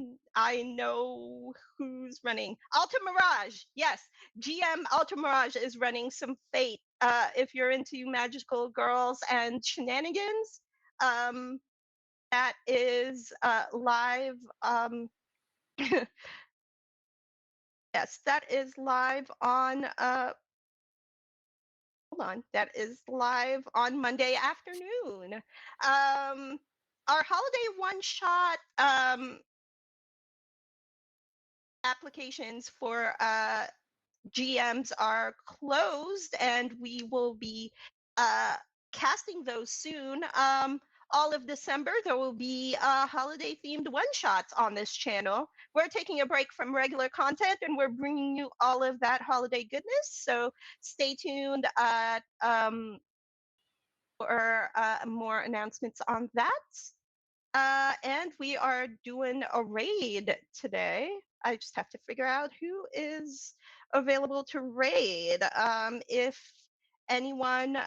know who's running. Alta Mirage. Yes, GM Alta Mirage is running some Fate. If you're into magical girls and shenanigans, that is live. Yes, that is live on. Hold on, that is live on Monday afternoon. Our holiday one shot applications for GMs are closed, and we will be uh, casting those soon. All of December, there will be holiday themed one shots on this channel. We're taking a break from regular content and we're bringing you all of that holiday goodness. So stay tuned for more announcements on that. And we are doing a raid today. I just have to figure out who is available to raid. If anyone,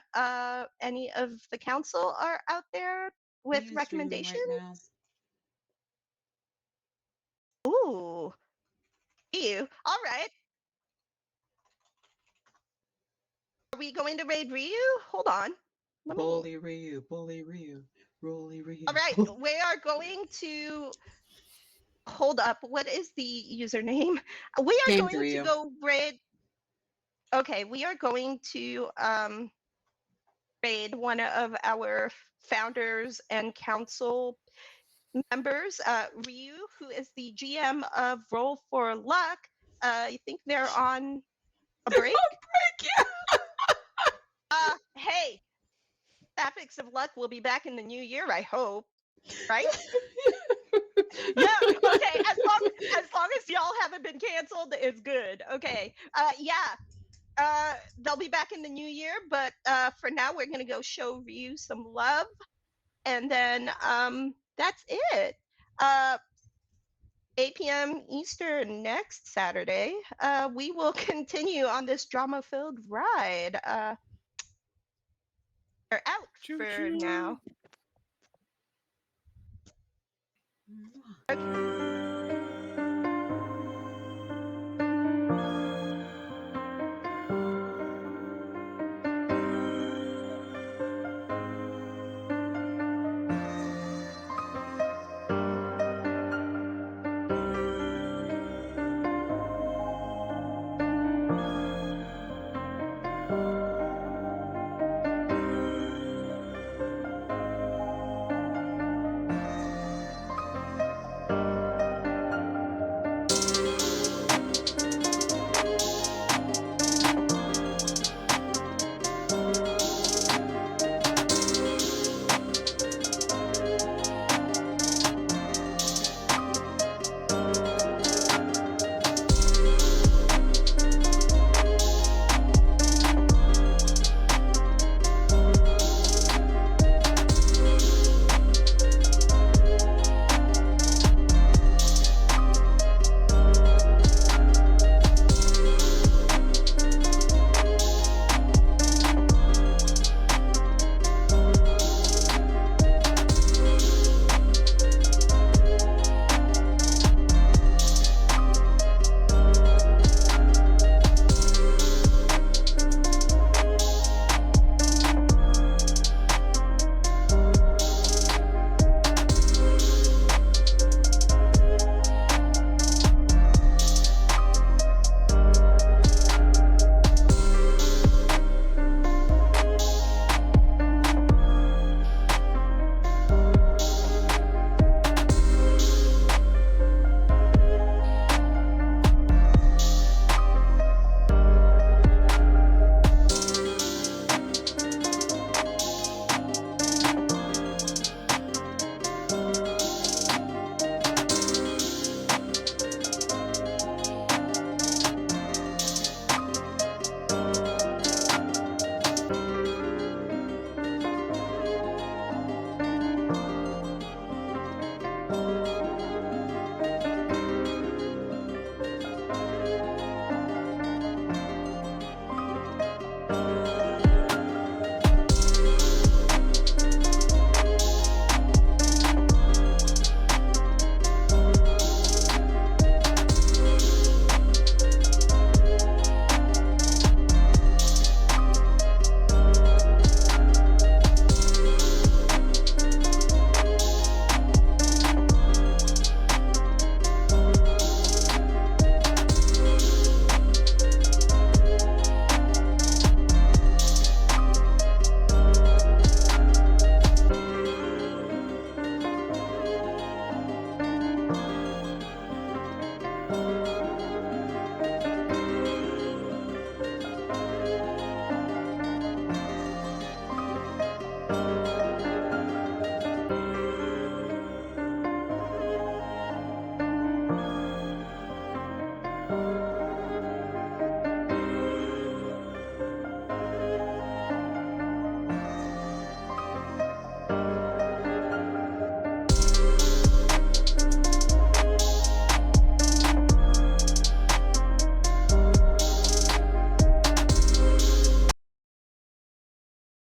any of the council are out there with Ian streaming recommendations. right now. Ooh, you. All right. Are we going to raid Ryu? Hold on. Let me. Bully Ryu, Bully Ryu, Rolly Ryu. All right, we are going to hold up. What is the username? We are Games going to Ryu. go raid. Okay, we are going to raid one of our founders and council members, Ryu, who is the GM of Roll for Luck. I think they're on a break. Hey, Sapphics of Luck will be back in the new year, I hope. Right? Yeah. Okay. As long as y'all haven't been canceled, it's good. Okay. Yeah. They'll be back in the new year, but for now we're gonna go show Ryu some love, and then that's it. 8 p.m. Eastern next Saturday. We will continue on this drama-filled ride. We're out for now.